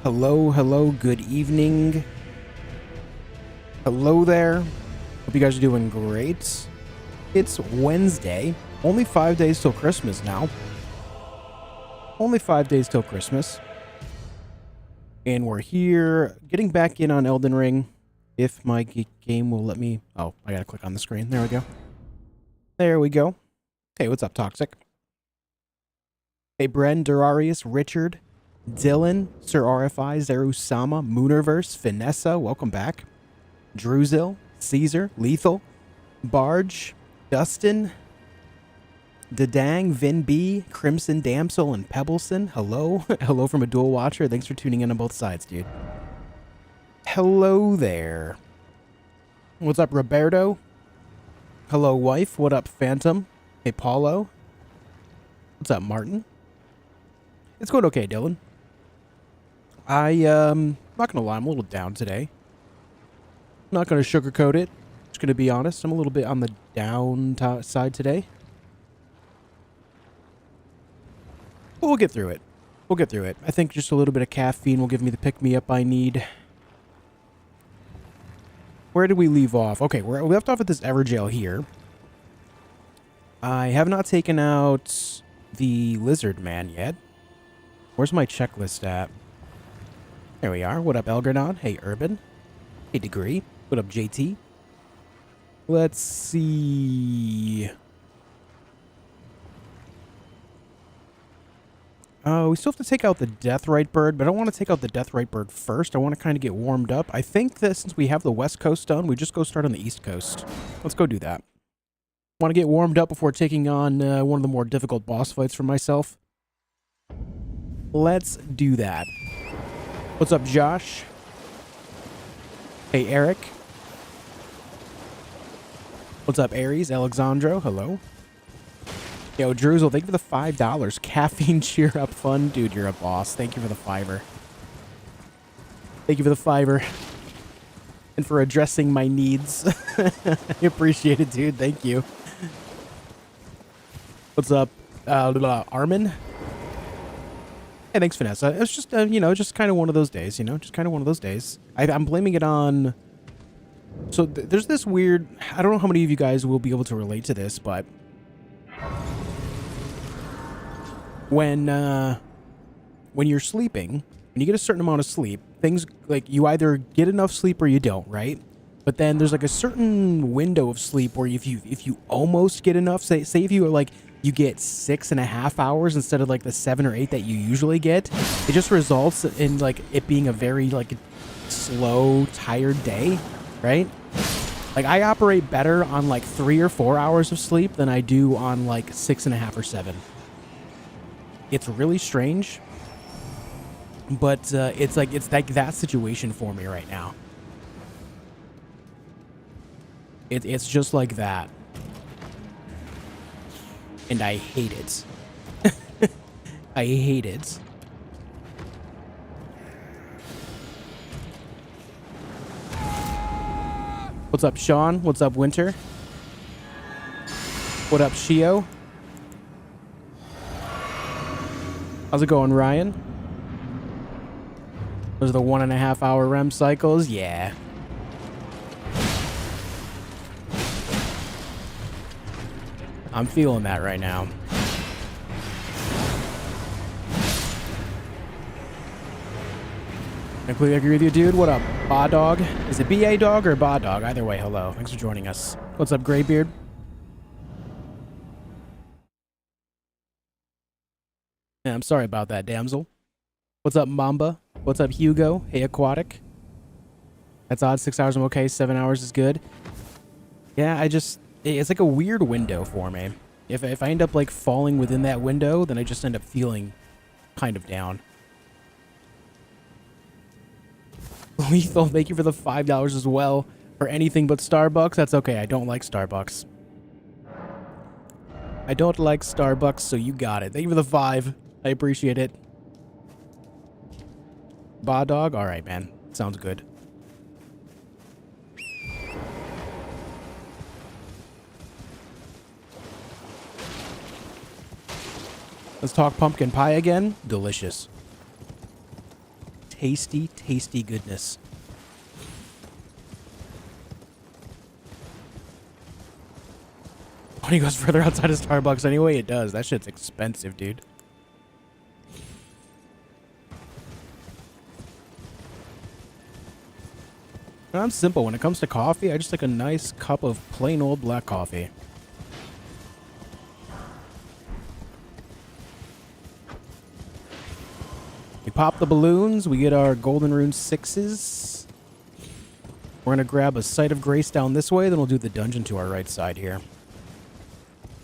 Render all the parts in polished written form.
Hello, hello, good evening. Hello there. Hope you guys are doing great. It's Wednesday. Only 5 days till Christmas now. Only 5 days till Christmas. And we're here getting back in on Elden Ring. If my game will let me... Oh, I gotta click on the screen. There we go. There we go. Hey, what's up, Toxic? Hey, Bren, Durarius, Richard, Dylan, Sir RFI, Zerusama, Mooniverse, Finessa, welcome back. Druzil, Caesar, Lethal, Barge, Dustin, Dadang, Vin B, Crimson Damsel, and Pebbleson. Hello. Hello from a dual watcher. Thanks for tuning in on both sides, dude. Hello there. What's up, Roberto? Hello, wife. What up, Phantom? Hey, Paulo. What's up, Martin? It's going okay, Dylan. I'm not gonna lie, I'm a little down today. Not gonna sugarcoat it. Just gonna be honest, I'm a little bit on the down side today. But we'll get through it. We'll get through it. I think just a little bit of caffeine will give me the pick-me-up I need. Where did we leave off? Okay, we left off at this Everjail here. I have not taken out the Lizard Man yet. Where's my checklist at? There we are. What up, Elgernon? Hey, Urban. Hey, Degree. What up, JT? Let's see. Oh, we still have to take out the Deathrite Bird, but I don't want to take out the Deathrite Bird first. I want to kind of get warmed up. I think that since we have the West Coast done, we just go start on the East Coast. Let's go do that. Want to get warmed up before taking on one of the more difficult boss fights for myself. Let's do that. What's up, Josh? Hey, Eric. What's up, Aries? Alexandro, hello. Yo, Druzel, thank you for the $5. Caffeine cheer up fun. Dude, you're a boss. Thank you for the $5. Thank you for the $5. And for addressing my needs. I appreciate it, dude. Thank you. What's up, Armin? Hey, thanks, Vanessa. It's just, you know, just kind of one of those days, you know? Just kind of one of those days. I'm blaming it on... So there's this weird... I don't know how many of you guys will be able to relate to this, but... When you're sleeping, when you get a certain amount of sleep, things, like, you either get enough sleep or you don't, right? But then there's, like, a certain window of sleep where if you almost get enough, say if you are, like... You get 6.5 hours instead of like the 7 or 8 that you usually get. It just results in like it being a very like slow, tired day, right? Like I operate better on like 3 or 4 hours of sleep than I do on like 6.5 or 7. It's really strange, but it's like that situation for me right now. It's just like that. And I hate it. I hate it. What's up, Sean? What's up, Winter? What up, Shio? How's it going, Ryan? Those are the 1.5 hour REM cycles? Yeah. I'm feeling that right now. I completely agree with you, dude. What up, Ba Dog? Is it BA Dog or Ba Dog? Either way, hello. Thanks for joining us. What's up, Graybeard? Yeah, I'm sorry about that, damsel. What's up, Mamba? What's up, Hugo? Hey, Aquatic. That's odd. 6 hours, I'm okay. 7 hours is good. Yeah, it's like a weird window for me. If I end up like falling within that window, then I just end up feeling kind of down. Lethal, thank you for the $5 as well. For anything but Starbucks, that's okay. I don't like Starbucks. I don't like Starbucks, so you got it. Thank you for the 5. I appreciate it. Ba Dog? Alright, man. Sounds good. Let's talk pumpkin pie again. Delicious. tasty, tasty goodness. Money goes further outside of Starbucks anyway. It does. That shit's expensive, dude. I'm simple. When it comes to coffee, I just like a nice cup of plain old black coffee. We pop the balloons. We get our golden rune 6s. We're going to grab a Sight of Grace down this way. Then we'll do the dungeon to our right side here.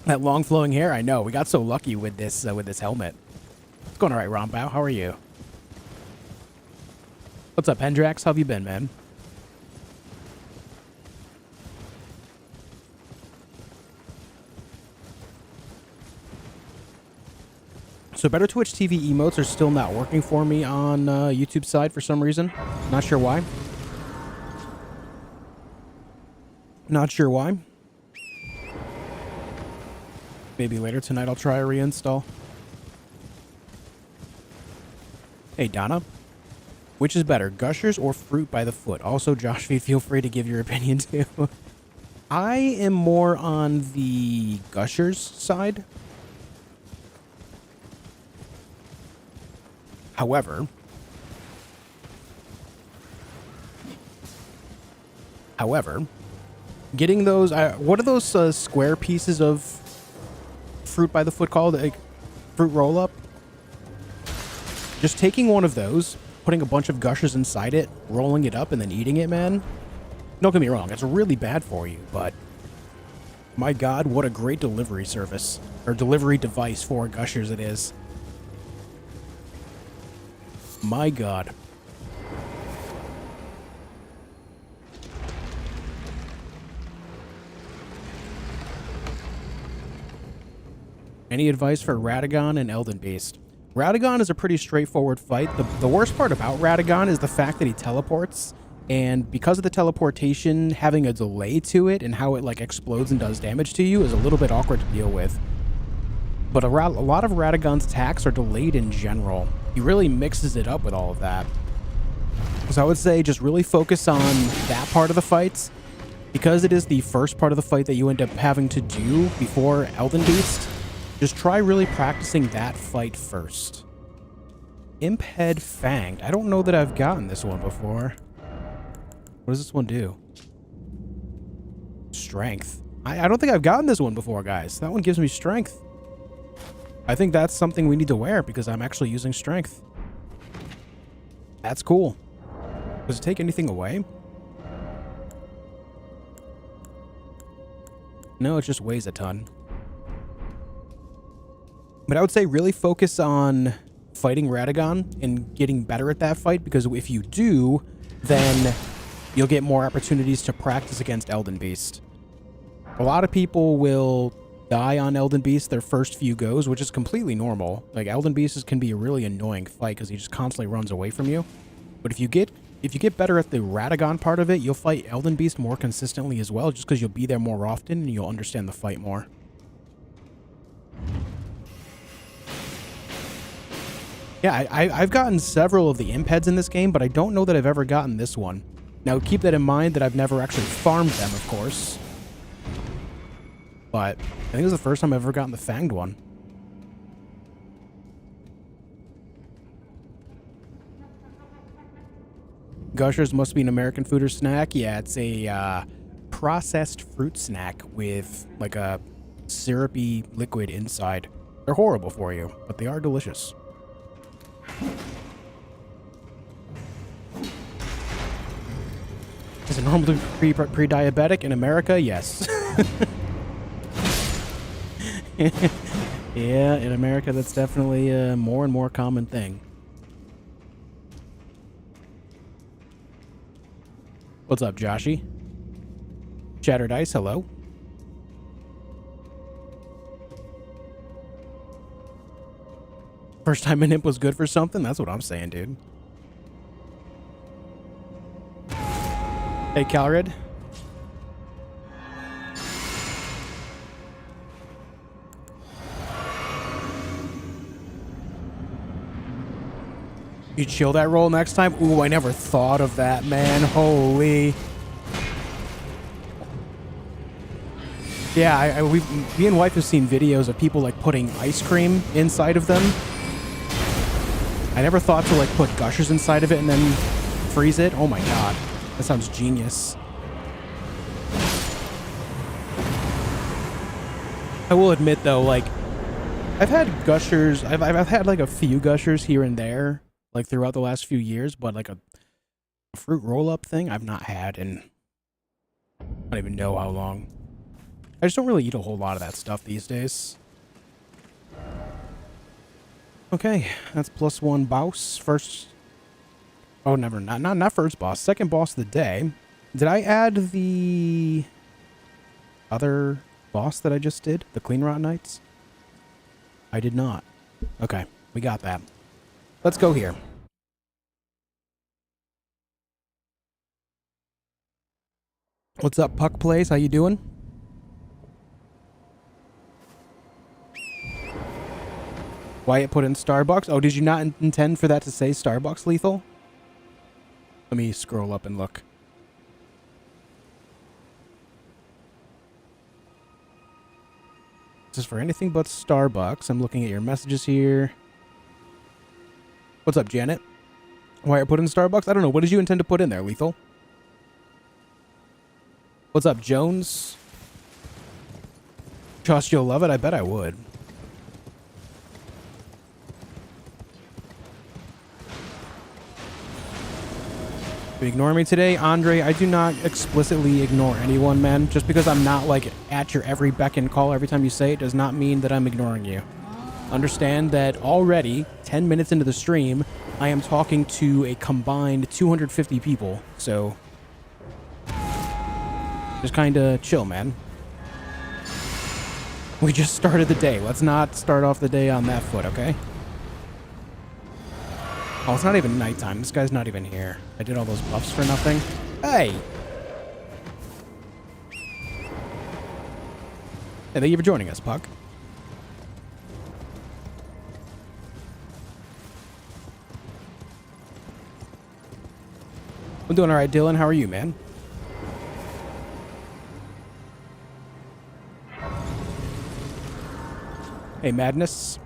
That long flowing hair, I know. We got so lucky with this helmet. What's going all right, Rombao? How are you? What's up, Hendrax? How have you been, man? So Better Twitch TV emotes are still not working for me on YouTube side for some reason. Not sure why. Not sure why. Maybe later tonight I'll try a reinstall. Hey, Donna. Which is better, Gushers or Fruit by the Foot? Also, JOSHfeed, feel free to give your opinion too. I am more on the Gushers side. However, getting those, what are those square pieces of Fruit by the Foot called? Like, fruit roll-up? Just taking one of those, putting a bunch of Gushers inside it, rolling it up, and then eating it, man. Don't get me wrong, it's really bad for you, but my God, what a great delivery service, or delivery device for Gushers it is. My God. Any advice for Radagon and Elden Beast? Radagon is a pretty straightforward fight. The worst part about Radagon is the fact that he teleports, and because of the teleportation, having a delay to it and how it like explodes and does damage to you is a little bit awkward to deal with. But a lot of Radagon's attacks are delayed in general. He really mixes it up with all of that. So I would say just really focus on that part of the fights. Because it is the first part of the fight that you end up having to do before Elden Beast, just try really practicing that fight first. Imphead Fanged. I don't know that I've gotten this one before. What does this one do? Strength. I don't think I've gotten this one before, guys. That one gives me strength. I think that's something we need to wear because I'm actually using strength. That's cool. Does it take anything away? No, it just weighs a ton. But I would say really focus on fighting Radagon and getting better at that fight, because if you do, then you'll get more opportunities to practice against Elden Beast. A lot of people will die on Elden Beast their first few goes, which is completely normal. Like, Elden Beast can be a really annoying fight because he just constantly runs away from you. But if you get better at the Radagon part of it, you'll fight Elden Beast more consistently as well, just because you'll be there more often and you'll understand the fight more. Yeah, I've gotten several of the imp heads in this game, but I don't know that I've ever gotten this one. Now, keep that in mind that I've never actually farmed them, of course. But I think it was the first time I've ever gotten the fanged one. Gushers must be an American food or snack. Yeah, it's a processed fruit snack with like a syrupy liquid inside. They're horrible for you, but they are delicious. Is it normally pre-diabetic in America? Yes. Yeah, in America, that's definitely a more and more common thing. What's up, Joshy? Shattered Ice, hello. First time an imp was good for something? That's what I'm saying, dude. Hey, Calred. You chill that roll next time? Ooh, I never thought of that, man. Holy. Yeah, me and wife have seen videos of people like putting ice cream inside of them. I never thought to like put gushers inside of it and then freeze it. Oh my god. That sounds genius. I will admit though, like, I've had gushers, I've had like a few gushers here and there, like throughout the last few years, but like a fruit roll-up thing I've not had in I don't even know how long. I just don't really eat a whole lot of that stuff these days. Okay, that's +1 boss. First, oh, never, not first boss, second boss of the day. Did I add the other boss that I just did, the Clean Rot Knights? I did not. Okay, we got that. Let's go here. What's up, Puck Plays? How you doing? Wyatt put in Starbucks. Oh, did you not intend for that to say Starbucks, Lethal? Let me scroll up and look. This is for anything but Starbucks. I'm looking at your messages here. What's up, Janet? Wyatt put in Starbucks? I don't know. What did you intend to put in there, Lethal? What's up, Jones? Josh, you'll love it? I bet I would. You ignore me today? Andre, I do not explicitly ignore anyone, man. Just because I'm not, like, at your every beck and call every time you say it does not mean that I'm ignoring you. Understand that already, 10 minutes into the stream, I am talking to a combined 250 people, so just kind of chill, man. We just started the day. Let's not start off the day on that foot, okay? Oh, it's not even nighttime. This guy's not even here. I did all those buffs for nothing. Hey! Hey, thank you for joining us, Puck. I'm doing alright, Dylan. How are you, man? Hey, Madness.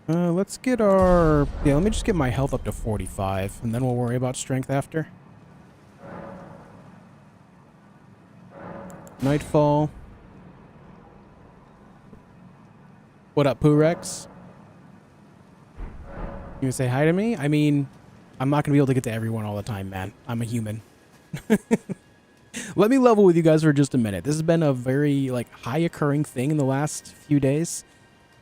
Let's get our... Yeah, let me just get my health up to 45, and then we'll worry about strength after. Nightfall. What up, Poorex? You gonna say hi to me? I mean, I'm not gonna be able to get to everyone all the time, man. I'm a human. Let me level with you guys for just a minute. This has been a very, like, high-occurring thing in the last few days.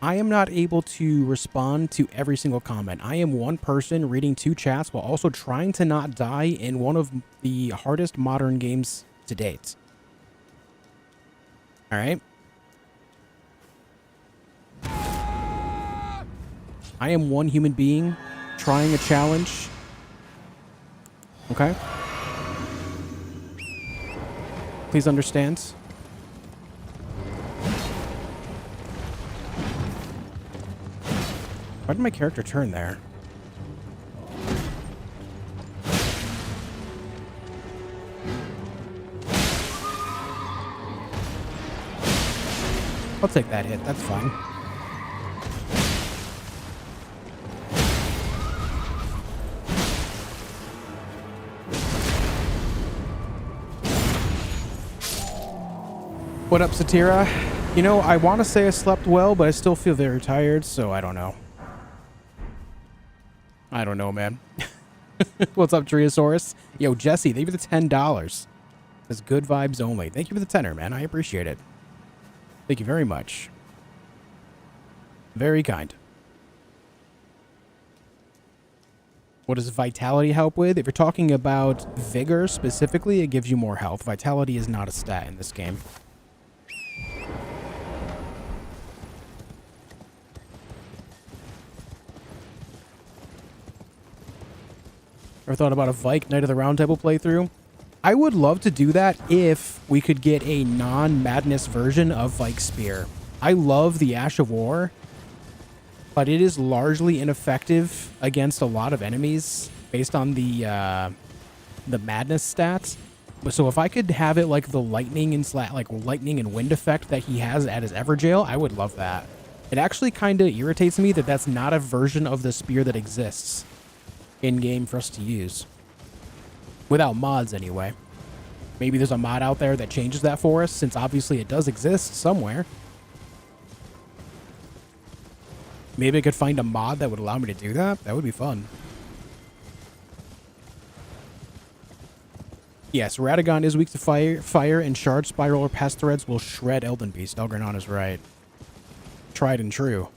I am not able to respond to every single comment. I am one person reading 2 chats while also trying to not die in one of the hardest modern games to date. Alright? I am one human being trying a challenge. Okay? Please understand. Why did my character turn there? I'll take that hit. That's fine. What up, Satira? You know, I want to say I slept well, but I still feel very tired, so I don't know. I don't know, man. What's up, Triosaurus? Yo, Jesse, thank you for the $10. That's good vibes only. Thank you for the tenner, man. I appreciate it. Thank you very much. Very kind. What does Vitality help with? If you're talking about Vigor specifically, it gives you more health. Vitality is not a stat in this game. Ever thought about a Vike Knight of the Round Table playthrough? I would love to do that if we could get a non-madness version of Vike Spear. I love the Ash of War, but it is largely ineffective against a lot of enemies based on the madness stats. So if I could have it like the lightning and wind effect that he has at his Everjail, I would love that. It actually kind of irritates me that that's not a version of the spear that exists in-game for us to use. Without mods, anyway. Maybe there's a mod out there that changes that for us, since obviously it does exist somewhere. Maybe I could find a mod that would allow me to do that. That would be fun. Yes, Radagon is weak to fire, and Shard Spiral or Past Threads will shred Elden Beast. Elgranon is right. Tried and true.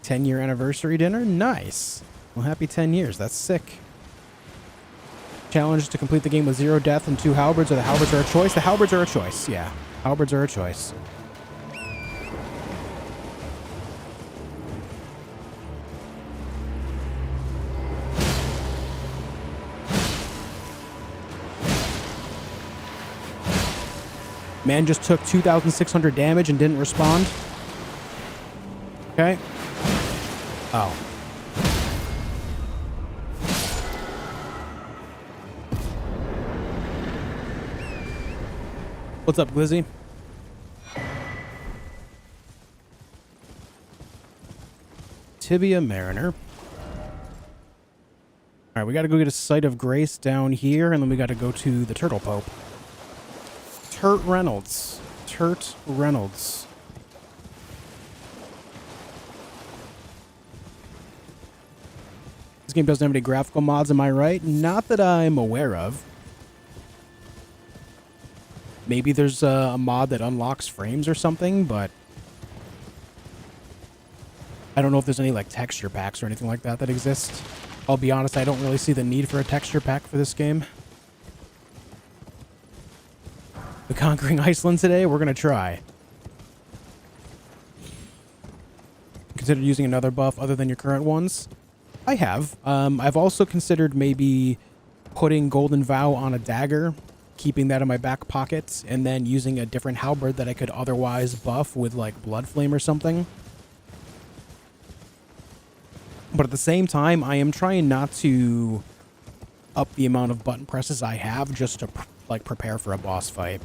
"10-year anniversary dinner? Nice. Well, happy 10 years. That's sick. Challenge to complete the game with 0 death and 2 halberds, or the halberds are a choice? The halberds are a choice, yeah. Halberds are a choice. Man just took 2,600 damage and didn't respond. Okay. Oh. What's up, Glizzy? Tibia Mariner. Alright, we gotta go get a Site of Grace down here, and then we gotta go to the Turtle Pope. Turt Reynolds. Turt Reynolds. This game doesn't have any graphical mods, am I right? Not that I'm aware of. Maybe there's a mod that unlocks frames or something, but I don't know if there's any like texture packs or anything like that that exist. I'll be honest, I don't really see the need for a texture pack for this game. The Conquering Iceland today? We're going to try. Considered using another buff other than your current ones? I have. I've also considered maybe putting Golden Vow on a dagger, keeping that in my back pocket, and then using a different halberd that I could otherwise buff with like Blood Flame or something. But at the same time, I am trying not to up the amount of button presses I have just to like prepare for a boss fight.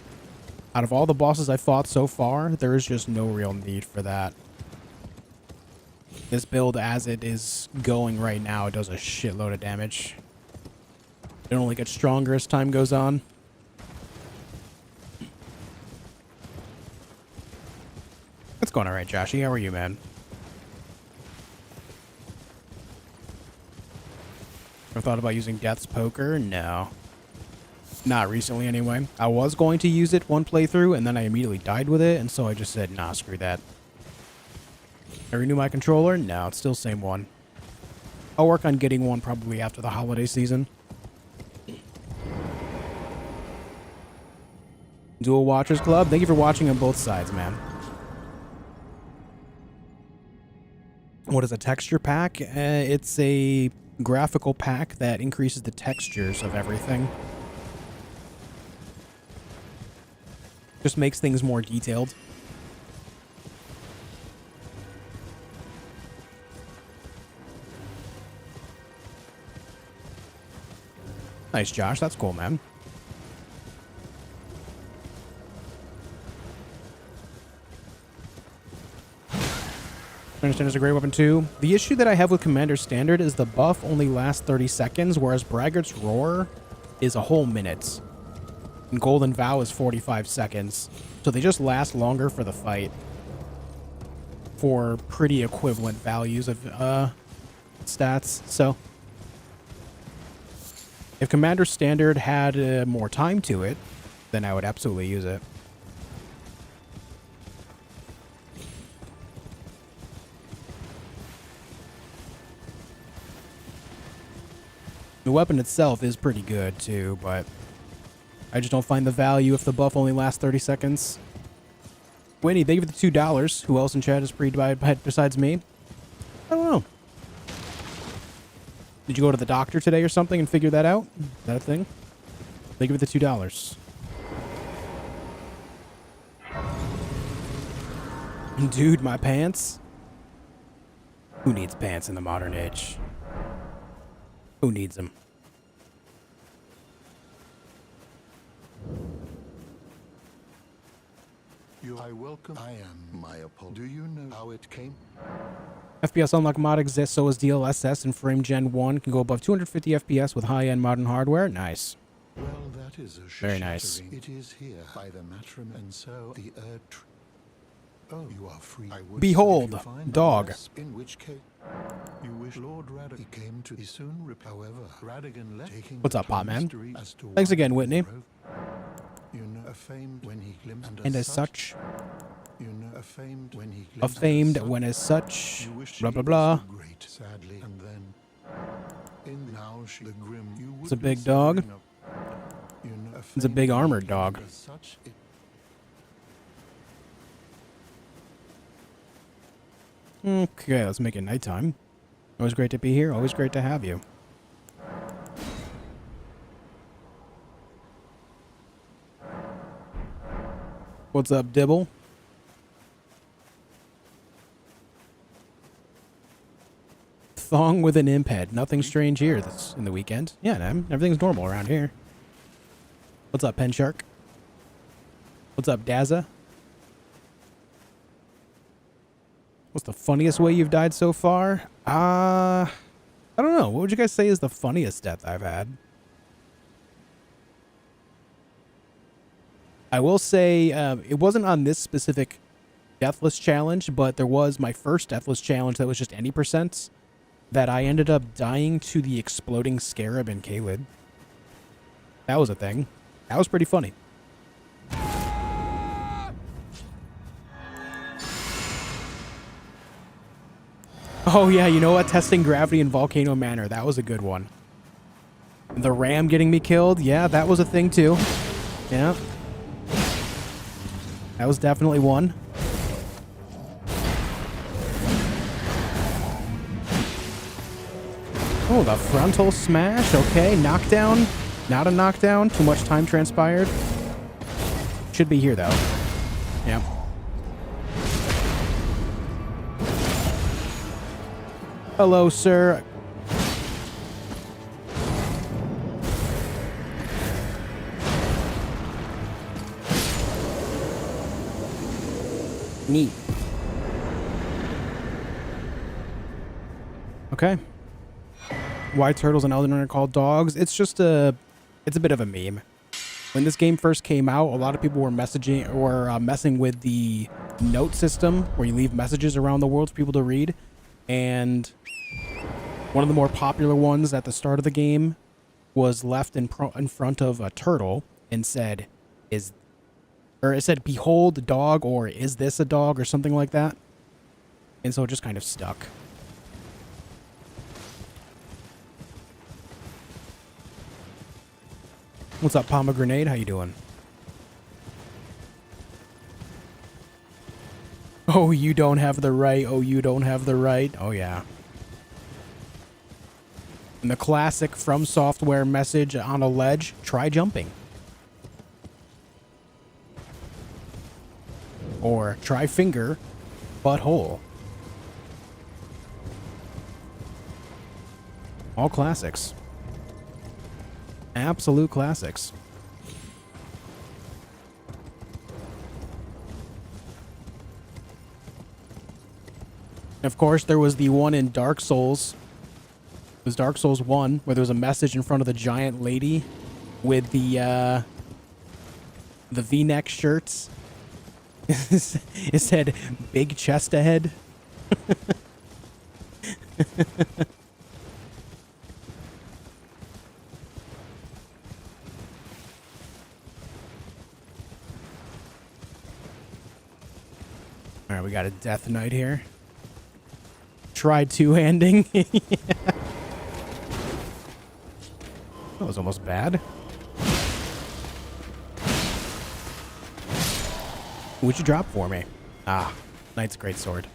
Out of all the bosses I've fought so far, there is just no real need for that. This build, as it is going right now, does a shitload of damage. It only gets stronger as time goes on. What's going on, right, Joshy? How are you, man? Ever thought about using Death's Poker? No. Not recently, anyway. I was going to use it one playthrough, and then I immediately died with it, and so I just said, nah, screw that. I renew my controller? No, it's still the same one. I'll work on getting one probably after the holiday season. Dual Watchers Club, thank you for watching on both sides, man. What is a texture pack? It's a graphical pack that increases the textures of everything. Just makes things more detailed. Nice, Josh. That's cool, man. Understand is a great weapon too. The issue that I have with Commander Standard is the buff only lasts 30 seconds, whereas Braggart's Roar is a whole minute. And Golden Vow is 45 seconds. So they just last longer for the fight. For pretty equivalent values of stats. So if Commander Standard had more time to it, then I would absolutely use it. The weapon itself is pretty good too, but I just don't find the value if the buff only lasts 30 seconds. Winnie, thank you for the $2. Who else in chat is pre-died besides me? I don't know. Did you go to the doctor today or something and figure that out? Is that a thing? Thank you for the $2. Dude, my pants? Who needs pants in the modern age? Who needs them? I am my apology. Do you know how it came? FPS Unlock mod exists, so is DLSS, and Frame Gen 1 can go above 250 FPS with high-end modern hardware. Nice. Well, that is a Very nice. It is here by the matron, and so the oh, you are free. I would Behold, say if you find dog. less, in which case you wish Lord Radigan he came to be soon. However, Radigan left taking What's up, the Pot Man? mystery as to Thanks why again, he Whitney. drove. You know, famed when he glimpsed, And as such, you know, famed when he famed when as such, blah blah blah. Great, sadly, and then in now she the grim. You It's a big dog. You know, It's a big armored dog. as such, it, Okay, let's make it nighttime. Always great to be here. Always great to have you. What's up, Dibble? Thong with an imp head. Nothing strange here this in the weekend. Yeah, man. Everything's normal around here. What's up, Pen Shark? What's up, Dazza? What's the funniest way you've died so far? I don't know. What would you guys say is the funniest death I've had? I will say it wasn't on this specific Deathless challenge, but there was my first Deathless challenge that was just any percents that I ended up dying to the exploding scarab in Caelid. That was a thing. That was pretty funny. Oh yeah, you know what? Testing gravity in Volcano Manor. That was a good one. The ram getting me killed. Yeah, that was a thing too. Yeah. That was definitely one. Oh, the frontal smash. Okay, knockdown. Not a knockdown. Too much time transpired. Should be here, though. Yep. Hello, sir. Neat. Okay. Why turtles in Elden Ring are called dogs? It's just it's a bit of a meme. When this game first came out, a lot of people were messing with the note system where you leave messages around the world for people to read. And one of the more popular ones at the start of the game was left in front of a turtle and said, it said, behold the dog, or is this a dog, or something like that. And so it just kind of stuck. What's up, Pomegranate? How you doing? Oh, you don't have the right. Oh, you don't have the right. Oh, yeah. And the classic From Software message on a ledge, try jumping. Or try finger, butthole. All classics. Absolute classics. Of course, there was the one in Dark Souls. It was Dark Souls 1, where there was a message in front of the giant lady with the V-neck shirts. It said, big chest ahead. All right, we got a Death Knight here. Try two-handing. Yeah. That was almost bad. What'd you drop for me? Ah, Knight's Greatsword.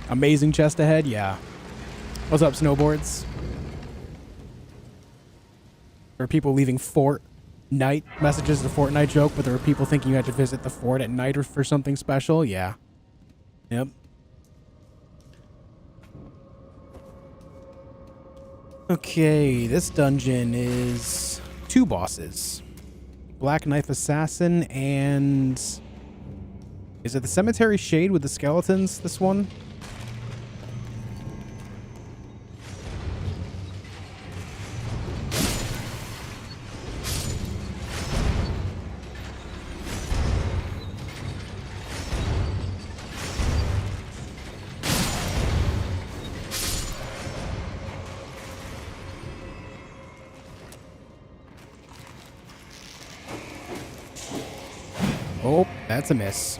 Amazing chest ahead, yeah. What's up, snowboards? There are people leaving fort night messages is a Fortnite joke, but there were people thinking you had to visit the fort at night or for something special. Yeah. Yep. Okay, this dungeon is 2 bosses. Black Knife Assassin and... Is it the Cemetery Shade with the skeletons, this one? Oh, that's a miss.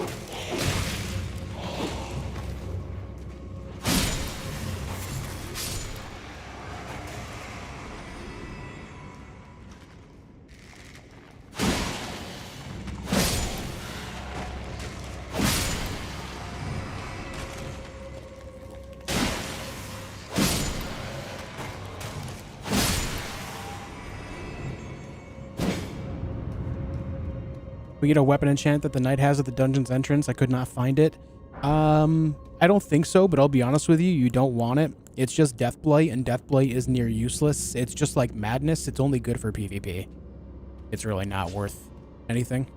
We get a weapon enchant that the knight has at the dungeon's entrance. I could not find it. I don't think so, but I'll be honest with you, you don't want it. It's just Deathblight, and Deathblight is near useless. It's just like Madness. It's only good for PvP. It's really not worth anything.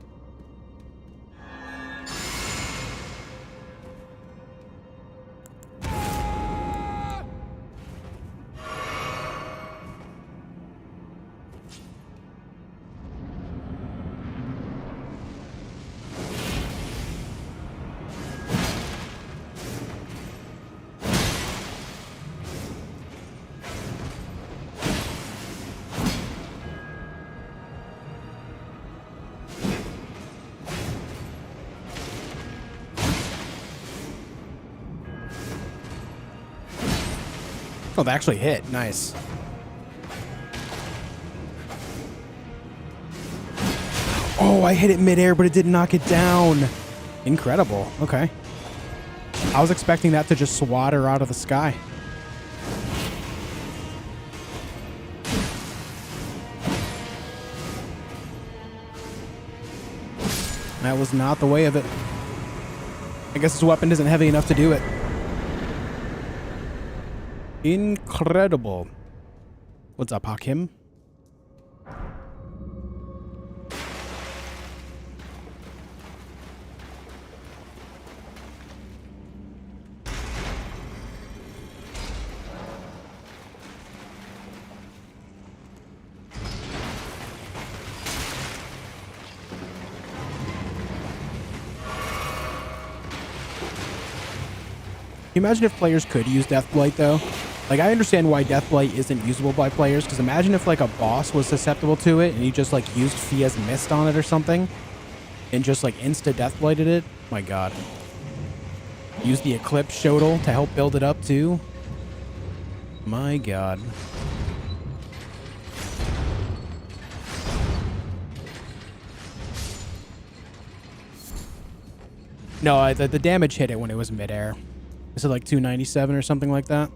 Oh, they actually hit. Nice. Oh, I hit it midair, but it didn't knock it down. Incredible. Okay. I was expecting that to just swat her out of the sky. That was not the way of it. I guess his weapon isn't heavy enough to do it. Incredible. What's up, Hakim? Can you imagine if players could use Deathblight, though? Like, I understand why Deathblight isn't usable by players, because imagine if, like, a boss was susceptible to it, and you just, like, used Fia's Mist on it or something, and just, like, insta-Deathblighted it. My god. Use the Eclipse Shodel to help build it up, too. My god. No, the damage hit it when it was midair. Is it like 297 or something like that?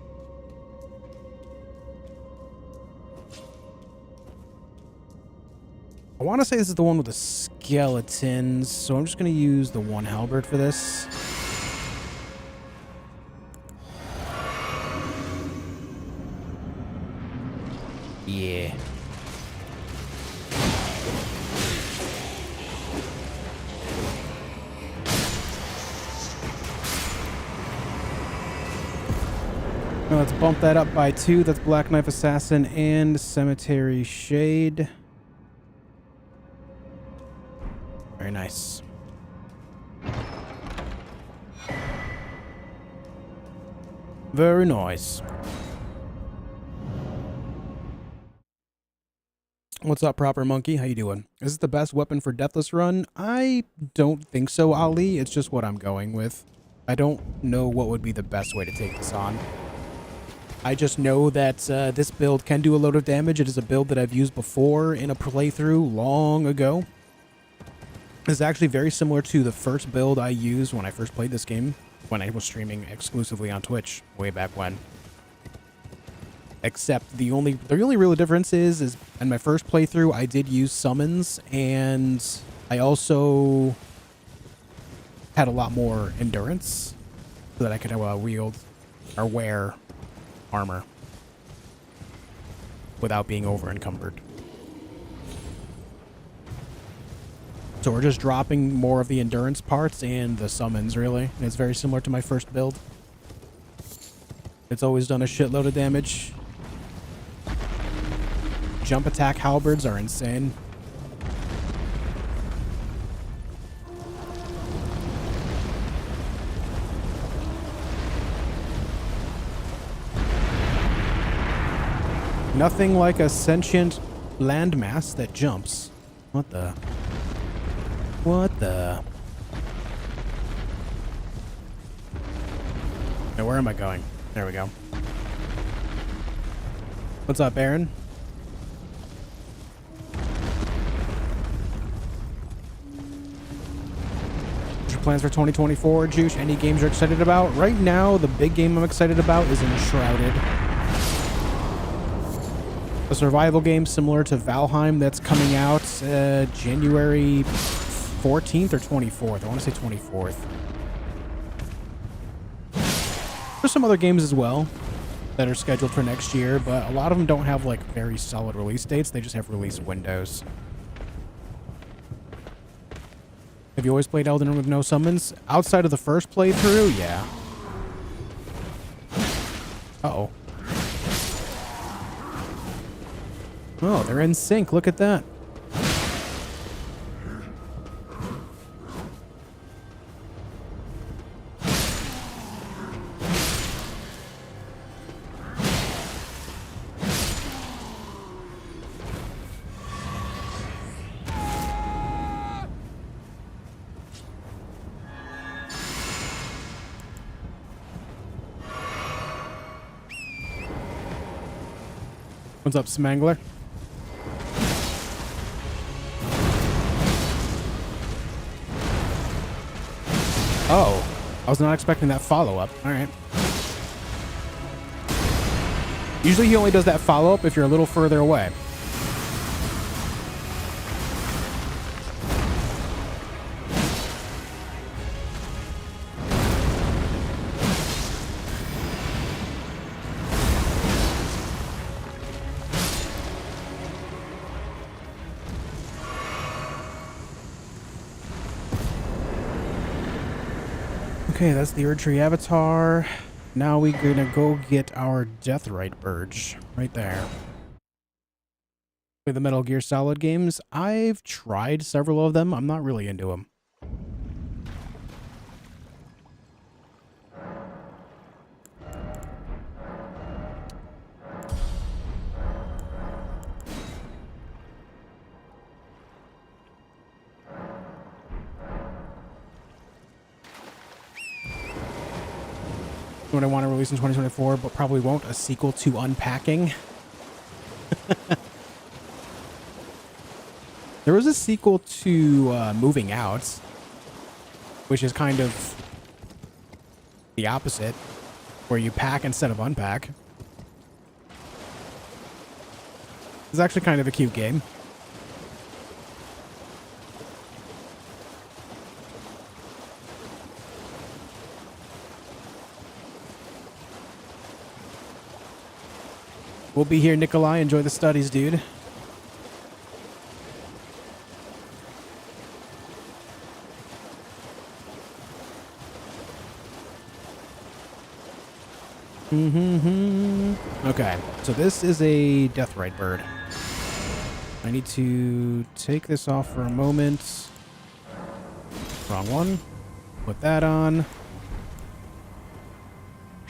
I want to say this is the one with the skeletons, so I'm just going to use the one halberd for this. Yeah. Now let's bump that up by 2. That's Black Knife Assassin and Cemetery Shade. Very nice. Very nice. What's up, Proper Monkey? How you doing? Is this the best weapon for Deathless run? I don't think so, Ali. It's just what I'm going with. I don't know what would be the best way to take this on. I just know that this build can do a load of damage. It is a build that I've used before in a playthrough long ago. It's actually very similar to the first build I used when I first played this game, when I was streaming exclusively on Twitch way back when. Except the only real difference is in my first playthrough I did use summons, and I also had a lot more endurance so that I could wield or wear armor without being over encumbered. So we're just dropping more of the endurance parts and the summons, really. And it's very similar to my first build. It's always done a shitload of damage. Jump attack halberds are insane. Nothing like a sentient landmass that jumps. What the? What the? Now, where am I going? There we go. What's up, Aaron? What's your plans for 2024, Juice? Any games you're excited about? Right now, the big game I'm excited about is Enshrouded. A survival game similar to Valheim that's coming out January 14th or 24th. I want to say 24th. There's some other games as well that are scheduled for next year, but a lot of them don't have like very solid release dates. They just have release windows. Have you always played Elden Ring with no summons? Outside of the first playthrough, yeah. Uh-oh. Oh, they're in sync. Look at that. What's up, Smangler? Oh, I was not expecting that follow-up. All right. Usually he only does that follow-up if you're a little further away. Okay, that's the Erdtree avatar. Now we're gonna go get our Deathrite Burge right there. With the Metal Gear Solid games, I've tried several of them. I'm not really into them. What I want to release in 2024, but probably won't, a sequel to Unpacking. There was a sequel to Moving Out, which is kind of the opposite, where you pack instead of unpack. It's actually kind of a cute game. We'll be here, Nikolai. Enjoy the studies, dude. Okay, so this is a Deathrite bird. I need to take this off for a moment. Wrong one. Put that on.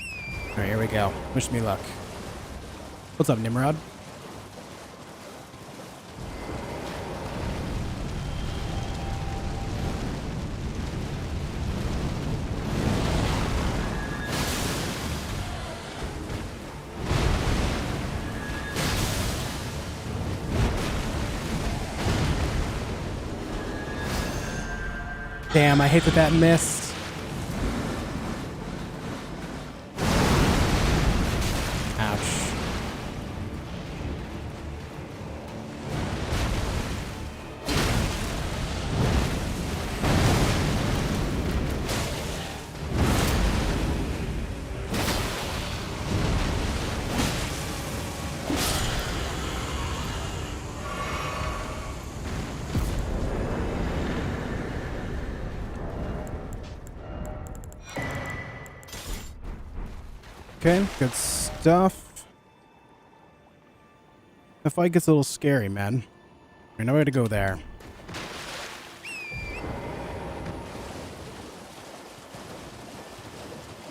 All right, here we go. Wish me luck. What's up, Nimrod? Damn, I hate that that missed. Ouch. Okay, good stuff. The fight gets a little scary, man. I know where to go there.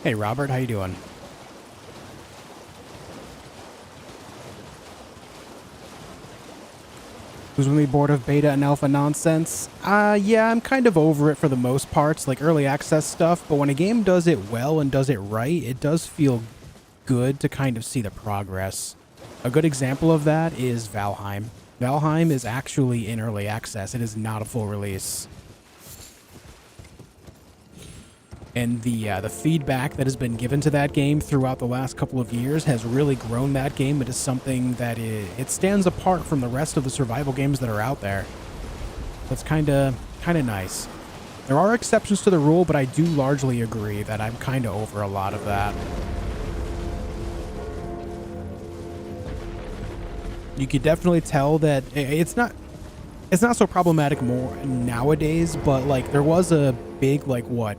Hey, Robert, how you doing? Who's really bored of beta and alpha nonsense? Yeah, I'm kind of over it for the most parts, like early access stuff, but when a game does it well and does it right, it does feel good to kind of see the progress. A good example of that is Valheim. Valheim is actually in early access. It is not a full release. And the feedback that has been given to that game throughout the last couple of years has really grown that game into something that it stands apart from the rest of the survival games that are out there. That's kind of nice. There are exceptions to the rule, but I do largely agree that I'm kind of over a lot of that. You could definitely tell that it's not so problematic more nowadays, but like there was a big, like, what?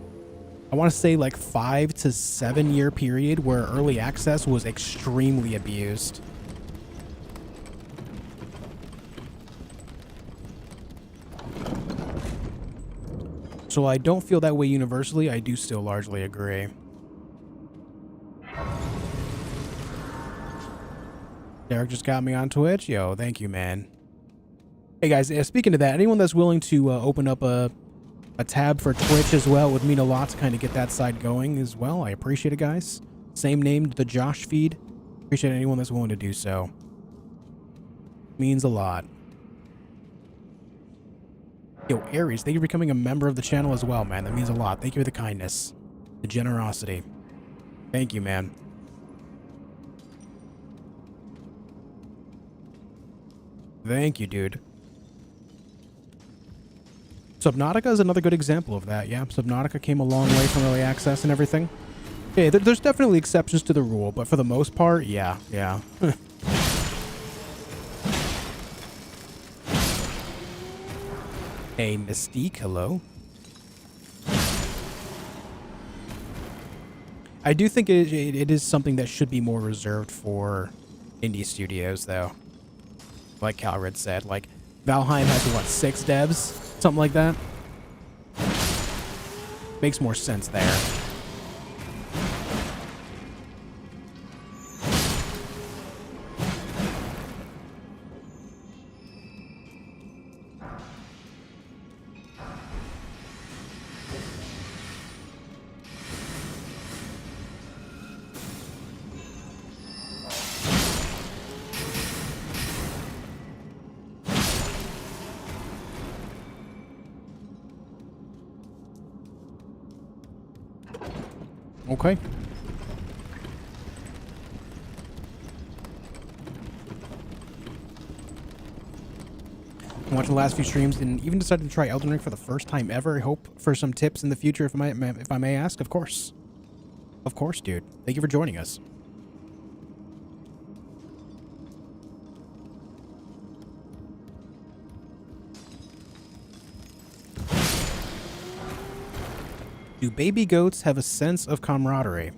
I want to say like 5 to 7 year period where early access was extremely abused. So I don't feel that way universally. I do still largely agree. Derek just got me on Twitch. Yo, thank you, man. Hey guys, speaking of that, anyone that's willing to open up a tab for Twitch as well would mean a lot to kind of get that side going as well. I appreciate it, guys. Same name, theJOSHfeed. Appreciate anyone that's willing to do so. Means a lot. Yo, Aries, thank you for becoming a member of the channel as well, man. That means a lot. Thank you for the kindness, the generosity. Thank you, man. Thank you, dude. Subnautica is another good example of that. Yeah, Subnautica came a long way from early access and everything. Yeah, there's definitely exceptions to the rule, but for the most part, yeah. Hey, Mystique, hello. I do think it is something that should be more reserved for indie studios, though. Like Calred said, like, Valheim has, what, 6 devs? Something like that. Makes more sense there. Okay. I'm watching the last few streams and even decided to try Elden Ring for the first time ever. I hope for some tips in the future, if I may ask. Of course. Of course, dude. Thank you for joining us. Do baby goats have a sense of camaraderie?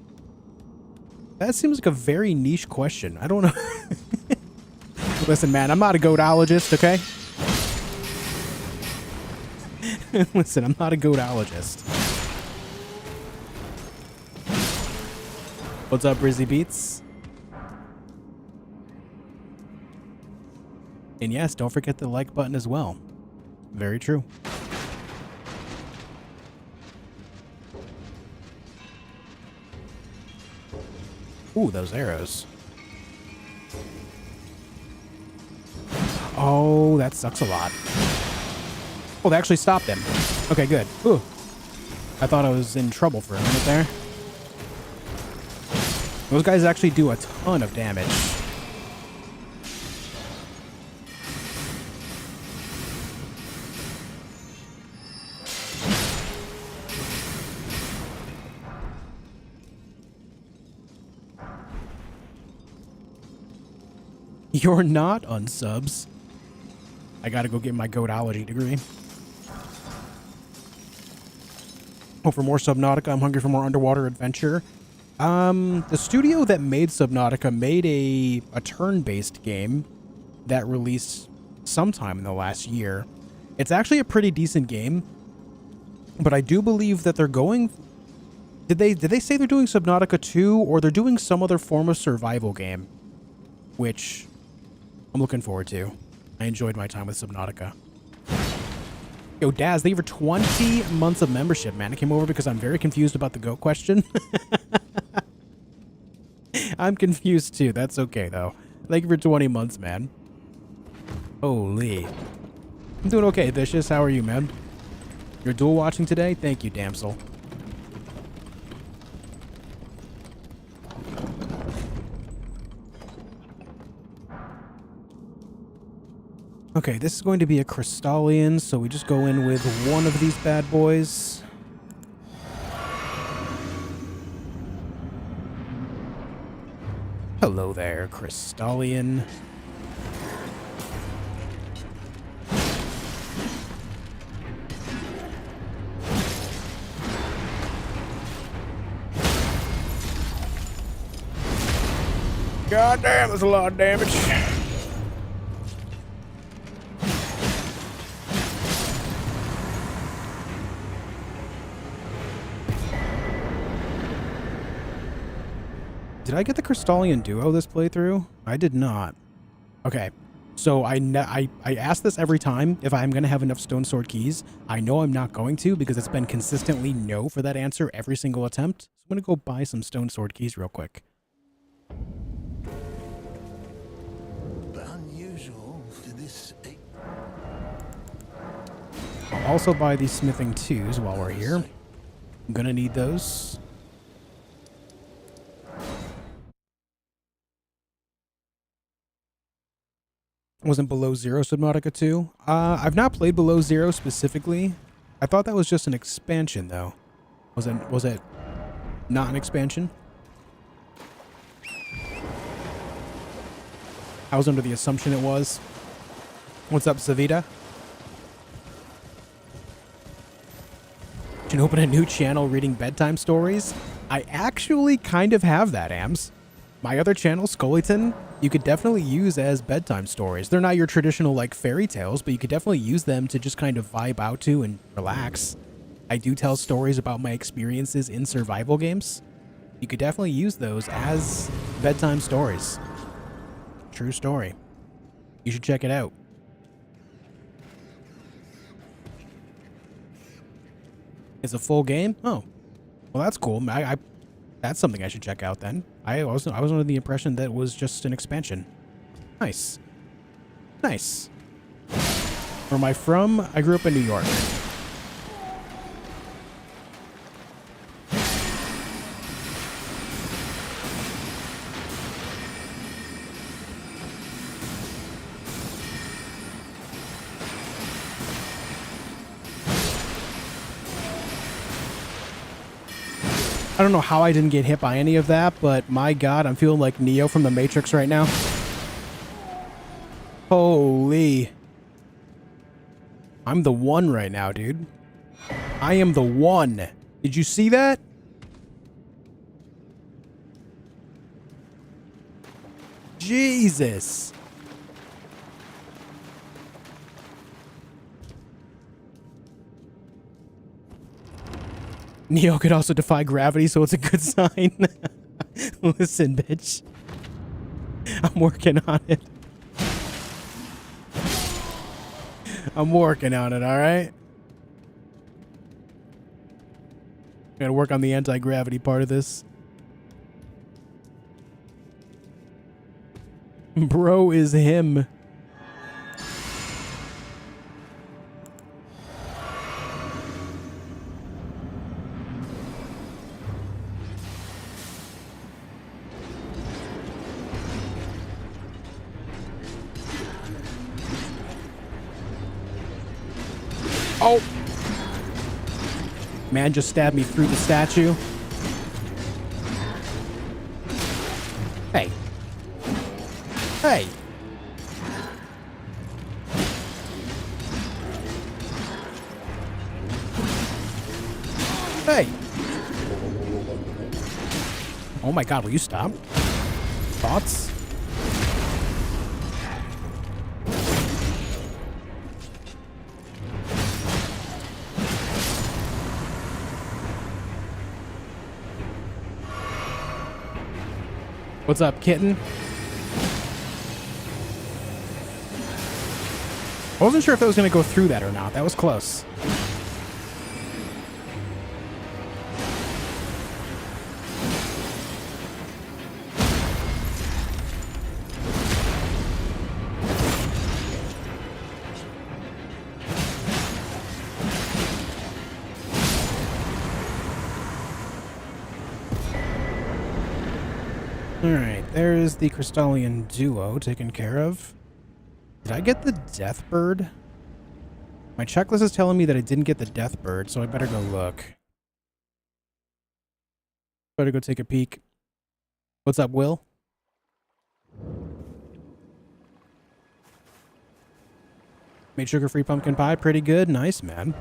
That seems like a very niche question. I don't know. Listen, man, I'm not a goatologist, okay? Listen, I'm not a goatologist. What's up, Rizzy Beats? And yes, don't forget the like button as well. Very true. Ooh, those arrows. Oh, that sucks a lot. Oh, they actually stopped him. Okay, good. Ooh. I thought I was in trouble for a minute there. Those guys actually do a ton of damage. You're not unsubs. I gotta go get my goatology degree. Hope for more Subnautica. I'm hungry for more underwater adventure. The studio that made Subnautica made a turn-based game that released sometime in the last year. It's actually a pretty decent game, but I do believe that they're going... Did they say they're doing Subnautica 2, or they're doing some other form of survival game? Which I'm looking forward to. I enjoyed my time with Subnautica. Yo, Daz, thank you for 20 months of membership, man. I came over because I'm very confused about the goat question. I'm confused too. That's okay, though. Thank you for 20 months, man. Holy. I'm doing okay, Vicious. How are you, man? You're dual watching today? Thank you, damsel. Okay, this is going to be a Crystallian, so we just go in with one of these bad boys. Hello there, Crystallian. God damn, that's a lot of damage. Did I get the Crystallian Duo this playthrough? I did not. Okay, so I ask this every time if I'm going to have enough Stone Sword keys. I know I'm not going to because it's been consistently no for that answer every single attempt. So I'm going to go buy some Stone Sword keys real quick. But unusual to this. I'll also buy these smithing 2s while we're here. I'm going to need those. Wasn't Below Zero Subnautica 2? I've not played Below Zero specifically. I thought that was just an expansion, though. Was it not an expansion? I was under the assumption it was. What's up, Savita? You can open a new channel reading bedtime stories? I actually kind of have that, Ams. My other channel, Scullyton, you could definitely use as bedtime stories. They're not your traditional, like, fairy tales, but you could definitely use them to just kind of vibe out to and relax. I do tell stories about my experiences in survival games. You could definitely use those as bedtime stories. True story. You should check it out. It's a full game? Oh. Well, that's cool. That's something I should check out then. I was under the impression that it was just an expansion. Nice. Nice. Where am I from? I grew up in New York. I don't know how I didn't get hit by any of that, but my god, I'm feeling like Neo from the Matrix right now. Holy. I'm the one right now, dude. I am the one. Did you see that? Jesus. Neo could also defy gravity, so it's a good sign. Listen, bitch. I'm working on it. I'm working on it, alright? Gotta work on the anti-gravity part of this. Bro is him. Oh! Man just stabbed me through the statue. Hey. Hey. Hey. Oh my god, will you stop? Thoughts? What's up, kitten? I wasn't sure if that was going to go through that or not. That was close. Alright, there's the Crystallian duo taken care of. Did I get the Death Bird? My checklist is telling me that I didn't get the Death Bird, so I better go look. Better go take a peek. What's up, Will? Made sugar-free pumpkin pie. Pretty good. Nice, man.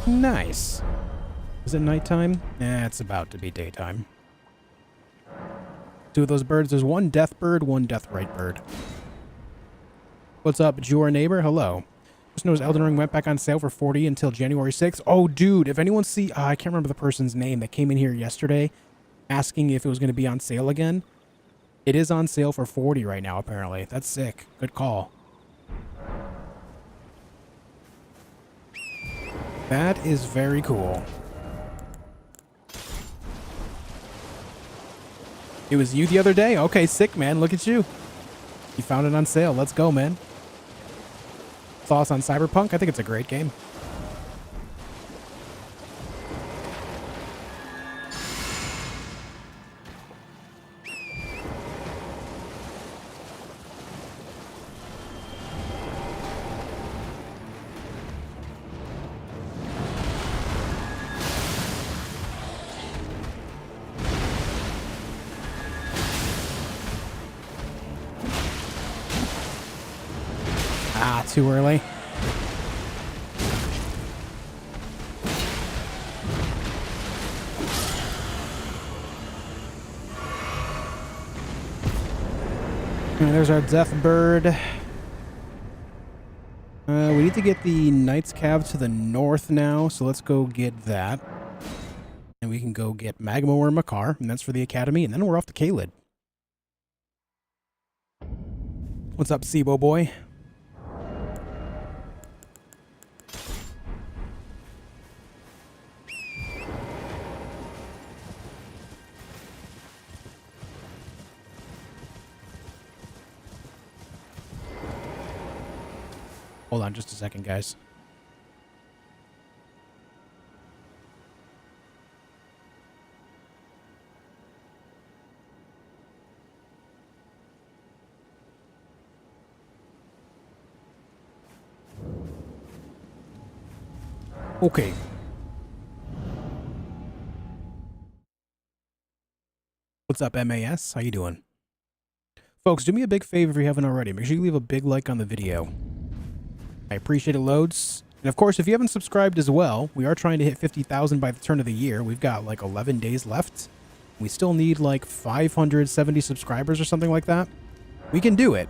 Nice. Is it nighttime? Eh, it's about to be daytime. Two of those birds. There's one Death Bird, one Death Right Bird. What's up, your neighbor? Hello. Just noticed Elden Ring went back on sale for $40 until January 6th. Oh, dude, if anyone see... I can't remember the person's name that came in here yesterday asking if it was going to be on sale again. It is on sale for $40 right now, apparently. That's sick. Good call. That is very cool. It was you the other day? Okay, sick, man. Look at you. You found it on sale. Let's go, man. Thoughts on Cyberpunk? I think it's a great game. Too early. There's our Death Bird. We need to get the Knight's Cab to the north now, so let's go get that. And we can go get Magma Worm Makar, and that's for the Academy, and then we're off to Caelid. What's up, Sibo boy? Hold on just a second, guys. Okay. What's up, MAS? How you doing? Folks, do me a big favor if you haven't already. Make sure you leave a big like on the video. I appreciate it loads. And of course, if you haven't subscribed as well, we are trying to hit 50,000 by the turn of the year. We've got like 11 days left. We still need like 570 subscribers or something like that. We can do it.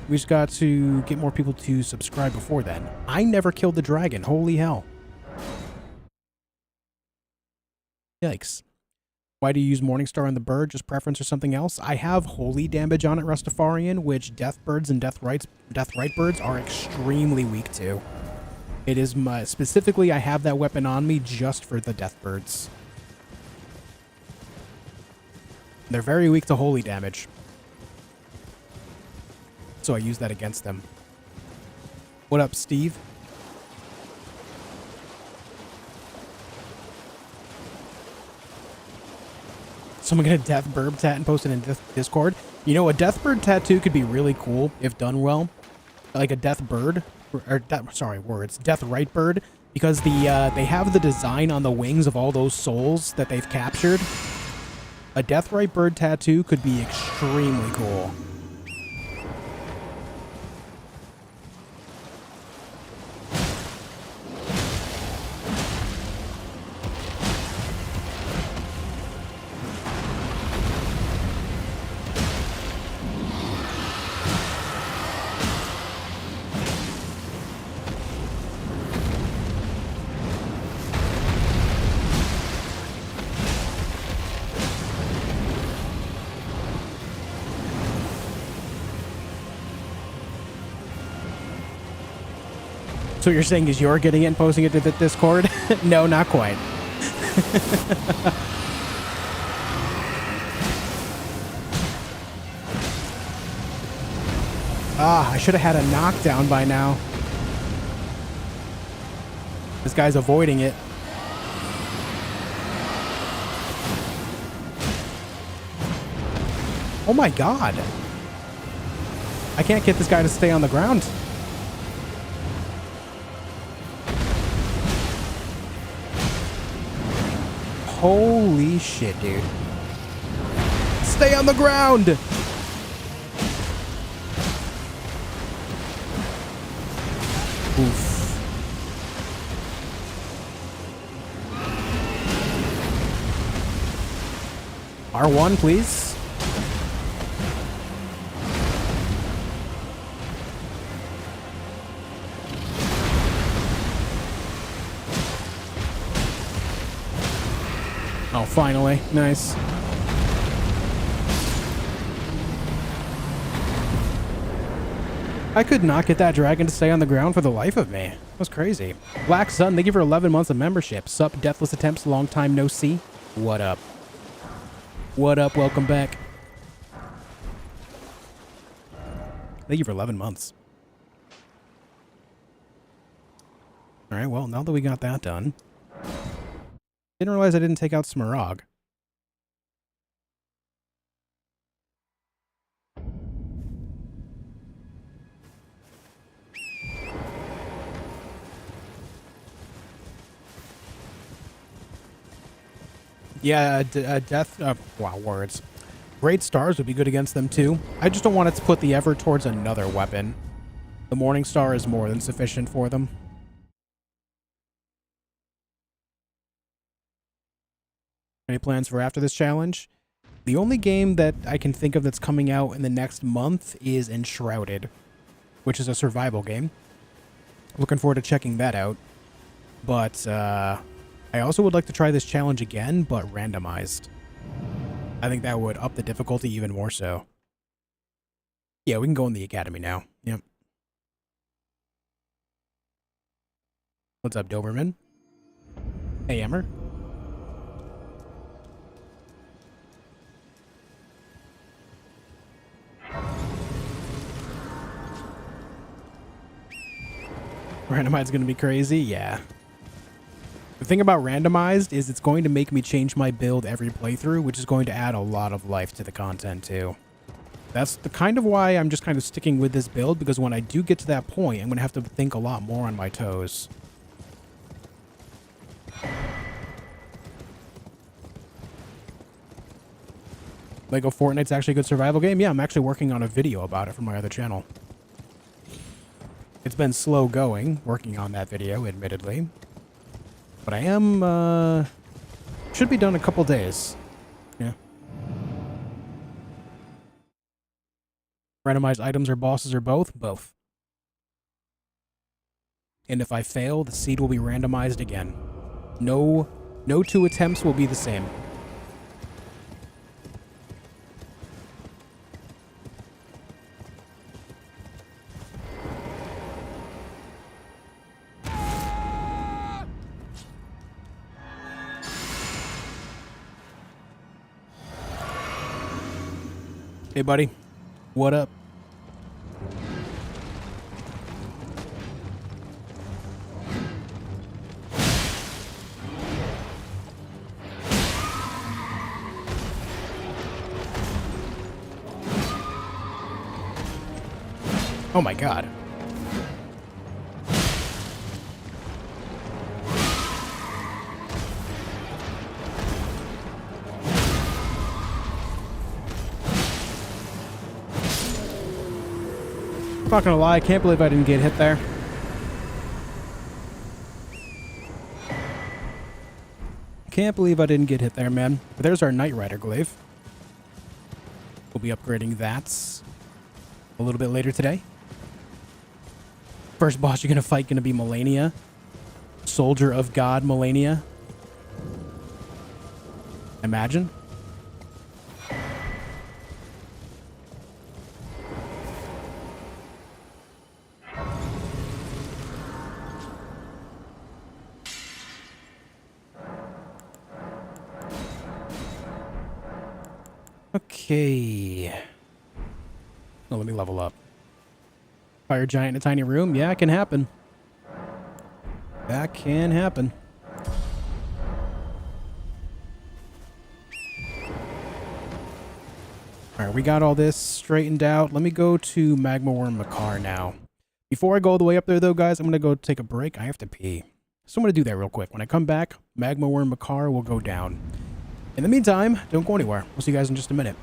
We just got to get more people to subscribe before then. I never killed the dragon. Holy hell. Yikes. Why do you use Morningstar on the bird? Just preference or something else? I have holy damage on it, Rastafarian, which Death Birds and Death Right Birds are extremely weak to. It is my... Specifically, I have that weapon on me just for the Death Birds. They're very weak to holy damage. So I use that against them. What up, Steve? Someone get a Death Bird tat and post it in Discord. You know, a Death Bird tattoo could be really cool if done well. Like a Death Bird, Death Right Bird, because they have the design on the wings of all those souls that they've captured. A Death Right Bird tattoo could be extremely cool. So what you're saying is you're getting it and posting it to the Discord? No, not quite. Ah, I should have had a knockdown by now. This guy's avoiding it. Oh my god. I can't get this guy to stay on the ground. Holy shit, dude. Stay on the ground! Oof. R1, please. Oh, finally. Nice. I could not get that dragon to stay on the ground for the life of me. That was crazy. Black Sun, thank you for 11 months of membership. Sup, Deathless Attempts, long time no see. What up? What up? Welcome back. Thank you for 11 months. All right, well, now that we got that done. Didn't realize I didn't take out Smaragd. Yeah, death. Wow, words. Great stars would be good against them too. I just don't want it to put the effort towards another weapon. The Morning Star is more than sufficient for them. Any plans for after this challenge? The only game that I can think of that's coming out in the next month is Enshrouded, which is a survival game. Looking forward to checking that out. But, I also would like to try this challenge again, but randomized. I think that would up the difficulty even more so. Yeah, we can go in the academy now. Yep. What's up, Doberman? Hey, Emmer. Randomized gonna be crazy? Yeah. The thing about randomized is it's going to make me change my build every playthrough, which is going to add a lot of life to the content too. That's the kind of why I'm just kind of sticking with this build, because when I do get to that point, I'm going to have to think a lot more on my toes. Lego Fortnite's actually a good survival game? Yeah, I'm actually working on a video about it for my other channel. It's been slow going, working on that video, admittedly. But I am, should be done in a couple days. Yeah. Randomized items or bosses or both? Both. And if I fail, the seed will be randomized again. No two attempts will be the same. Hey, buddy. What up? Oh my god. I'm not gonna lie, I can't believe I didn't get hit there. Can't believe I didn't get hit there, man. But there's our Knight Rider glaive. We'll be upgrading that a little bit later today. First boss you're gonna fight gonna be Melania. Soldier of God Melania. Imagine. Okay. Oh, let me level up. Fire giant in a tiny room? Yeah, it can happen. That can happen. All right, we got all this straightened out. Let me go to Magma Worm Makar now. Before I go all the way up there, though, guys, I'm going to go take a break. I have to pee. So I'm going to do that real quick. When I come back, Magma Worm Makar will go down. In the meantime, don't go anywhere. We'll see you guys in just a minute.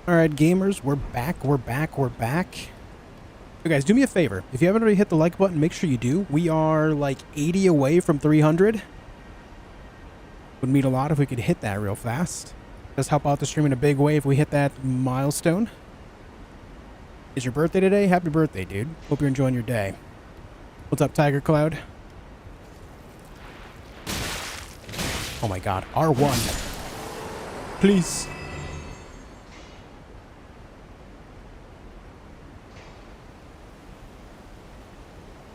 All right, gamers, we're back. So guys, do me a favor. If you haven't already hit the like button, make sure you do. We are like 80 away from 300. Would mean a lot if we could hit that real fast. Just help out the stream in a big way if we hit that milestone. Is your birthday today? Happy birthday, dude. Hope you're enjoying your day. What's up, Tiger Cloud? Oh my god, R1. Please.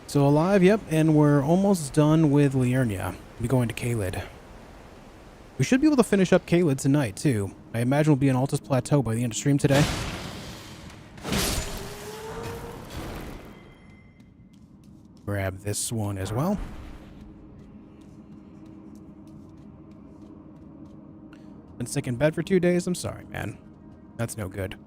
So alive, yep, and we're almost done with Liurnia. We're going to Caelid. We should be able to finish up Caelid tonight, too. I imagine we'll be on Altus Plateau by the end of stream today. Grab this one as well. Been sick in bed for 2 days? I'm sorry, man. That's no good.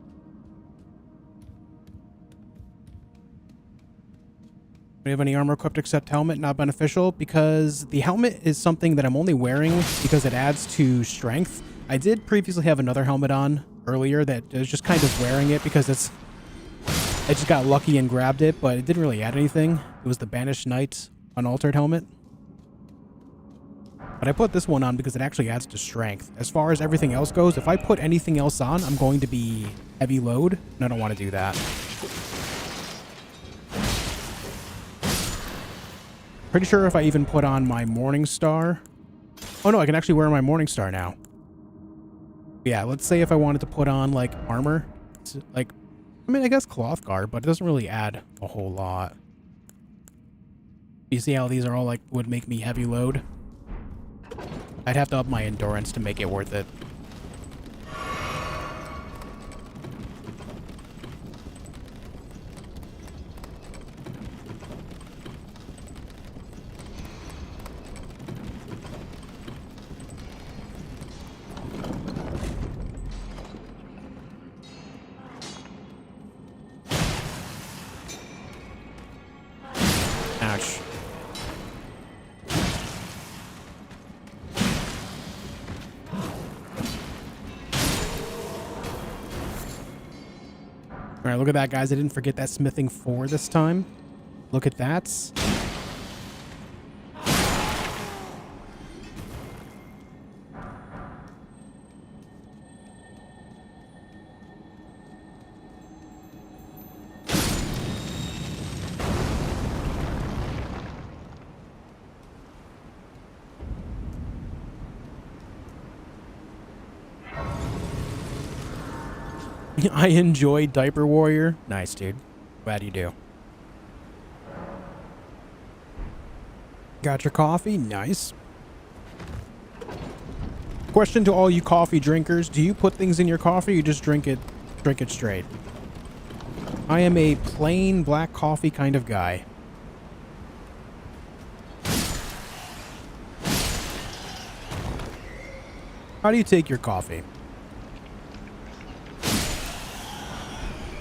Do we have any armor equipped except helmet? Not beneficial, because the helmet is something that I'm only wearing because it adds to strength. I did previously have another helmet on earlier that was just kind of wearing it because I just got lucky and grabbed it, but it didn't really add anything. It was the Banished Knight Unaltered helmet. But I put this one on because it actually adds to strength. As far as everything else goes, if I put anything else on, I'm going to be heavy load, and I don't want to do that. Pretty sure if I even put on my Morning Star... Oh, no, I can actually wear my Morning Star now. Yeah, let's say if I wanted to put on, like, armor. It's like, I mean, I guess cloth guard, but it doesn't really add a whole lot. You see how these are all, like, would make me heavy load? I'd have to up my endurance to make it worth it. Ouch. Alright, look at that, guys. I didn't forget that smithing 4 this time. Look at that. I enjoy Diaper Warrior. Nice, dude. Glad you do. Got your coffee? Nice. Question to all you coffee drinkers. Do you put things in your coffee or you just drink it straight? I am a plain black coffee kind of guy. How do you take your coffee?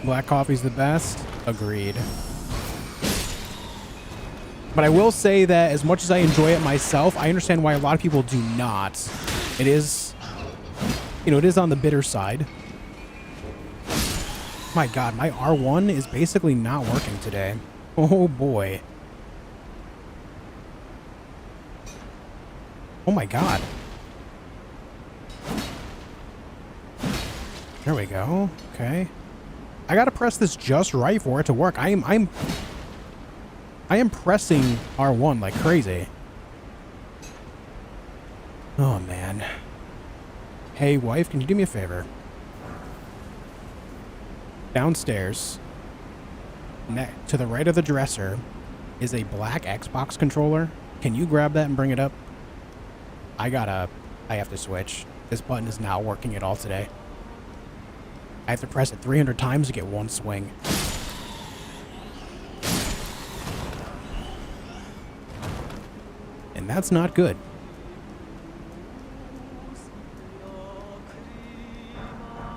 Black coffee's the best. Agreed. But I will say that as much as I enjoy it myself, I understand why a lot of people do not. It is, you know, it is on the bitter side. My God, my R1 is basically not working today. Oh boy. Oh my God. There we go. Okay. I gotta press this just right for it to work. I am pressing R1 like crazy. Oh man. Hey wife, can you do me a favor? Downstairs, to the right of the dresser, is a black Xbox controller. Can you grab that and bring it up? I have to switch. This button is not working at all today. I have to press it 300 times to get one swing. And that's not good.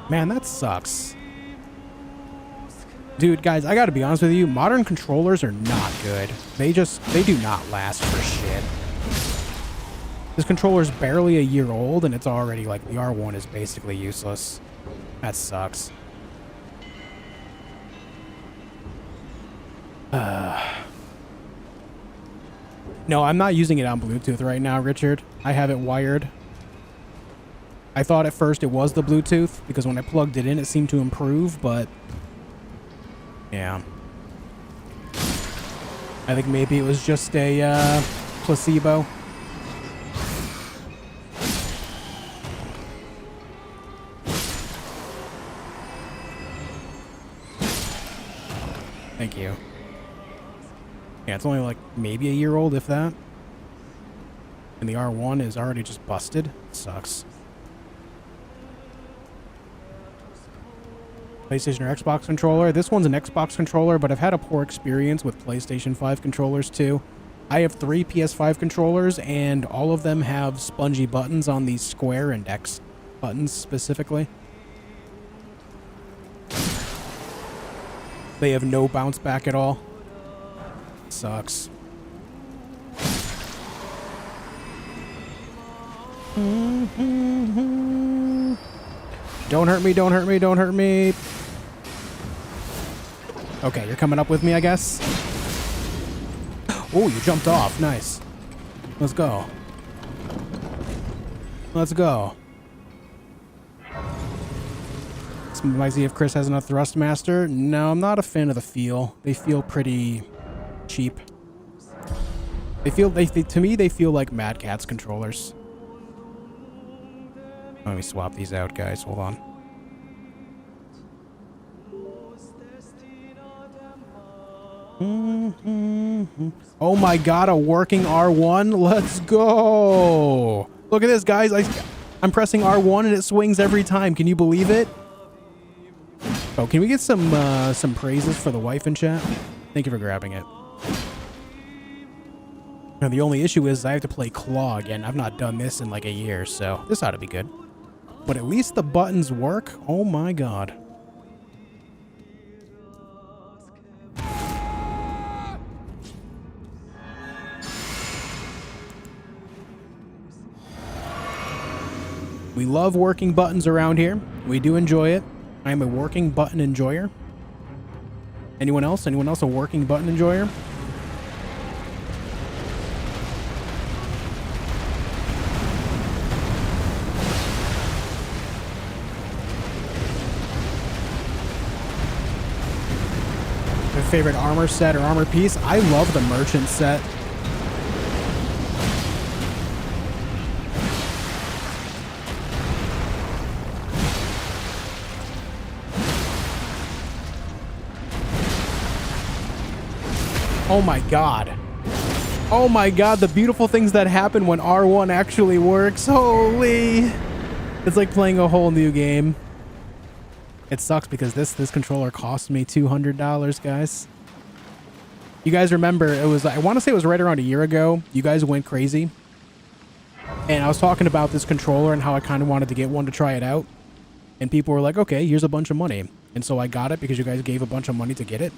Man, that sucks. Dude, guys, I gotta be honest with you. Modern controllers are not good. They do not last for shit. This controller's barely a year old and it's already like the R1 is basically useless. That sucks. No, I'm not using it on Bluetooth right now, Richard. I have it wired. I thought at first it was the Bluetooth because when I plugged it in, it seemed to improve, but yeah. I think maybe it was just a placebo. Thank you. Yeah, it's only like maybe a year old, if that. And the R1 is already just busted. Sucks. PlayStation or Xbox controller. This one's an Xbox controller, but I've had a poor experience with PlayStation 5 controllers too. I have 3 PS5 controllers, and all of them have spongy buttons on the square and X buttons specifically. They have no bounce back at all. Sucks. Don't hurt me, don't hurt me, don't hurt me. Okay, you're coming up with me, I guess. Oh, you jumped off. Nice. Let's go. Let's go. Might see if Chris has enough Thrustmaster. No, I'm not a fan of the feel. They feel pretty cheap. To me, they feel like Mad Catz controllers. Let me swap these out, guys. Hold on. Oh my god, a working R1. Let's go. Look at this, guys. I'm pressing R1 and it swings every time. Can you believe it? Oh, can we get some praises for the wife in chat? Thank you for grabbing it. Now, the only issue is I have to play Claw again. I've not done this in like a year, so this ought to be good. But at least the buttons work. Oh my god. We love working buttons around here. We do enjoy it. I am a working button enjoyer. Anyone else? Anyone else a working button enjoyer? Your favorite armor set or armor piece? I love the merchant set. Oh my god. Oh my god, the beautiful things that happen when R1 actually works. Holy. It's like playing a whole new game. It sucks because this controller cost me $200, guys. You guys remember, it was, I want to say it was right around a year ago. You guys went crazy. And I was talking about this controller and how I kind of wanted to get one to try it out. And people were like, okay, here's a bunch of money. And so I got it because you guys gave a bunch of money to get it.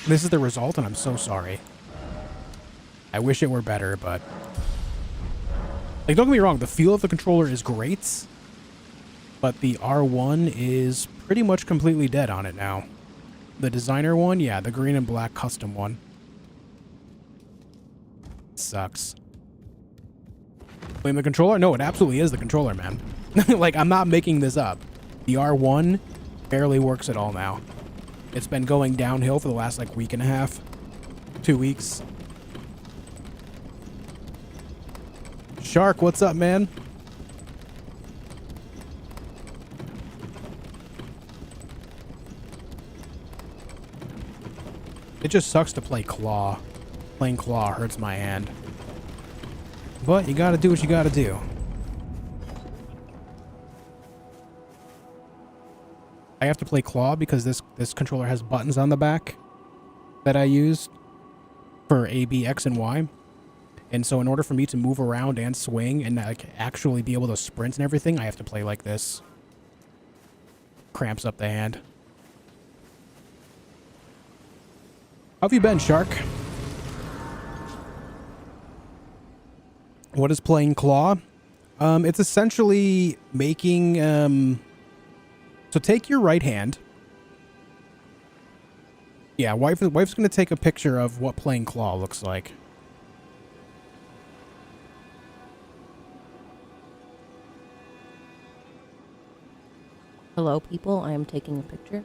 This is the result, and I'm so sorry. I wish it were better, but... Like, don't get me wrong, the feel of the controller is great, but the R1 is pretty much completely dead on it now. The designer one, yeah, the green and black custom one. Sucks. Blame the controller? No, it absolutely is the controller, man. Like, I'm not making this up. The R1 barely works at all now. It's been going downhill for the last, like, week and a half. 2 weeks. Shark, what's up, man? It just sucks to play Claw. Playing Claw hurts my hand. But you gotta do what you gotta do. I have to play Claw because this controller has buttons on the back that I use for A, B, X, and Y. And so in order for me to move around and swing and like actually be able to sprint and everything, I have to play like this. Cramps up the hand. How have you been, Shark? What is playing Claw? It's essentially making... So take your right hand. Yeah, wife's going to take a picture of what playing Claw looks like. Hello, people. I am taking a picture.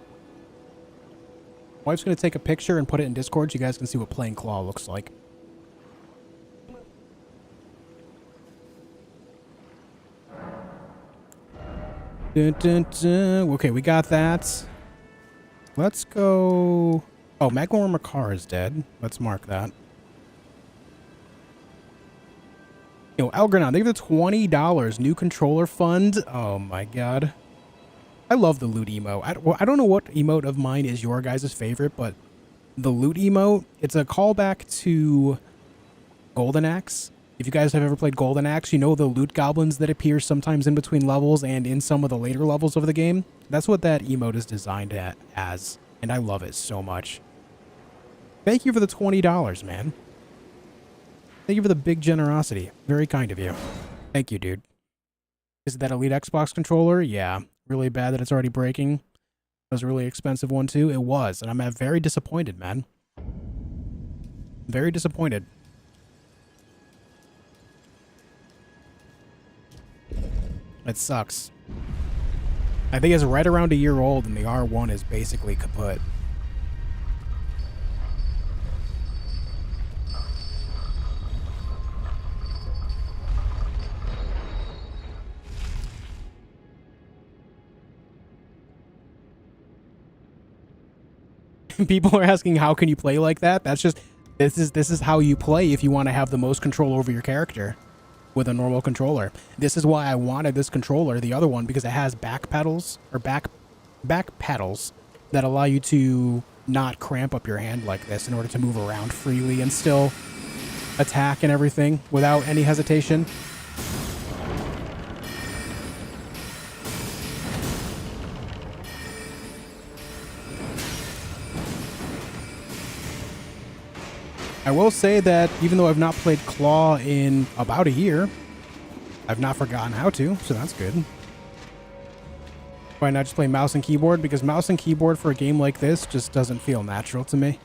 Wife's going to take a picture and put it in Discord so you guys can see what playing Claw looks like. Dun, dun, dun. Okay, we got that. Let's go... Oh, Magmore Makar is dead. Let's mark that. Yo, Algernon, they give it $20. New controller fund. Oh my god. I love the loot emote. I don't know what emote of mine is your guys' favorite, but the loot emote, it's a callback to Golden Axe. If you guys have ever played Golden Axe, you know the loot goblins that appear sometimes in between levels and in some of the later levels of the game. That's what that emote is designed as, and I love it so much. Thank you for the $20, man. Thank you for the big generosity. Very kind of you. Thank you, dude. Is it that Elite Xbox controller? Yeah. Really bad that it's already breaking. It was a really expensive one, too. It was, and I'm very disappointed, man. Very disappointed. It sucks. I think it's right around a year old and the R1 is basically kaput. People are asking how can you play like that? That's just this is how you play if you want to have the most control over your character with a normal controller. This is why I wanted this controller, the other one, because it has back pedals or back pedals that allow you to not cramp up your hand like this in order to move around freely and still attack and everything without any hesitation. I will say that even though I've not played Claw in about a year, I've not forgotten how to, so that's good. Why not just play mouse and keyboard? Because mouse and keyboard for a game like this just doesn't feel natural to me.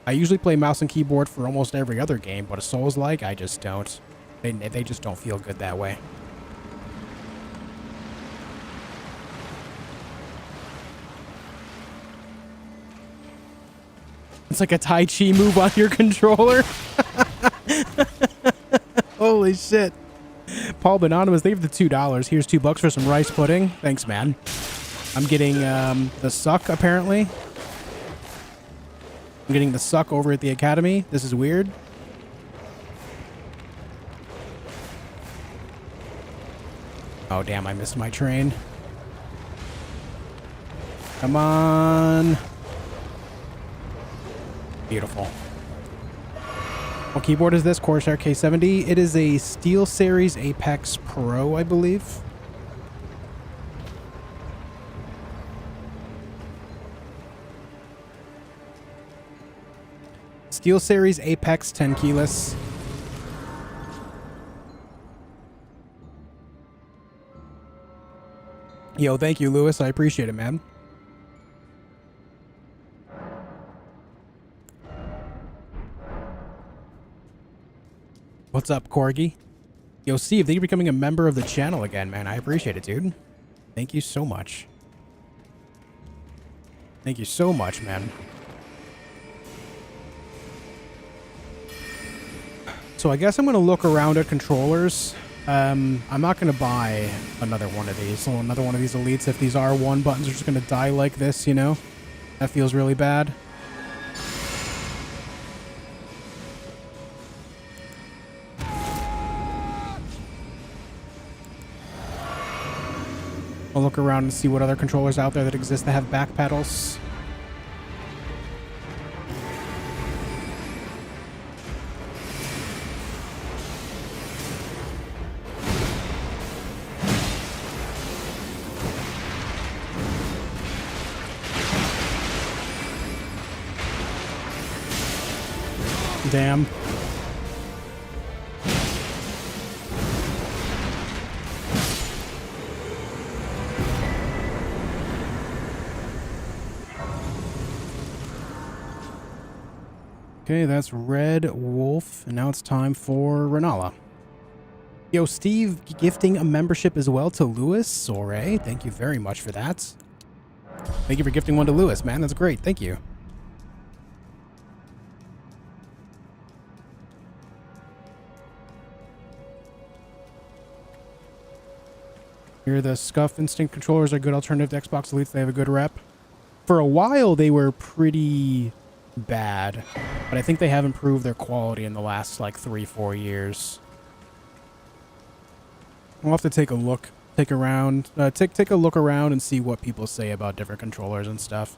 I usually play mouse and keyboard for almost every other game, but a Souls-like, I just don't. They just don't feel good that way. It's like a Tai Chi move on your controller. Holy shit. Paul Benonymous, thank you for the $2. Here's $2 for some rice pudding. Thanks, man. I'm getting the suck, apparently. I'm getting the suck over at the academy. This is weird. Oh, damn, I missed my train. Come on. Beautiful. What keyboard is this? Corsair K70. It is a SteelSeries Apex Pro, I believe. SteelSeries Apex 10 keyless. Yo, thank you, Lewis. I appreciate it, man. What's up, Corgi? Yo, Steve, thank you for becoming a member of the channel again, man. I appreciate it, dude. Thank you so much. Thank you so much, man. So I guess I'm going to look around at controllers. I'm not going to buy another one of these. So another one of these Elites, if these R1 buttons are just going to die like this, you know? That feels really bad. I'll look around and see what other controllers out there that exist that have back pedals. Damn. Okay, that's Red Wolf, and now it's time for Renala. Yo, Steve gifting a membership as well to Lewis Soray. Thank you very much for that. Thank you for gifting one to Lewis, man. That's great. Thank you. Here, the Scuff Instinct controllers are a good alternative to Xbox Elites. They have a good rep. For a while, they were pretty bad, but I think they have improved their quality in the last, like, 3-4 years. We'll have to take a look, take a look around and see what people say about different controllers and stuff.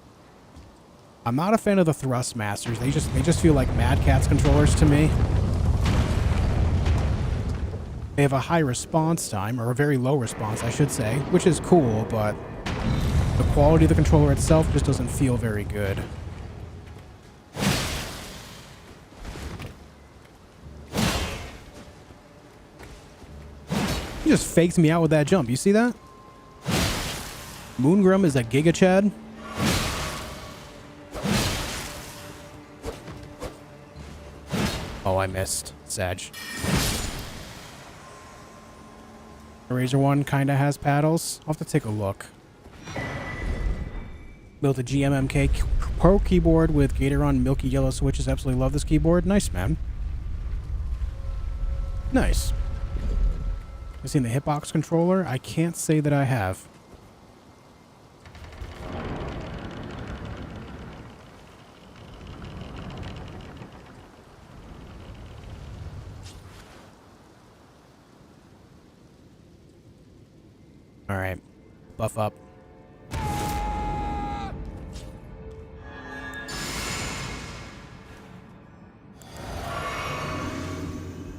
I'm not a fan of the Thrustmasters. They just feel like Mad Catz controllers to me. They have a high response time, or a very low response, I should say, which is cool, but the quality of the controller itself just doesn't feel very good. He just faked me out with that jump. You see that? Moongrum is a Giga Chad. Oh, I missed. Sag. Razor one kind of has paddles. I'll have to take a look. Built a GMMK Pro keyboard with Gatoron milky yellow switches. Absolutely love this keyboard. Nice, man. Nice. I've seen the Hitbox controller. I can't say that I have. All right. Buff up.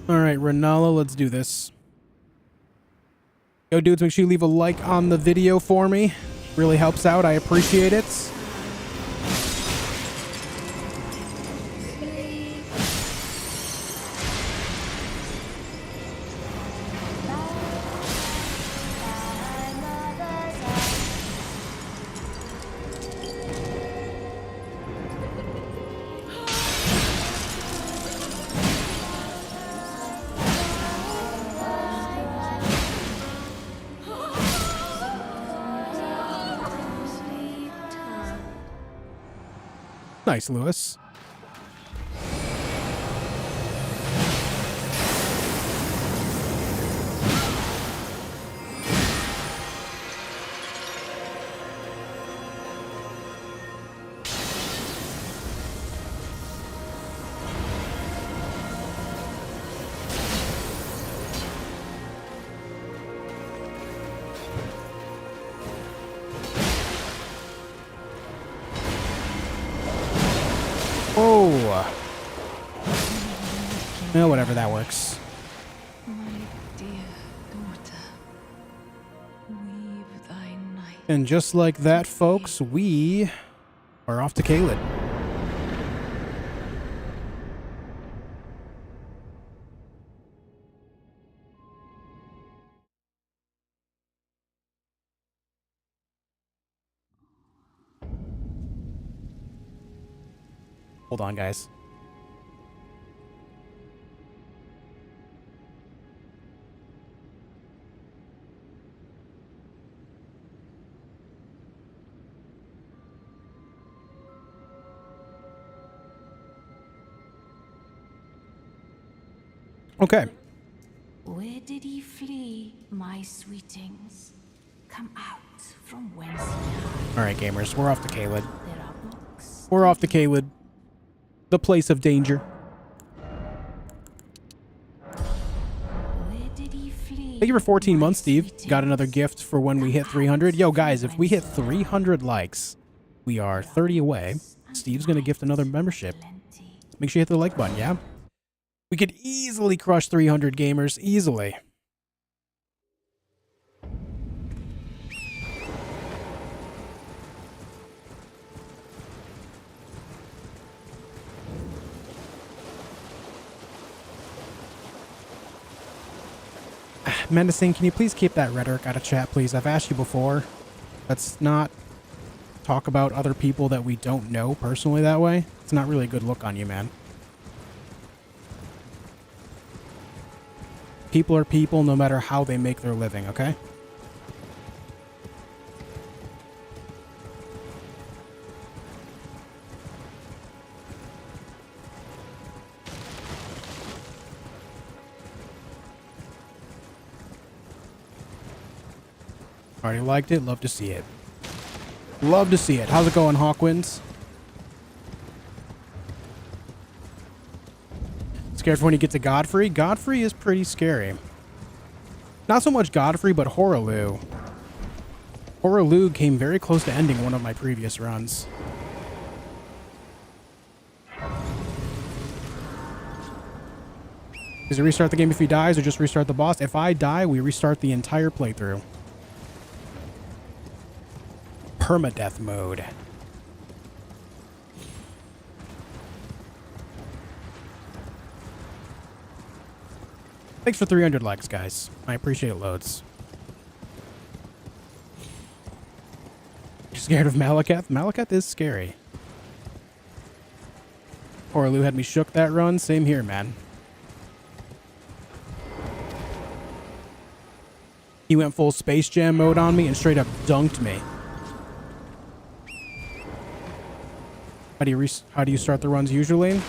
All right, Renala, let's do this. Yo, dudes, make sure you leave a like on the video for me. Really helps out. I appreciate it. Nice, Lewis. Oh. No, whatever, that works. My dear daughter, weave thy night. And just like that, folks, we are off to Caelid. Hold on, guys. Okay. Where did he flee, my sweetings? Come out from whence he hides. All right, gamers, we're off to Caelid. There are books. We're off to Caelid, the place of danger. Where did he flee? Thank you for 14 my months, Steve. sweetings? Got another gift for when we hit 300. Yo, guys, if we hit 300 likes, we are 30 away. Steve's going to gift another membership. Plenty. Make sure you hit the like button, yeah? We could easily crush 300 gamers. Easily. Menacing, can you please keep that rhetoric out of chat, please? I've asked you before. Let's not talk about other people that we don't know personally that way. It's not really a good look on you, man. People are people no matter how they make their living, okay? Already liked it. Love to see it. Love to see it. How's it going, Hawkwinds? Scared for when you get to Godfrey? Godfrey is pretty scary. Not so much Godfrey, but Horaloo. Horaloo came very close to ending one of my previous runs. Does it restart the game if he dies or just restart the boss? If I die, we restart the entire playthrough. Permadeath mode. Thanks for 300 likes, guys. I appreciate it loads. You scared of Malakath? Malakath is scary. Horaloo had me shook that run. Same here, man. He went full Space Jam mode on me and straight up dunked me. How do you start the runs usually?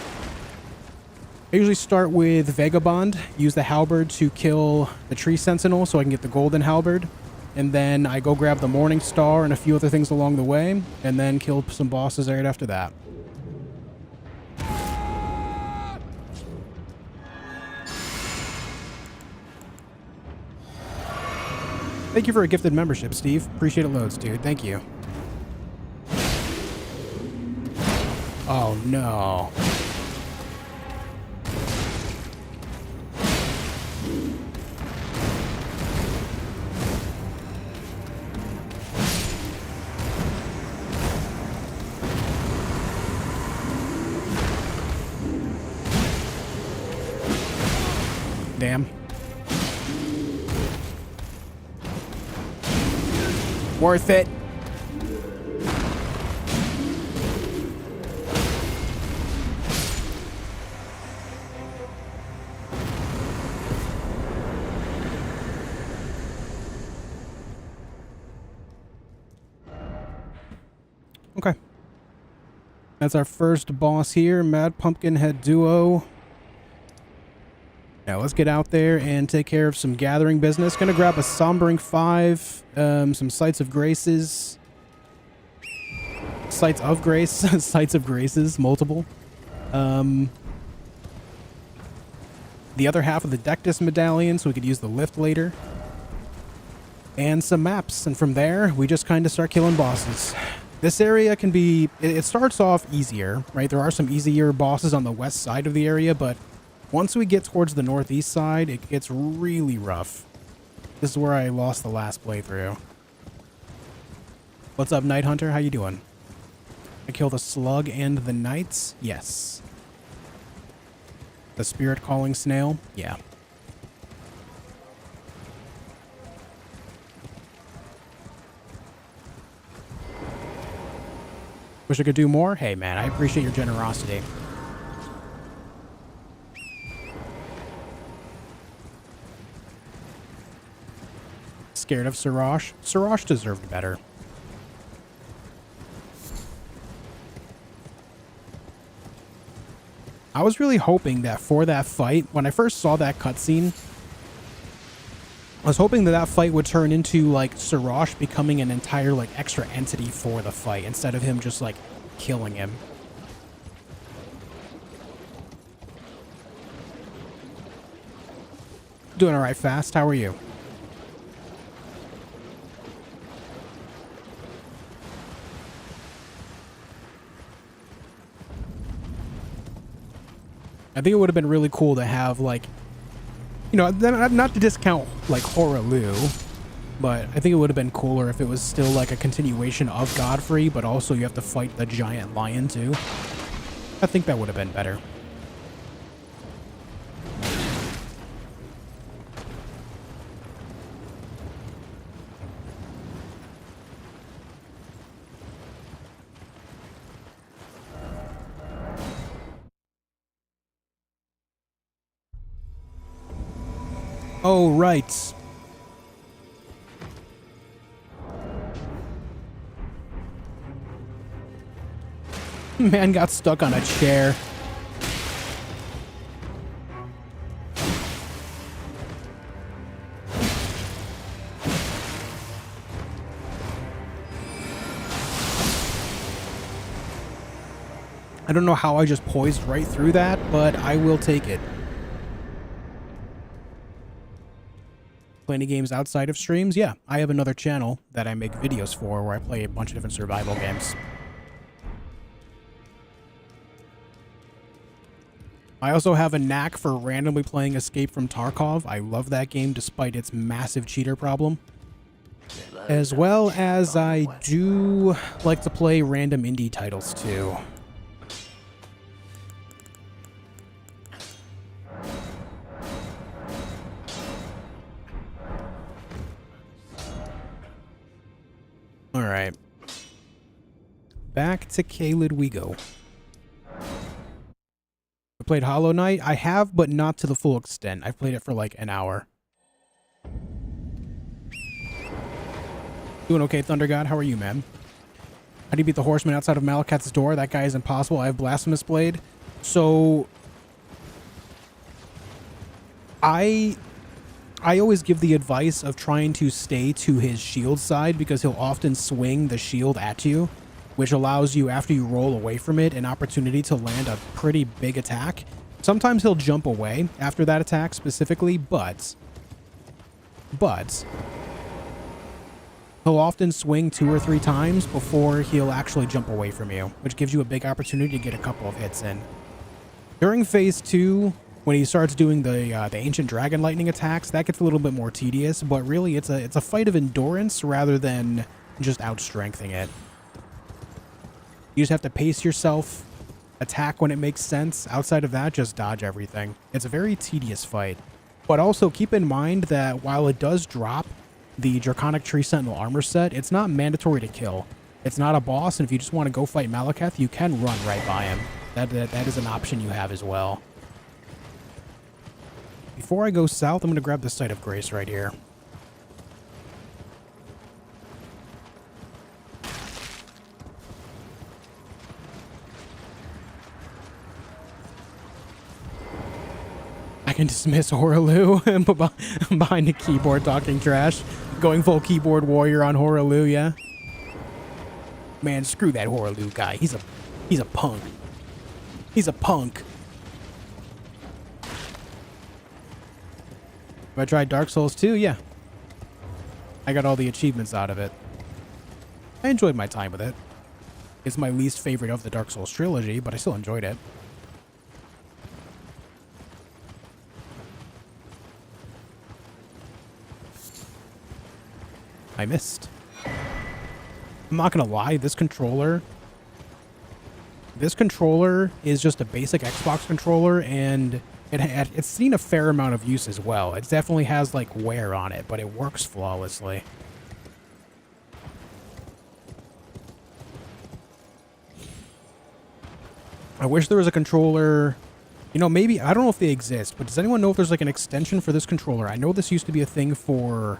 I usually start with Vagabond, use the halberd to kill the tree sentinel so I can get the golden halberd, and then I go grab the morning star and a few other things along the way, and then kill some bosses right after that. Thank you for a gifted membership, Steve. Appreciate it loads, dude. Thank you. Oh, no. Damn. Worth it. Okay. That's our first boss here, Mad Pumpkinhead Duo. Now let's get out there and take care of some gathering business. Gonna grab a Sombering 5, some Sites of Graces. Sites of Grace, Sites of Graces, multiple. The other half of the Deathless medallion so we could use the lift later. And some maps, and from there, we just kind of start killing bosses. This area can be, it starts off easier, right? There are some easier bosses on the west side of the area, but once we get towards the northeast side, it gets really rough. This is where I lost the last playthrough. What's up, Night Hunter? How you doing? I killed the slug and the knights? Yes. The spirit calling snail? Yeah. Wish I could do more? Hey, man, I appreciate your generosity. Scared of Sirash? Sirash deserved better. I was really hoping that for that fight, when I first saw that cutscene, I was hoping that that fight would turn into, like, Sirash becoming an entire, like, extra entity for the fight, instead of him just, like, killing him. Doing alright, Fast. How are you? I think it would have been really cool to have, like, you know, not to discount, like, Horaloo, but I think it would have been cooler if it was still, like, a continuation of Godfrey, but also you have to fight the giant lion, too. I think that would have been better. Oh, right. Man got stuck on a chair. I don't know how I just poised right through that, but I will take it. Play any games outside of streams? Yeah, I have another channel that I make videos for where I play a bunch of different survival games. I also have a knack for randomly playing Escape from Tarkov. I love that game despite its massive cheater problem. As well as I do like to play random indie titles too. Alright. Back to Caelid we go. I played Hollow Knight. I have, but not to the full extent. I've played it for like an hour. Doing okay, Thunder God. How are you, man? How do you beat the horseman outside of Malekith's door? That guy is impossible. I have Blasphemous Blade. So I always give the advice of trying to stay to his shield side because he'll often swing the shield at you, which allows you, after you roll away from it, an opportunity to land a pretty big attack. Sometimes he'll jump away after that attack specifically, but He'll often swing 2 or 3 times before he'll actually jump away from you, which gives you a big opportunity to get a couple of hits in. During phase 2, when he starts doing the ancient dragon lightning attacks, that gets a little bit more tedious, but really it's a fight of endurance rather than just outstrengthening it. You just have to pace yourself, attack when it makes sense. Outside of that, just dodge everything. It's a very tedious fight. But also keep in mind that while it does drop the Draconic Tree Sentinel armor set, it's not mandatory to kill. It's not a boss, and if you just want to go fight Malekith, you can run right by him. That is an option you have as well. Before I go south, I'm going to grab the Site of Grace right here. I can dismiss Horalu behind the keyboard talking trash. Going full keyboard warrior on Horalu, yeah? Man, screw that Horalu guy. He's a punk. He's a punk. Have I tried Dark Souls 2? Yeah. I got all the achievements out of it. I enjoyed my time with it. It's my least favorite of the Dark Souls trilogy, but I still enjoyed it. I missed. I'm not gonna lie, this controller is just a basic Xbox controller, and it's seen a fair amount of use as well. It definitely has like wear on it, but it works flawlessly. I wish there was a controller, you know, maybe, I don't know if they exist, but does anyone know if there's like an extension for this controller? I know this used to be a thing for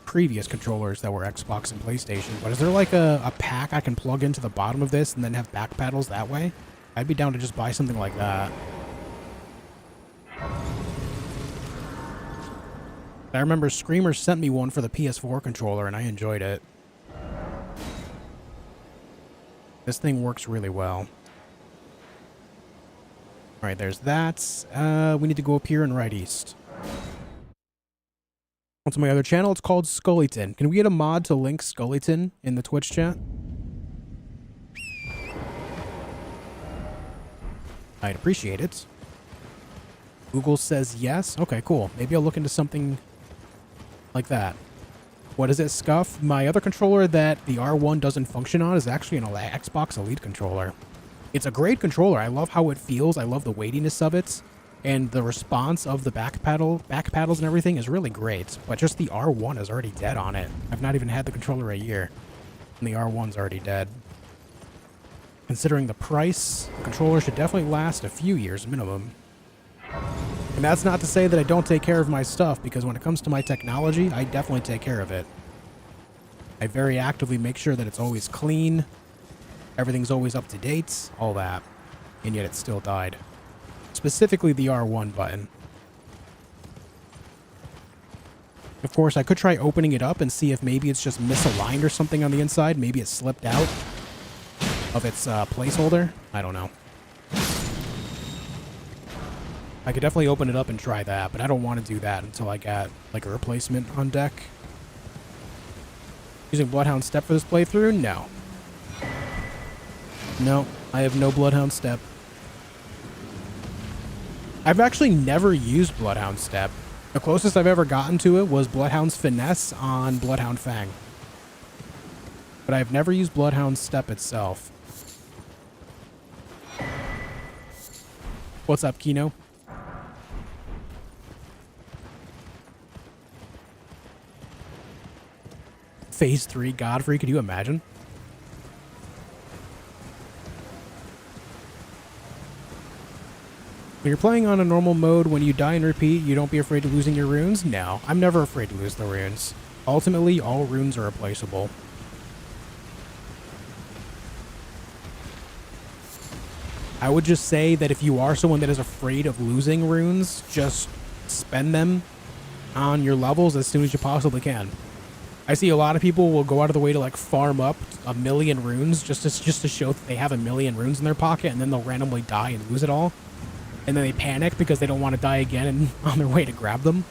previous controllers that were Xbox and PlayStation, but is there like a pack I can plug into the bottom of this and then have back paddles that way? I'd be down to just buy something like that. I remember Screamer sent me one for the PS4 controller and I enjoyed it. This thing works really well. Alright, there's that. We need to go up here and right east. To my other channel, it's called Scullyton. Can we get a mod to link Scullyton in the Twitch chat? I'd appreciate it. Google says yes. Okay, cool. Maybe I'll look into something like that. What is it, Scuff? My other controller that the R1 doesn't function on is actually an Xbox Elite controller. It's a great controller. I love how it feels. I love the weightiness of it. And the response of the back paddles and everything is really great. But just the R1 is already dead on it. I've not even had the controller a year. And the R1's already dead. Considering the price, the controller should definitely last a few years minimum. And that's not to say that I don't take care of my stuff, because when it comes to my technology, I definitely take care of it. I very actively make sure that it's always clean, everything's always up to date, all that. And yet it still died. Specifically the R1 button. Of course, I could try opening it up and see if maybe it's just misaligned or something on the inside. Maybe it slipped out of its placeholder. I don't know. I could definitely open it up and try that, but I don't want to do that until I got like a replacement on deck. Using Bloodhound Step for this playthrough? No. No, I have no Bloodhound Step. I've actually never used Bloodhound Step. The closest I've ever gotten to it was Bloodhound's Finesse on Bloodhound Fang. But I've never used Bloodhound Step itself. What's up, Kino? Phase 3 Godfrey, could you imagine? When you're playing on a normal mode, when you die and repeat, you don't be afraid of losing your runes? No, I'm never afraid to lose the runes. Ultimately, all runes are replaceable. I would just say that if you are someone that is afraid of losing runes, just spend them on your levels as soon as you possibly can. I see a lot of people will go out of the way to like farm up 1,000,000 runes just to show that they have 1,000,000 runes in their pocket, and then they'll randomly die and lose it all. And then they panic because they don't want to die again and on their way to grab them.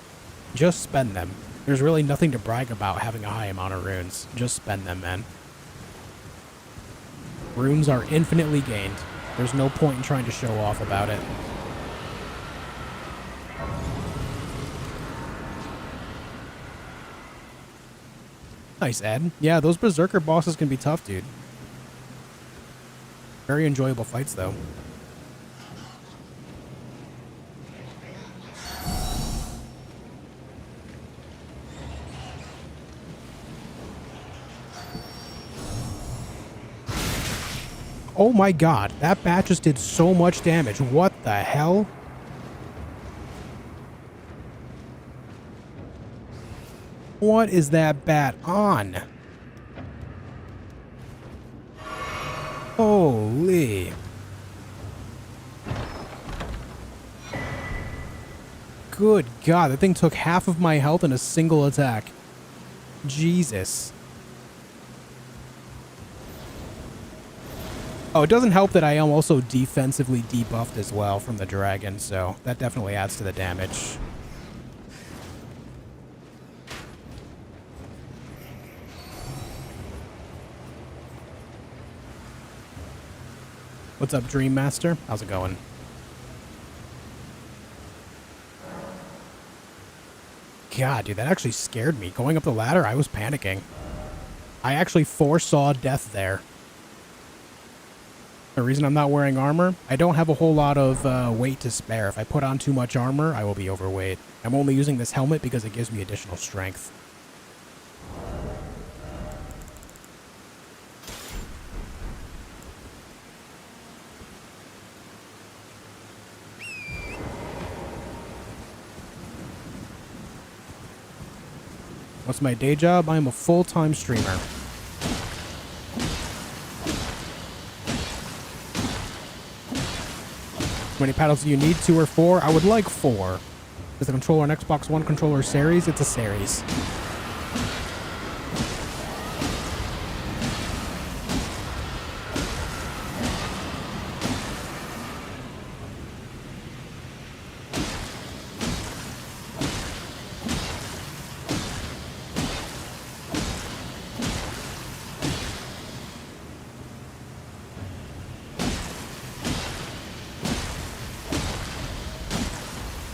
Just spend them. There's really nothing to brag about having a high amount of runes. Just spend them, man. Runes are infinitely gained. There's no point in trying to show off about it. Nice, Ed. Yeah, those Berserker bosses can be tough, dude. Very enjoyable fights, though. Oh my god, that bat just did so much damage. What the hell? What is that bat on? Holy. Good god, that thing took half of my health in a single attack. Jesus. Oh, it doesn't help that I am also defensively debuffed as well from the dragon, so that definitely adds to the damage. What's up, Dream Master? How's it going? God, dude, that actually scared me. Going up the ladder, I was panicking. I actually foresaw death there. The reason I'm not wearing armor, I don't have a whole lot of weight to spare. If I put on too much armor, I will be overweight. I'm only using this helmet because it gives me additional strength. What's my day job? I'm a full-time streamer. How many paddles do you need? 2 or 4? I would like 4. Is the controller an Xbox One controller series? It's a series.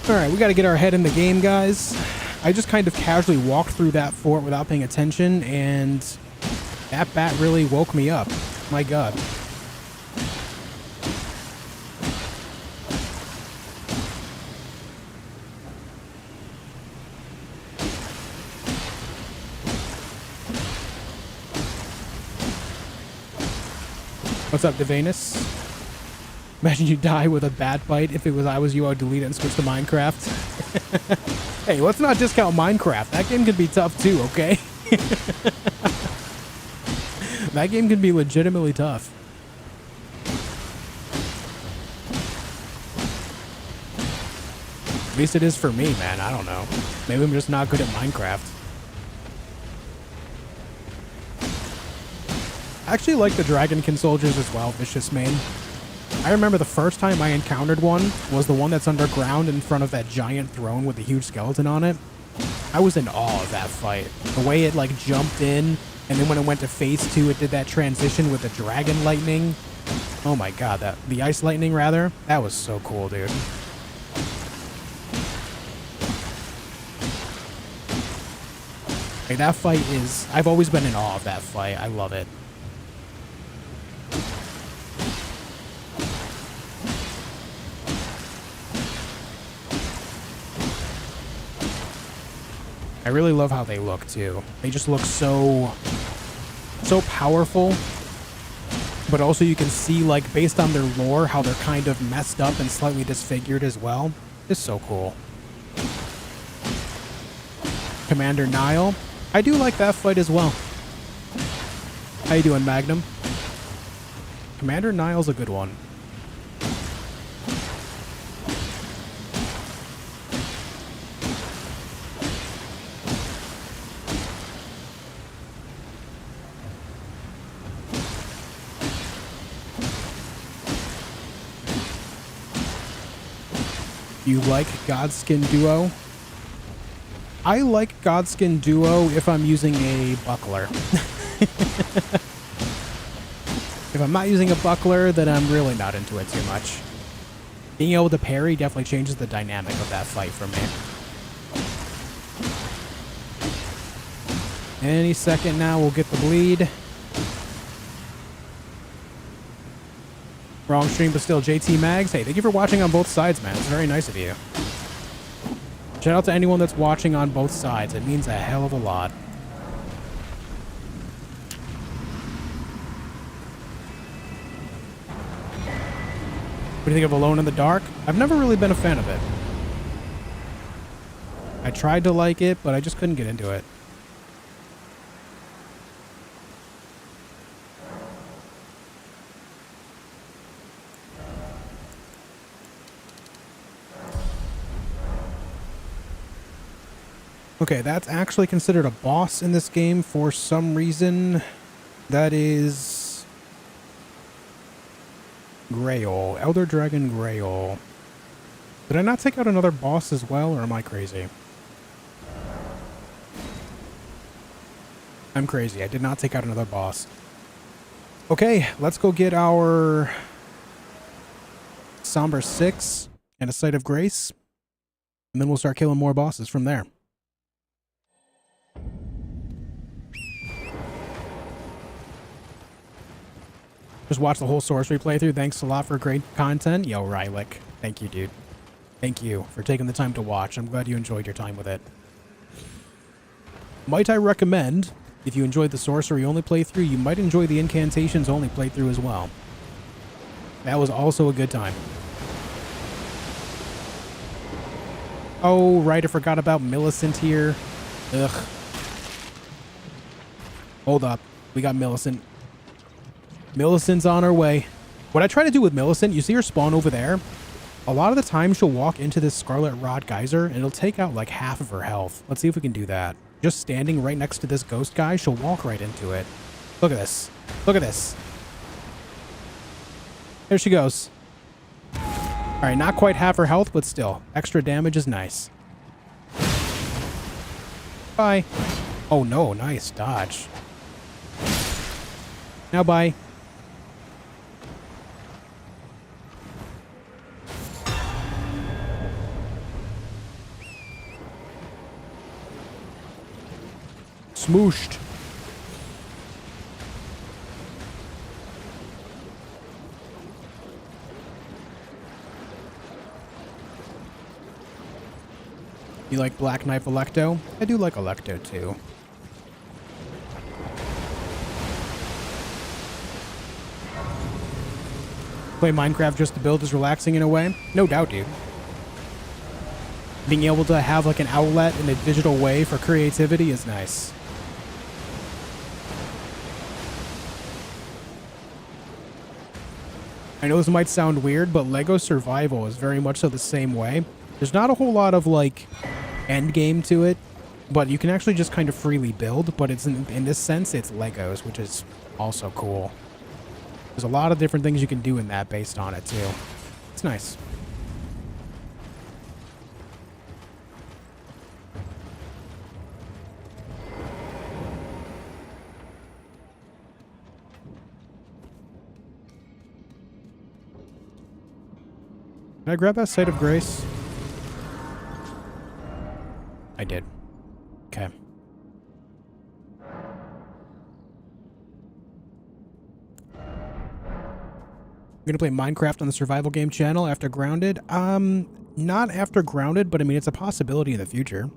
Alright, we gotta get our head in the game, guys. I just kind of casually walked through that fort without paying attention, and that bat really woke me up. My god. What's up, Devanus? Imagine you die with a bat bite. If I was you, I would delete it and switch to Minecraft. Hey, let's not discount Minecraft. That game can be tough too, okay? That game can be legitimately tough. At least it is for me, man. I don't know. Maybe I'm just not good at Minecraft. I actually like the Dragonkin soldiers as well, Vicious Main. I remember the first time I encountered one was the one that's underground in front of that giant throne with the huge skeleton on it. I was in awe of that fight. The way it like jumped in, and then when it went to phase 2, it did that transition with the dragon lightning. Oh my god, the ice lightning rather. That was so cool, dude. Like, that fight is... I've always been in awe of that fight. I love it. I really love how they look, too. They just look so powerful. But also you can see, like, based on their lore, how they're kind of messed up and slightly disfigured as well. It's so cool. Commander Nile. I do like that fight as well. How you doing, Magnum? Commander Nile's a good one. You like Godskin Duo? I like Godskin Duo if I'm using a buckler. If I'm not using a buckler, then I'm really not into it too much. Being able to parry definitely changes the dynamic of that fight for me. Any second now, we'll get the bleed. Wrong stream, but still, JT Mags. Hey, thank you for watching on both sides, man. It's very nice of you. Shout out to anyone that's watching on both sides. It means a hell of a lot. What do you think of Alone in the Dark? I've never really been a fan of it. I tried to like it, but I just couldn't get into it. Okay, that's actually considered a boss in this game for some reason. That is Grail. Elder Dragon Grail. Did I not take out another boss as well, or am I crazy? I'm crazy. I did not take out another boss. Okay, let's go get our Somber 6 and a Sight of Grace. And then we'll start killing more bosses from there. Just watch the whole sorcery playthrough. Thanks a lot for great content. Yo, Rylick. Thank you, dude. Thank you for taking the time to watch. I'm glad you enjoyed your time with it. Might I recommend, if you enjoyed the sorcery only playthrough, you might enjoy the incantations only playthrough as well. That was also a good time. Oh, right. I forgot about Millicent here. Ugh. Hold up. We got Millicent. Millicent's on her way. What I try to do with Millicent, you see her spawn over there? A lot of the time she'll walk into this Scarlet Rod geyser and it'll take out like half of her health. Let's see if we can do that. Just standing right next to this ghost guy, she'll walk right into it. Look at this. Look at this. There she goes. Alright, not quite half her health, but still. Extra damage is nice. Bye. Oh no, nice dodge. Now bye. Smooshed. You like Black Knife Electo? I do like Electo too. Play Minecraft just to build is relaxing in a way? No doubt, dude. Being able to have like an outlet in a digital way for creativity is nice. I know this might sound weird, but Lego Survival is very much so the same way. There's not a whole lot of like end game to it, but you can actually just kind of freely build, but it's in this sense it's Legos, which is also cool. There's a lot of different things you can do in that based on it too. It's nice. Can I grab that Sight of Grace? I did. Okay. I'm gonna play Minecraft on the survival game channel after Grounded. Not after Grounded, but I mean, it's a possibility in the future.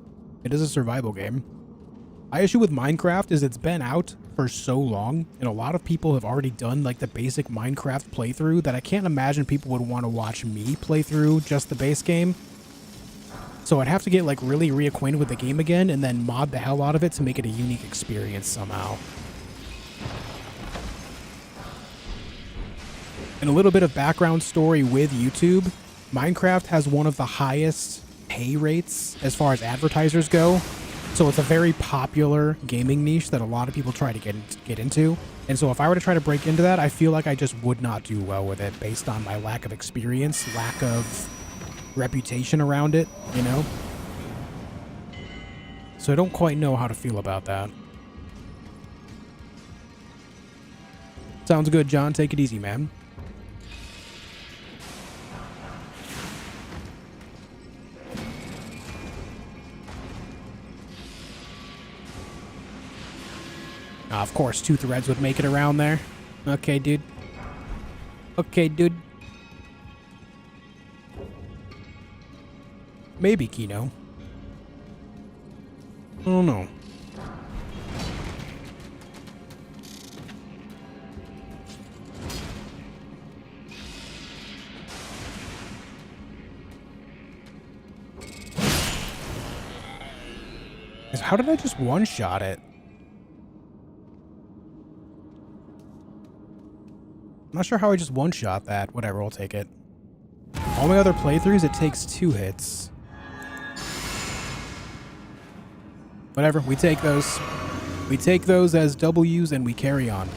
It is a survival game. My issue with Minecraft is it's been out for so long, and a lot of people have already done like the basic Minecraft playthrough that I can't imagine people would want to watch me play through just the base game. So I'd have to get like really reacquainted with the game again and then mod the hell out of it to make it a unique experience somehow. And a little bit of background story with YouTube. Minecraft has one of the highest pay rates as far as advertisers go. So it's a very popular gaming niche that a lot of people try to get into. And so if I were to try to break into that, I feel like I just would not do well with it based on my lack of experience, lack of reputation around it, you know? So I don't quite know how to feel about that. Sounds good, John. Take it easy, man. Of course, 2 threads would make it around there. Okay, dude. Okay, dude. Maybe, Kino. I don't know. How did I just one-shot it? I'm not sure how I just one-shot that. Whatever, we'll take it. All my other playthroughs, it takes 2 hits. Whatever, we take those. We take those as W's and we carry on.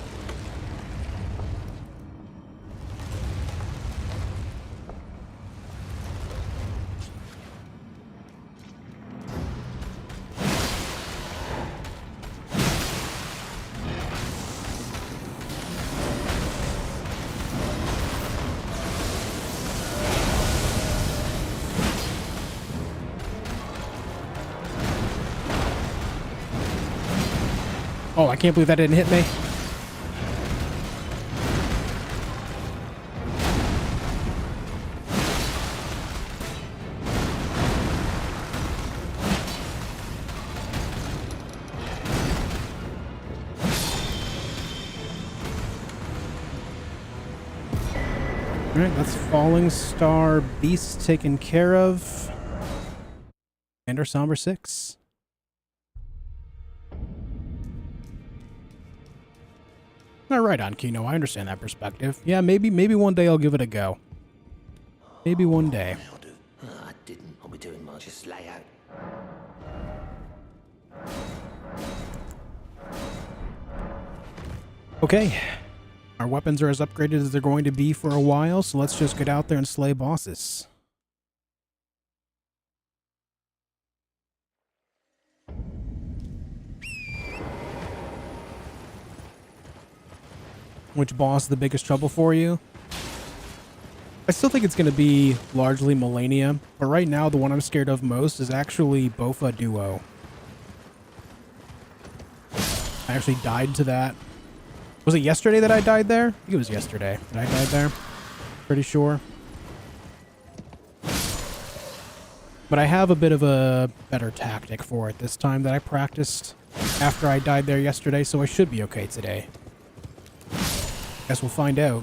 Oh, I can't believe that didn't hit me. Alright, that's Falling Star Beast taken care of. And our Somber 6. All right, on Kino, I understand that perspective. Yeah, maybe one day I'll give it a go. Maybe one day. I'll do. I didn't. I'll be doing much. Just lay out. Okay. Our weapons are as upgraded as they're going to be for a while, so let's just get out there and slay bosses. Which boss is the biggest trouble for you? I still think it's going to be largely Melania, but right now the one I'm scared of most is actually Bofa Duo. I actually died to that. Was it yesterday that I died there? I think it was yesterday that I died there. Pretty sure. But I have a bit of a better tactic for it this time that I practiced after I died there yesterday, so I should be okay today. Guess we'll find out.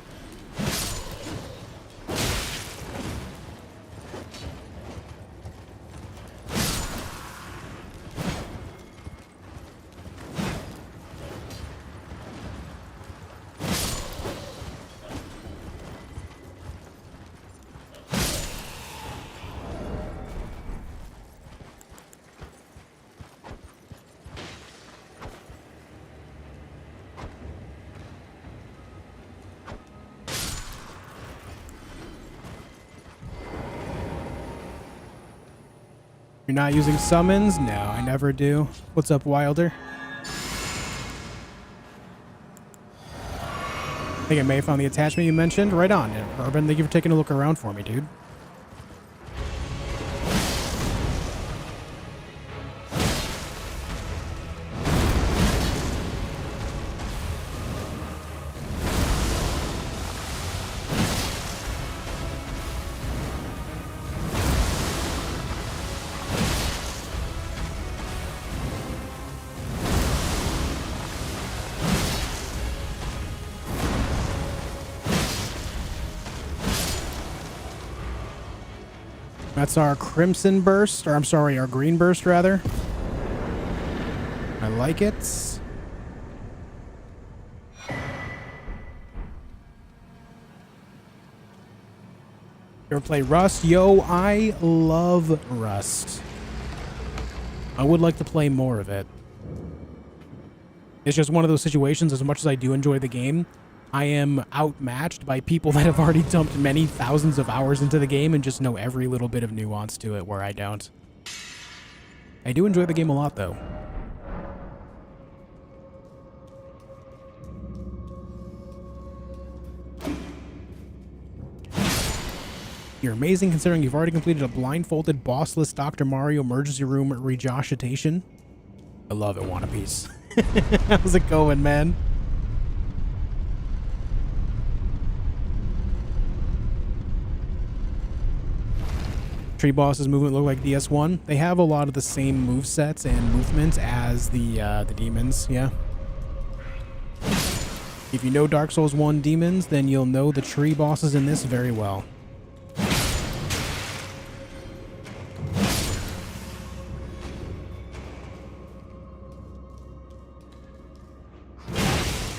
You're not using summons? No, I never do. What's up, Wilder? I think I may have found the attachment you mentioned. Right on, Urban. Thank you for taking a look around for me, dude. That's our Crimson Burst, or I'm sorry, our Green Burst, rather. I like it. You ever play Rust? Yo, I love Rust. I would like to play more of it. It's just one of those situations, as much as I do enjoy the game, I am outmatched by people that have already dumped many thousands of hours into the game and just know every little bit of nuance to it where I don't. I do enjoy the game a lot, though. You're amazing considering you've already completed a blindfolded bossless Dr. Mario emergency room ReJOSHitation. I love it, One Piece. How's it going, man? Tree bosses movement look like DS1. They have a lot of the same movesets and movements as the demons, yeah. If you know Dark Souls 1 demons, then you'll know the tree bosses in this very well.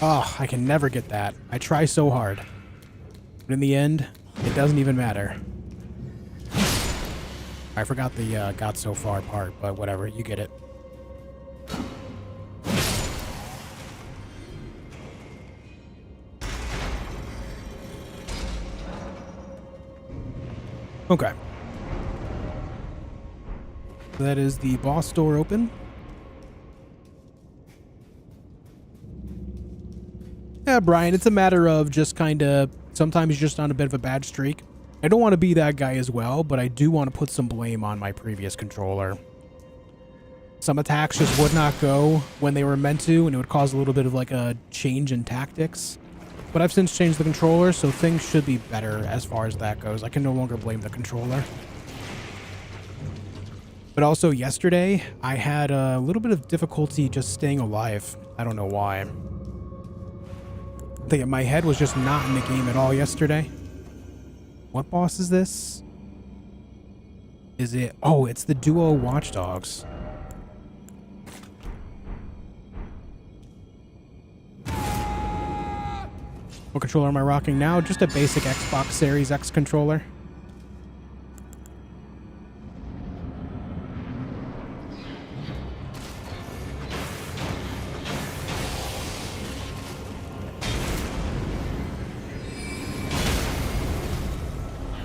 Oh, I can never get that. I try so hard. But in the end, it doesn't even matter. I forgot the got so far part, but whatever, you get it. Okay. So that is the boss door open. Yeah, Brian, it's a matter of just kind of, sometimes you're just on a bit of a bad streak. I don't want to be that guy as well, but I do want to put some blame on my previous controller. Some attacks just would not go when they were meant to, and it would cause a little bit of like a change in tactics. But I've since changed the controller, so things should be better as far as that goes. I can no longer blame the controller. But also yesterday, I had a little bit of difficulty just staying alive. I don't know why. I think my head was just not in the game at all yesterday. What boss is this? Is it... Oh, it's the duo watchdogs. What controller am I rocking now? Just a basic Xbox Series X controller.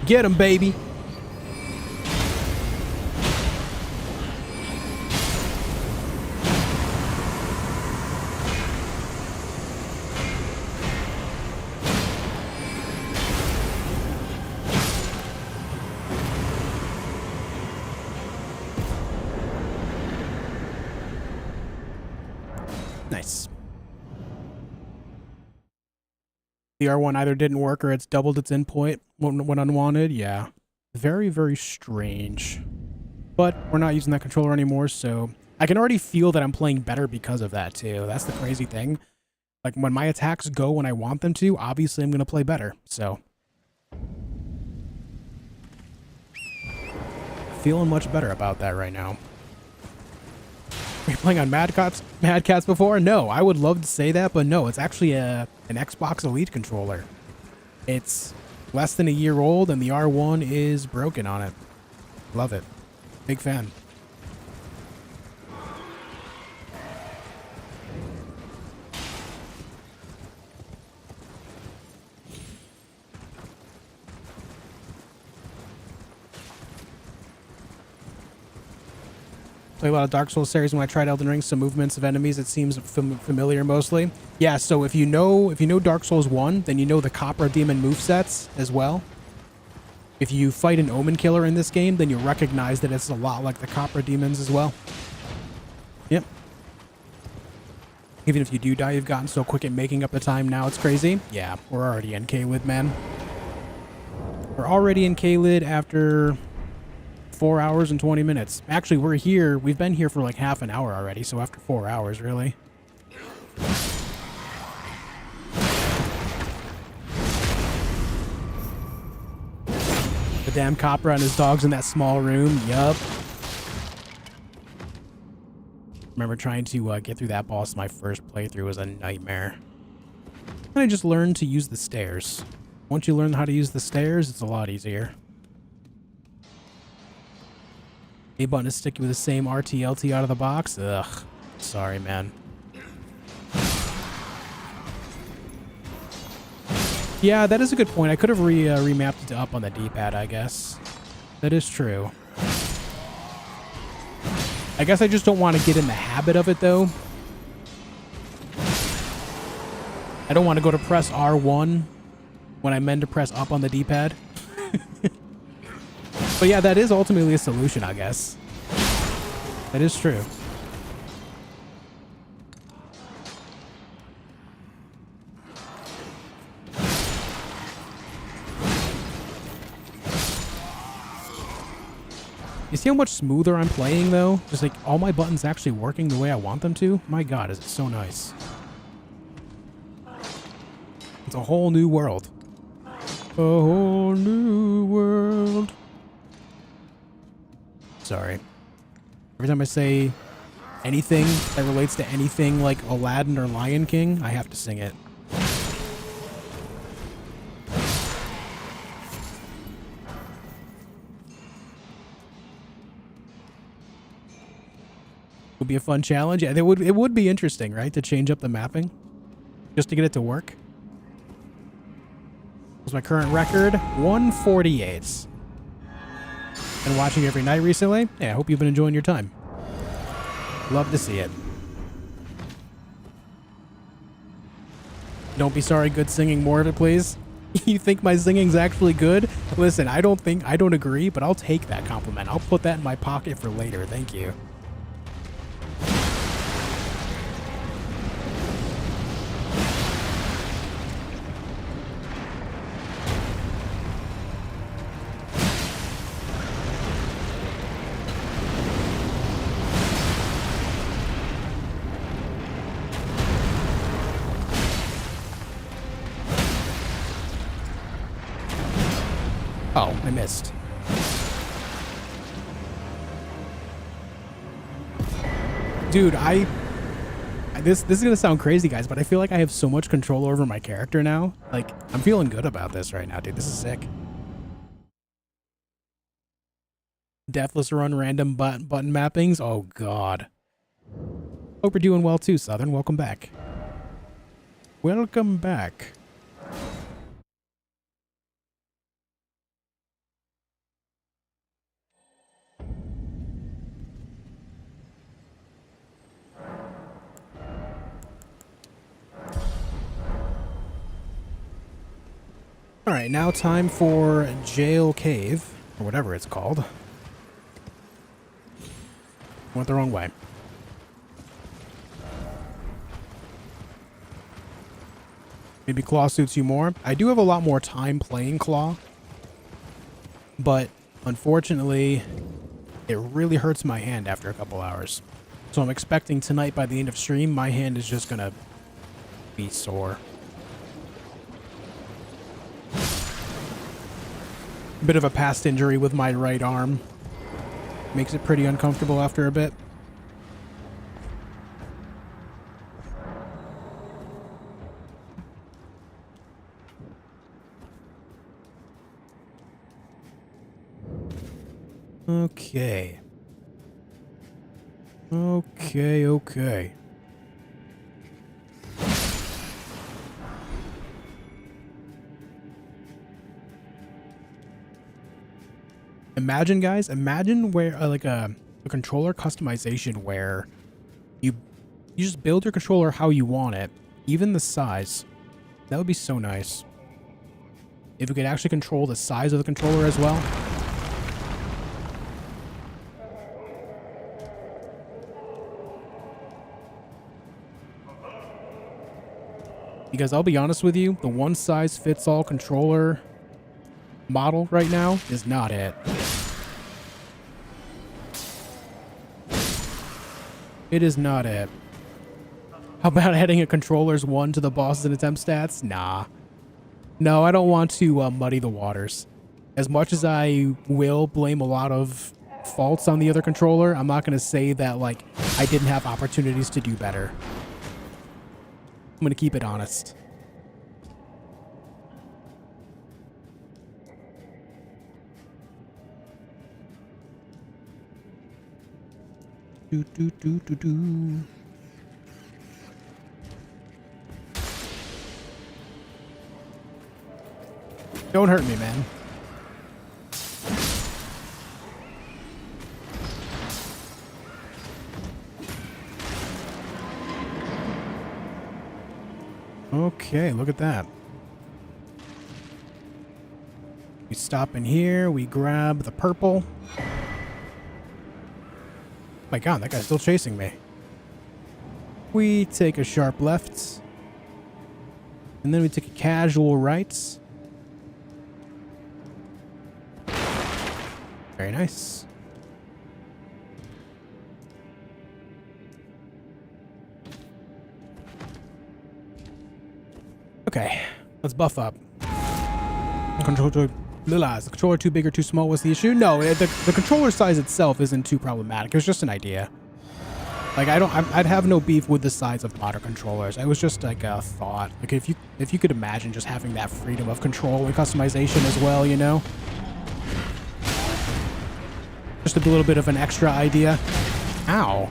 Get him, baby. Nice. The R1 either didn't work or it's doubled its input when unwanted. Yeah. Very, very strange. But we're not using that controller anymore, so I can already feel that I'm playing better because of that, too. That's the crazy thing. Like, when my attacks go when I want them to, obviously I'm going to play better, so. Feeling much better about that right now. Were you playing on Mad Cats before? No, I would love to say that, but no, it's actually an Xbox Elite controller. It's less than a year old, and the R1 is broken on it. Love it. Big fan. Play a lot of Dark Souls series. When I tried Elden Ring, some movements of enemies, it seems familiar mostly. Yeah, so if you know Dark Souls 1, then you know the Copra Demon movesets as well. If you fight an Omen Killer in this game, then you'll recognize that it's a lot like the Copra Demons as well. Yep. Even if you do die, you've gotten so quick at making up the time now, it's crazy. Yeah, we're already in Caelid, man. We're already in Caelid after 4 hours and 20 minutes. Actually, we've been here for like half an hour already, so after 4 hours, really. The damn Copra and his dogs in that small room, yup. Remember trying to get through that boss my first playthrough was a nightmare. And I just learned to use the stairs. Once you learn how to use the stairs, it's a lot easier. A button is sticky with the same RTLT out of the box? Ugh. Sorry, man. Yeah, that is a good point. I could have remapped it to up on the D-pad, I guess. That is true. I guess I just don't want to get in the habit of it, though. I don't want to go to press R1 when I meant to press up on the D-pad. But yeah, that is ultimately a solution, I guess. That is true. You see how much smoother I'm playing, though? Just like all my buttons actually working the way I want them to? My God, is it so nice. It's a whole new world. A whole new world. Sorry. Every time I say anything that relates to anything like Aladdin or Lion King, I have to sing it. Would be a fun challenge. Yeah, it would be interesting, right? To change up the mapping just to get it to work. What's my current record? 148. Been watching every night recently. Yeah, I hope you've been enjoying your time. Love to see it. Don't be sorry, good singing. More of it, please. You think my singing's actually good? Listen, I don't agree, but I'll take that compliment. I'll put that in my pocket for later. Thank you. Oh, I missed. Dude, this is gonna sound crazy, guys, but I feel like I have so much control over my character now. Like, I'm feeling good about this right now, dude. This is sick. Deathless run random button mappings. Oh God. Hope you're doing well too, Southern. Welcome back. Welcome back. All right, now time for Jail Cave, or whatever it's called. Went the wrong way. Maybe Claw suits you more. I do have a lot more time playing Claw, but unfortunately, it really hurts my hand after a couple hours. So I'm expecting tonight by the end of stream, my hand is just gonna be sore. Bit of a past injury with my right arm. Makes it pretty uncomfortable after a bit. Okay. Okay. Imagine, guys, where like a controller customization where you just build your controller how you want it, even the size. That would be so nice. If we could actually control the size of the controller as well. Because I'll be honest with you, the one size fits all controller model right now is not it. It is not it. How about adding a controller's 1 to the bosses and attempt stats? Nah. No, I don't want to muddy the waters. As much as I will blame a lot of faults on the other controller, I'm not going to say that, like, I didn't have opportunities to do better. I'm going to keep it honest. Don't hurt me, man. Okay, look at that. We stop in here, we grab the purple. My god, that guy's still chasing me. We take a sharp left. And then we take a casual right. Very nice. Okay, let's buff up. Is the controller too big or too small was the issue? No, the controller size itself isn't too problematic. It was just an idea. Like, I'd have no beef with the size of modern controllers. It was just like a thought. Like, if you could imagine just having that freedom of control and customization as well, you know? Just a little bit of an extra idea. Ow.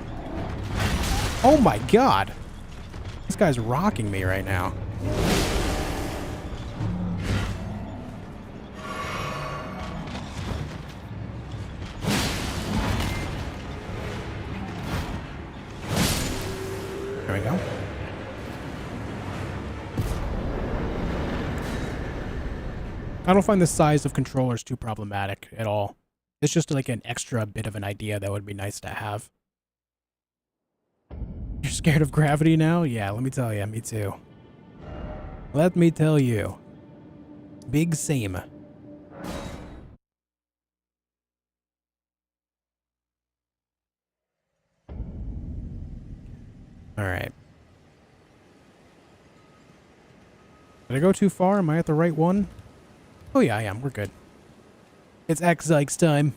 Oh my god. This guy's rocking me right now. There we go. I don't find the size of controllers too problematic at all. It's just like an extra bit of an idea that would be nice to have. You're scared of gravity now? Yeah, let me tell you, me too. Let me tell you. Big same. Alright. Did I go too far? Am I at the right one? Oh yeah, I am. We're good. It's X-Zykes time.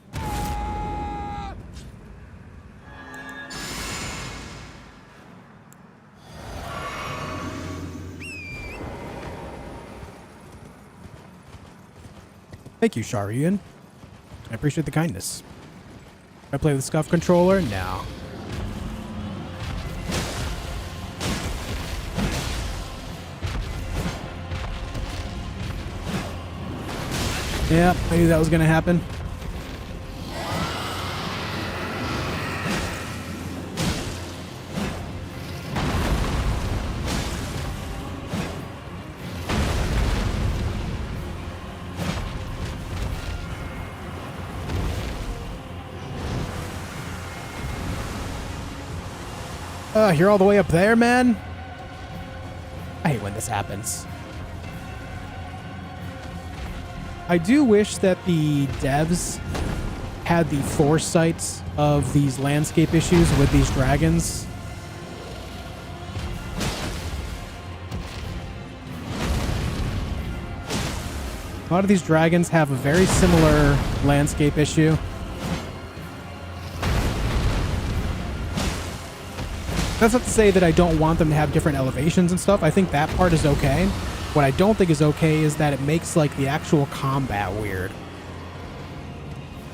Thank you, Sharian. I appreciate the kindness. I play with Scuff controller? No. Yeah, I knew that was gonna happen. You're all the way up there, man? I hate when this happens. I do wish that the devs had the foresight of these landscape issues with these dragons. A lot of these dragons have a very similar landscape issue. That's not to say that I don't want them to have different elevations and stuff. I think that part is okay. What I don't think is okay is that it makes, like, the actual combat weird.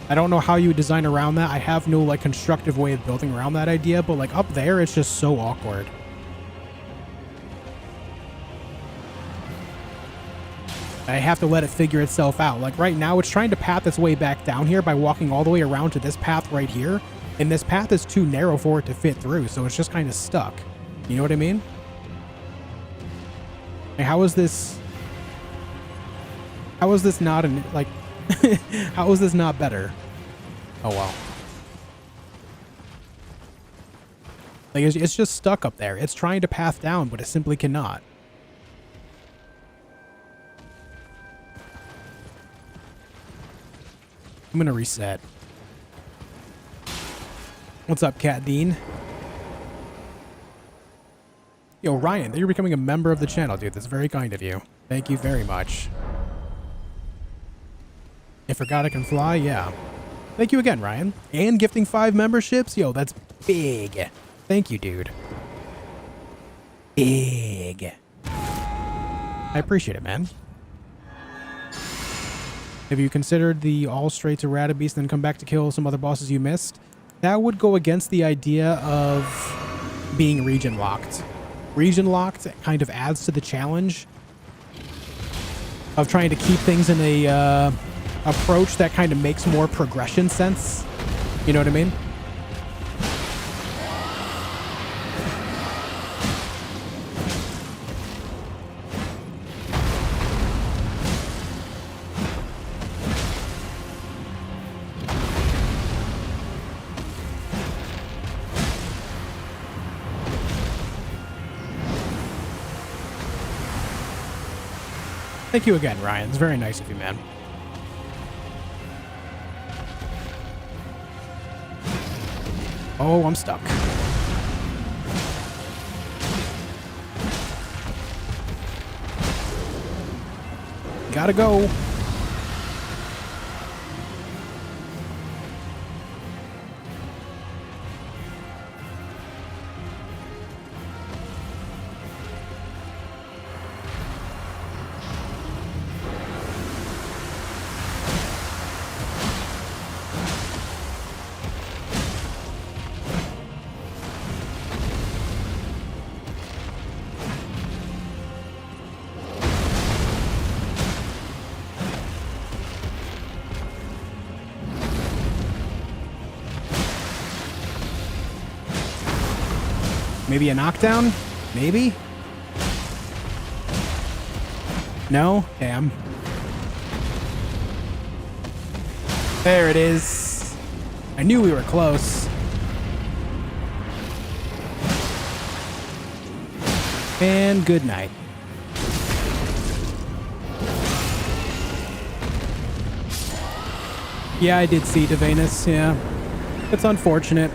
I don't know how you would design around that. I have no, like, constructive way of building around that idea, but, like, up there, it's just so awkward. I have to let it figure itself out. Like, right now, it's trying to path its way back down here by walking all the way around to this path right here, and this path is too narrow for it to fit through, so it's just kind of stuck. You know what I mean? How is this not an, like, how is this not better? Oh, well. Like, it's just stuck up there. It's trying to path down, but it simply cannot. I'm gonna reset. What's up, Cat Dean? Yo, Ryan, you're becoming a member of the channel, dude. That's very kind of you. Thank you very much. I forgot I can fly? Yeah. Thank you again, Ryan. And gifting 5 memberships? Yo, that's big. Thank you, dude. Big. I appreciate it, man. Have you considered the all straight to Radabeast and then come back to kill some other bosses you missed? That would go against the idea of being region locked. Region locked kind of adds to the challenge of trying to keep things in a approach that kind of makes more progression sense. You know what I mean? Thank you again, Ryan. It's very nice of you, man. Oh, I'm stuck. Gotta go. Maybe a knockdown? Maybe? No? Damn. There it is. I knew we were close. And good night. Yeah, I did see Deathless, yeah. It's unfortunate.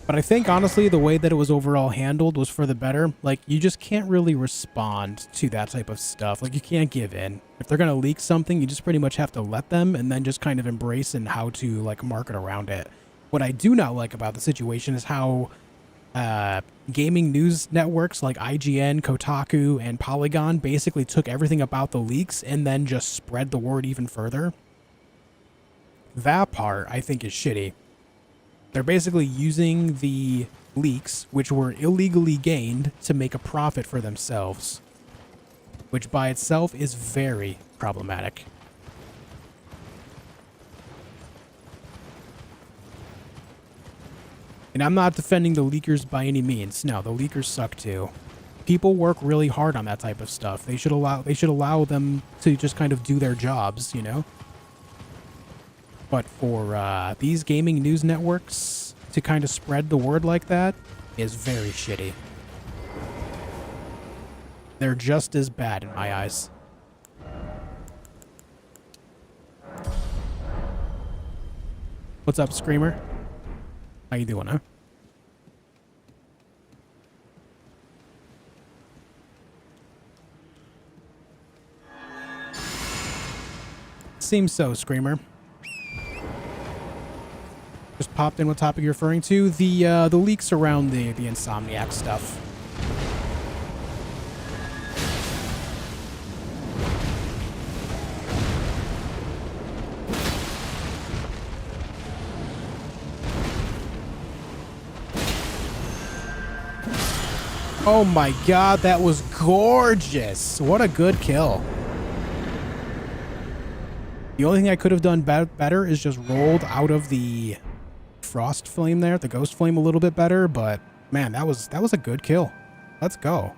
But I think, honestly, the way that it was overall handled was for the better. Like, you just can't really respond to that type of stuff. Like, you can't give in. If they're going to leak something, you just pretty much have to let them and then just kind of embrace and how to, like, market around it. What I do not like about the situation is how gaming news networks like IGN, Kotaku, and Polygon basically took everything about the leaks and then just spread the word even further. That part, I think, is shitty. They're basically using the leaks, which were illegally gained, to make a profit for themselves, which by itself is very problematic. And I'm not defending the leakers by any means. No, the leakers suck too. People work really hard on that type of stuff. They should allow them to just kind of do their jobs, you know? But for these gaming news networks to kind of spread the word like that is very shitty. They're just as bad in my eyes. What's up, Screamer? How you doing, huh? Seems so, Screamer. Just popped in what topic you're referring to. The leaks around the Insomniac stuff. Oh my god, that was gorgeous. What a good kill. The only thing I could have done better is just rolled out of the frost flame there, the ghost flame, a little bit better, but man, that was a good kill. Let's go.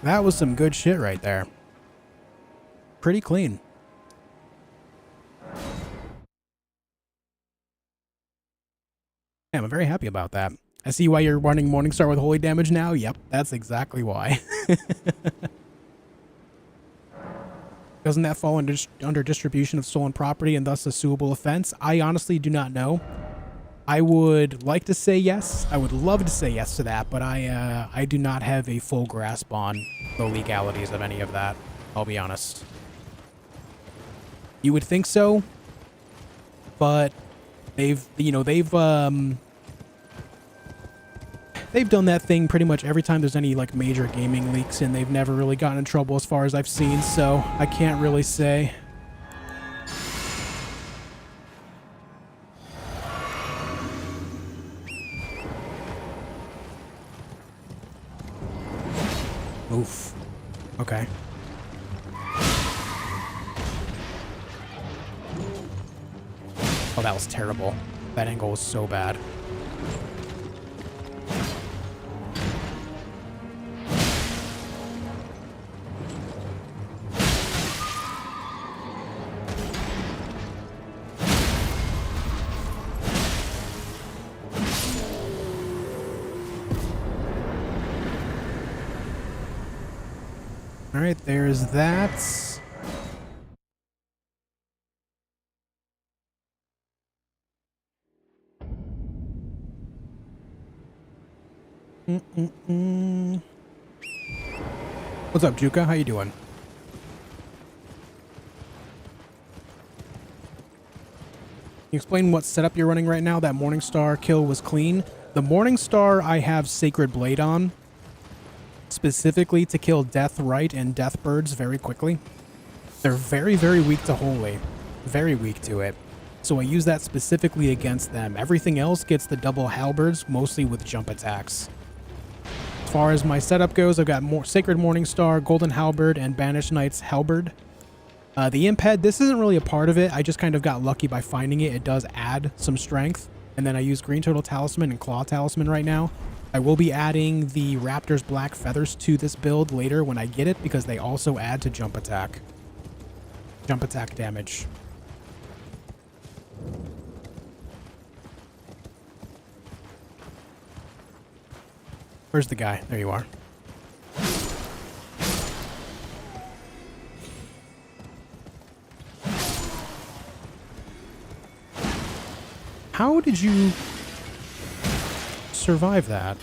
That was some good shit right there. Pretty clean. Yeah, I'm very happy about that. I see why you're running Morningstar with holy damage now. Yep, that's exactly why. Doesn't that fall under distribution of stolen property and thus a suable offense? I honestly do not know. I would like to say yes. I would love to say yes to that, but I do not have a full grasp on the legalities of any of that. I'll be honest. You would think so, but they've done that thing pretty much every time there's any like major gaming leaks, and they've never really gotten in trouble as far as I've seen, so I can't really say. Oof. Okay. Oh, that was terrible. That angle was so bad. All right, there's that. What's up, Juka? How you doing? Can you explain what setup you're running right now? That Morningstar kill was clean. The Morningstar I have Sacred Blade on, specifically to kill Deathrite and Deathbirds very quickly. They're very, very weak to Holy. Very weak to it. So I use that specifically against them. Everything else gets the double halberds, mostly with jump attacks. As far as my setup goes, I've got more Sacred Morningstar, Golden Halberd, and Banished Knight's Halberd. The Imp Head, this isn't really a part of it. I just kind of got lucky by finding it. It does add some strength. And then I use Green Turtle Talisman and Claw Talisman right now. I will be adding the Raptor's Black Feathers to this build later when I get it, because they also add to jump attack. Jump attack damage. Where's the guy? There you are. How did you survive that?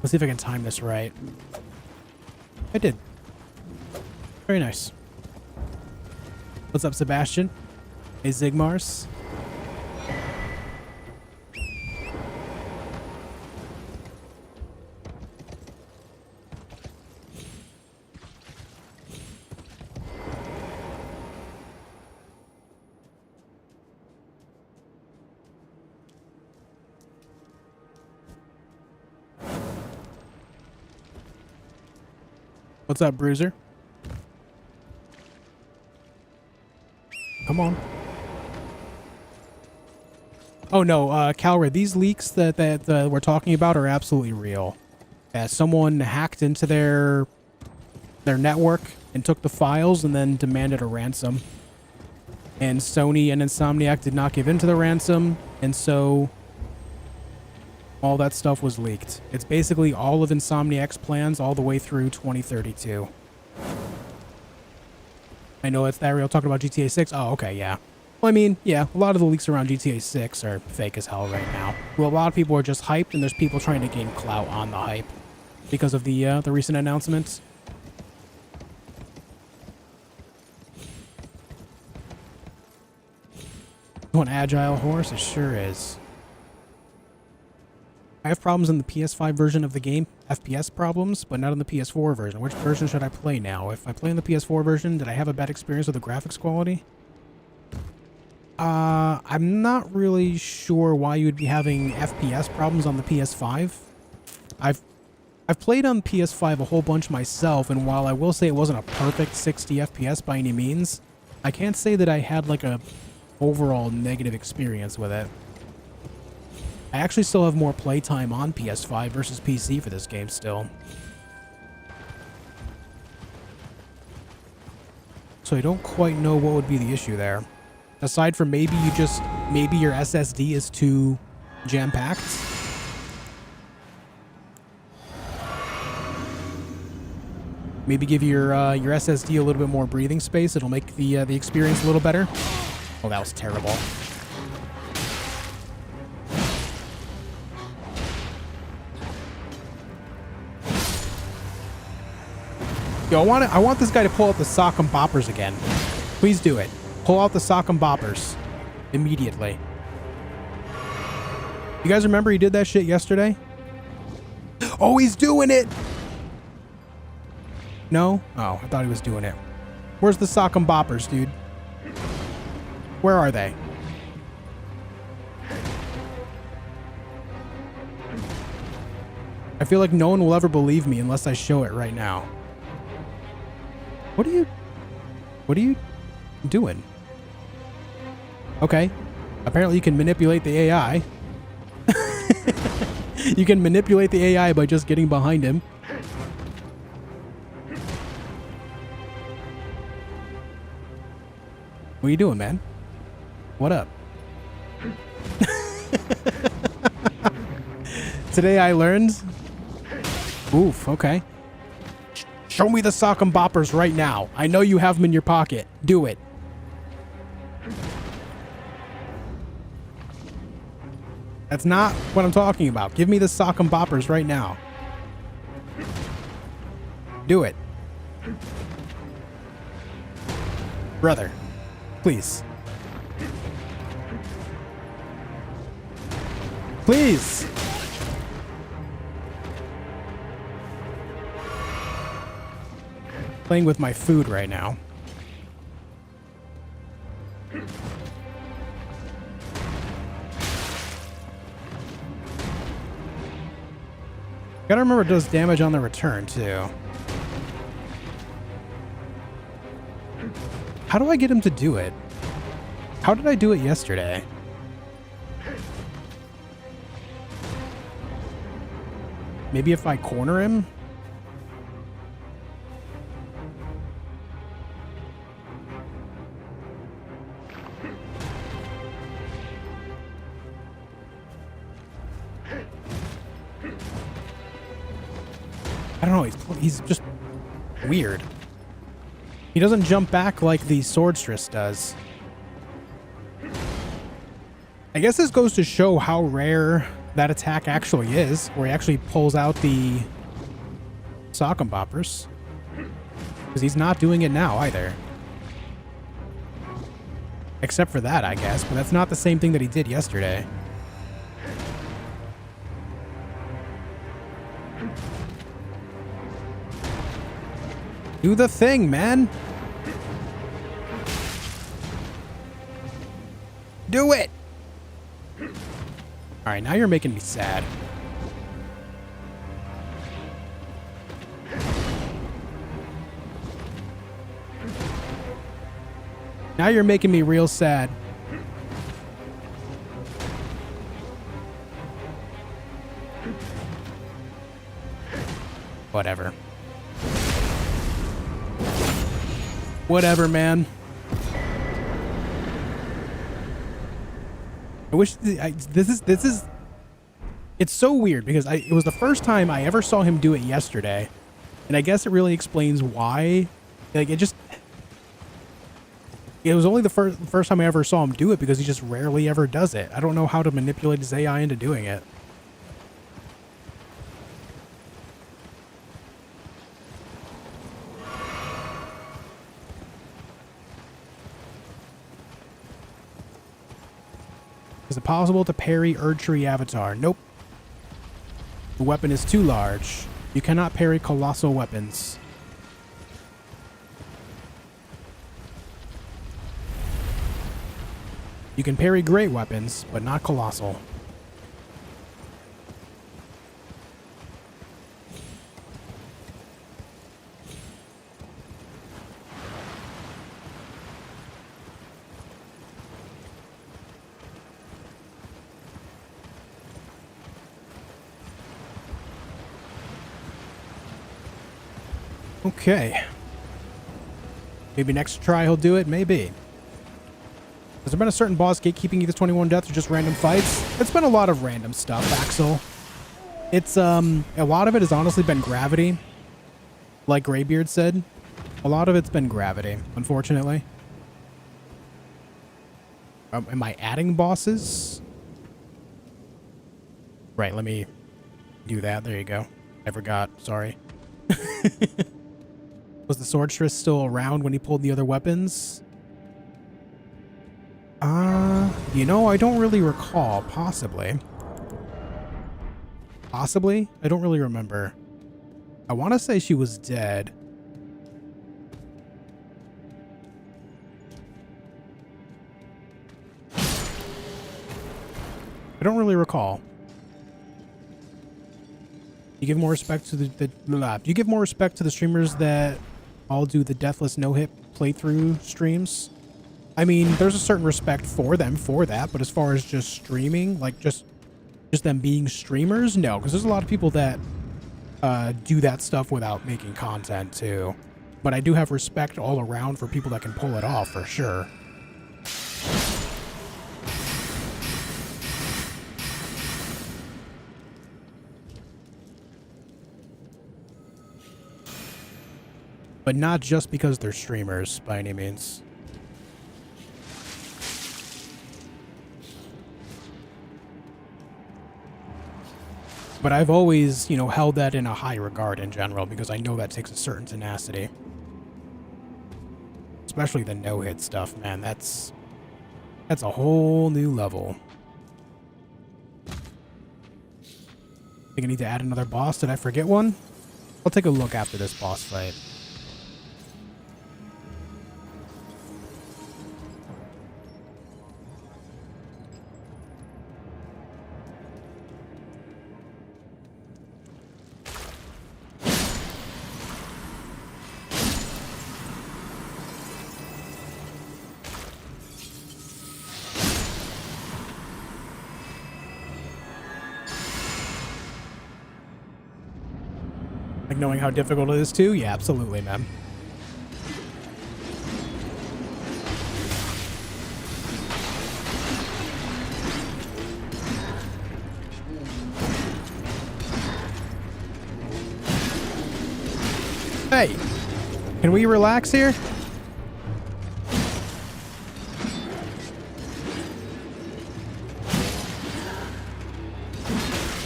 Let's see if I can time this right. I did. Very nice. What's up, Sebastian? Hey, Zigmars. What's up, Bruiser? Come on. Oh no, Calra, these leaks that we're talking about are absolutely real. Someone hacked into their network and took the files and then demanded a ransom. And Sony and Insomniac did not give in to the ransom, and so all that stuff was leaked. It's basically all of Insomniac's plans all the way through 2032. I know it's that real talking about GTA 6. Oh, okay, yeah. Well, I mean, yeah, a lot of the leaks around GTA 6 are fake as hell right now. Well, a lot of people are just hyped, and there's people trying to gain clout on the hype because of the recent announcements. An agile horse? It sure is. I have problems in the PS5 version of the game, FPS problems, but not in the PS4 version. Which version should I play now? If I play in the PS4 version, did I have a bad experience with the graphics quality? I'm not really sure why you would be having FPS problems on the PS5. I've played on PS5 a whole bunch myself, and while I will say it wasn't a perfect 60 FPS by any means, I can't say that I had like a overall negative experience with it. I actually still have more playtime on PS5 versus PC for this game still. So I don't quite know what would be the issue there. Aside from maybe your SSD is too jam-packed. Maybe give your SSD a little bit more breathing space. It'll make the experience a little better. Oh, that was terrible. Yo, I want this guy to pull out the sock and boppers again. Please do it. Pull out the sock and boppers immediately. You guys remember he did that shit yesterday? Oh, he's doing it! No? Oh, I thought he was doing it. Where's the sock and boppers, dude? Where are they? I feel like no one will ever believe me unless I show it right now. What are you doing? Okay. Apparently you can manipulate the AI. You can manipulate the AI by just getting behind him. What are you doing, man? What up? Today I learned. Oof, okay. Show me the sock and boppers right now. I know you have them in your pocket. Do it. That's not what I'm talking about. Give me the sock and boppers right now. Do it. Brother, please. Please. Playing with my food right now. Gotta remember it does damage on the return too. How do I get him to do it? How did I do it yesterday? Maybe if I corner him? I don't know, he's just weird. He doesn't jump back like the Swordstress does. I guess this goes to show how rare that attack actually is, where he actually pulls out the sock and boppers. Because he's not doing it now either. Except for that, I guess, but that's not the same thing that he did yesterday. Do the thing, man. Do it. All right, now you're making me sad. Now you're making me real sad. Whatever. Whatever, man. I wish this is it's so weird because it was the first time I ever saw him do it yesterday, and I guess it really explains why. Like it was only the first time I ever saw him do it because he just rarely ever does it. I don't know how to manipulate his AI into doing it. Is it possible to parry Erdtree Avatar? Nope. The weapon is too large. You cannot parry colossal weapons. You can parry great weapons, but not colossal. Okay. Maybe next try he'll do it, maybe. Has there been a certain boss gatekeeping either 21 deaths or just random fights? It's been a lot of random stuff, Axel. It's, a lot of it has honestly been gravity. Like Greybeard said. A lot of it's been gravity, unfortunately. Am I adding bosses? Right, let me do that. There you go. I forgot. Sorry. Was the Swordstress still around when he pulled the other weapons? You know, I don't really recall. Possibly. Possibly? I don't really remember. I want to say she was dead. I don't really recall. You give more respect to you give more respect to the streamers that all do the Deathless no-hit playthrough streams. I mean, there's a certain respect for them for that, but as far as just streaming, like just them being streamers, no, because there's a lot of people that do that stuff without making content too. But I do have respect all around for people that can pull it off for sure. But not just because they're streamers, by any means. But I've always, you know, held that in a high regard in general, because I know that takes a certain tenacity. Especially the no-hit stuff, man. That's a whole new level. Think I need to add another boss? Did I forget one? I'll take a look after this boss fight. Like knowing how difficult it is too? Yeah, absolutely, man. Hey, can we relax here?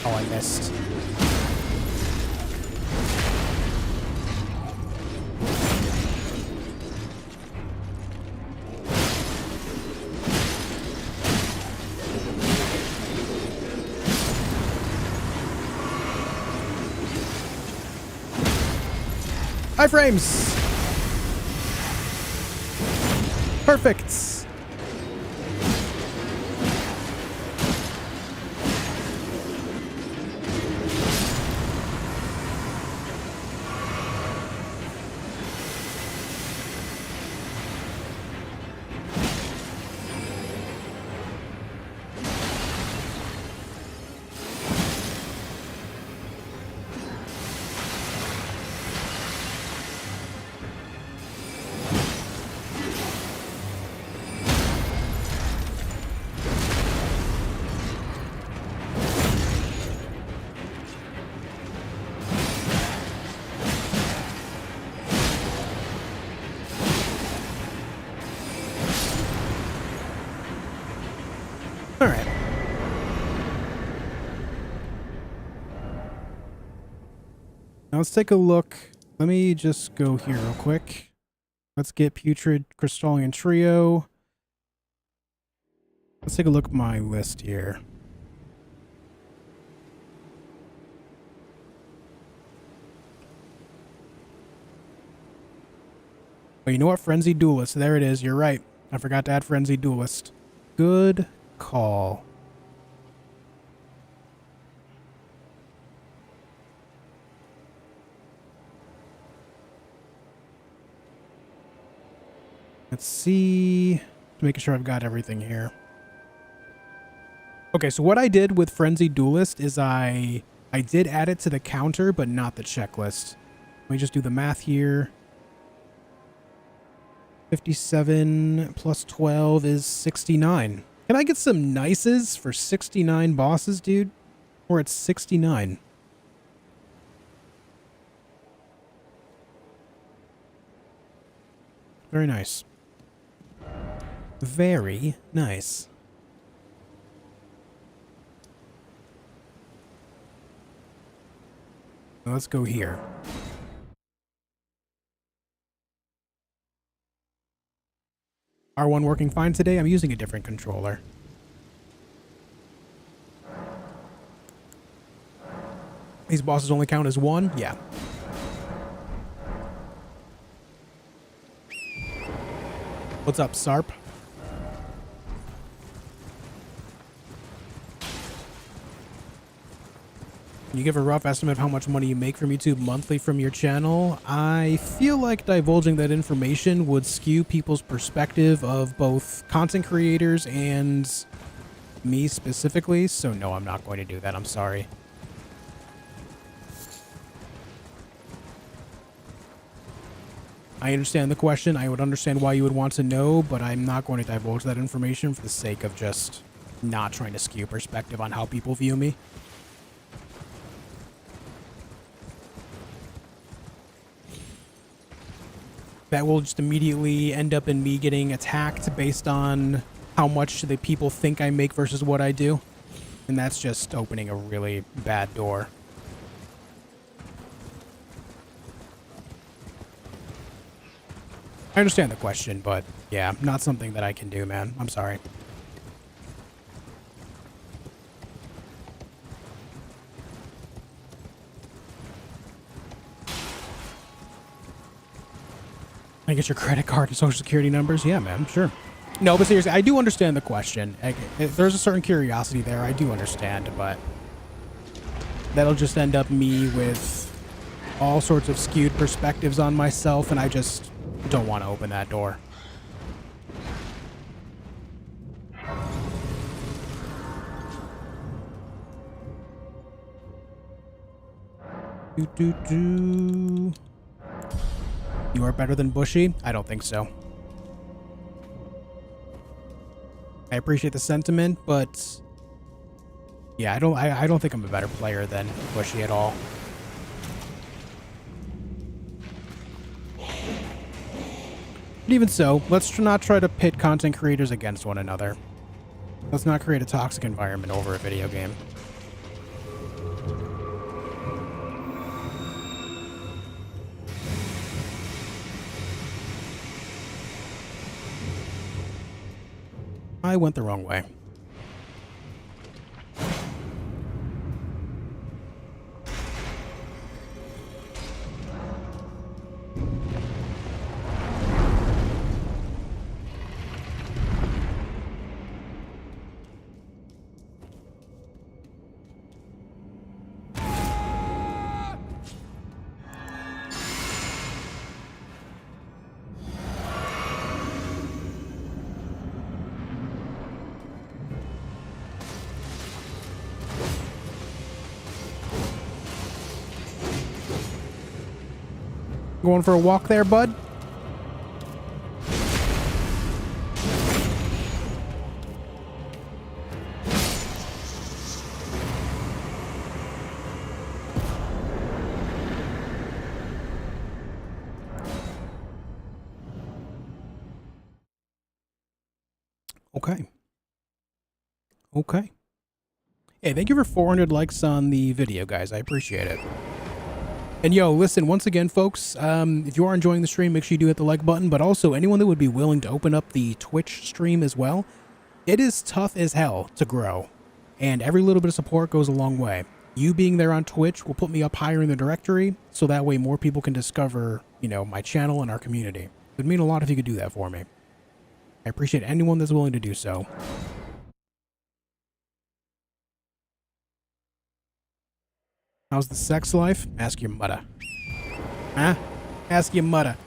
Oh, I missed. Iframes! Perfect! Alright. Now let's take a look. Let me just go here real quick. Let's get Putrid Crystallian Trio. Let's take a look at my list here. Oh, you know what? Frenzied Duelist. There it is. You're right. I forgot to add Frenzied Duelist. Good call. Let's see. Making sure I've got everything here. Okay, so what I did with Frenzied Duelist is I did add it to the counter, but not the checklist. Let me just do the math here. 57 plus 12 is 69. Can I get some nices for 69 bosses, dude? Or it's 69. Very nice. Very nice. Let's go here. R1 working fine today? I'm using a different controller. These bosses only count as one? Yeah. What's up, Sarp? Can you give a rough estimate of how much money you make from YouTube monthly from your channel? I feel like divulging that information would skew people's perspective of both content creators and me specifically, so no, I'm not going to do that. I'm sorry. I understand the question. I would understand why you would want to know, but I'm not going to divulge that information for the sake of just not trying to skew perspective on how people view me. that will just immediately end up in me getting attacked based on how much the people think I make versus what I do. And that's just opening a really bad door. I understand the question, but yeah, not something that I can do, man. I'm sorry. I get your credit card and social security numbers? Yeah, man, sure. No, but seriously, I do understand the question. There's a certain curiosity there. I do understand, but that'll just end up me with all sorts of skewed perspectives on myself, and I just don't want to open that door. You are better than Bushy? I don't think so. I appreciate the sentiment, but yeah, I don't think I'm a better player than Bushy at all. But even so, let's not try to pit content creators against one another. Let's not create a toxic environment over a video game. I went the wrong way. Going for a walk there, bud? Okay. Okay. Hey, thank you for 400 likes on the video, guys. I appreciate it. And yo, listen, once again, folks, if you are enjoying the stream, make sure you do hit the like button, but also anyone that would be willing to open up the Twitch stream as well. It is tough as hell to grow, and every little bit of support goes a long way. You being there on Twitch will put me up higher in the directory, so that way more people can discover, you know, my channel and our community. It would mean a lot if you could do that for me. I appreciate anyone that's willing to do so. How's the sex life? Ask your mother. Huh? Ask your mother.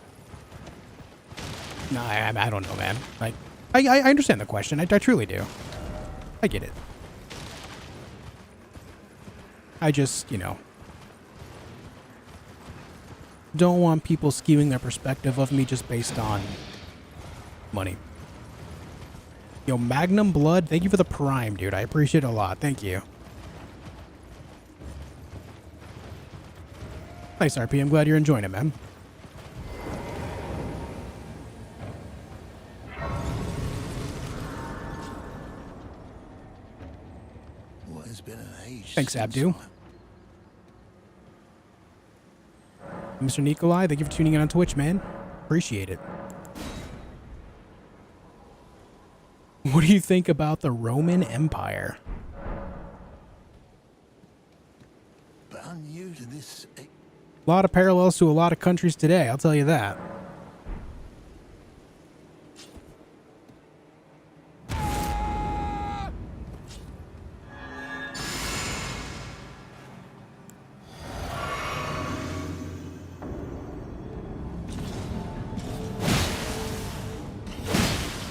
No, I don't know, man. Like, I understand the question. I truly do. I get it. I just, you know, don't want people skewing their perspective of me just based on money. Yo, Magnum Blood, thank you for the Prime, dude. I appreciate it a lot. Thank you. Nice, RP. I'm glad you're enjoying it, man. What has been an age? Thanks, Abdu. Mr. Nikolai, thank you for tuning in on Twitch, man. Appreciate it. What do you think about the Roman Empire? But I'm new to this. A lot of parallels to a lot of countries today, I'll tell you that.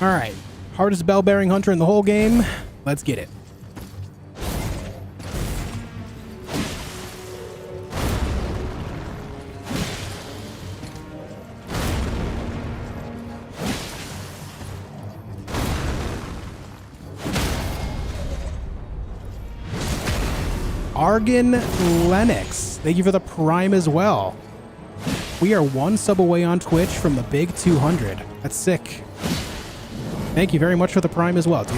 Alright, hardest bell-bearing hunter in the whole game. Let's get it. Argon Lennox, thank you for the Prime as well. We are one sub away on Twitch from the big 200. That's sick. Thank you very much for the Prime as well, dude.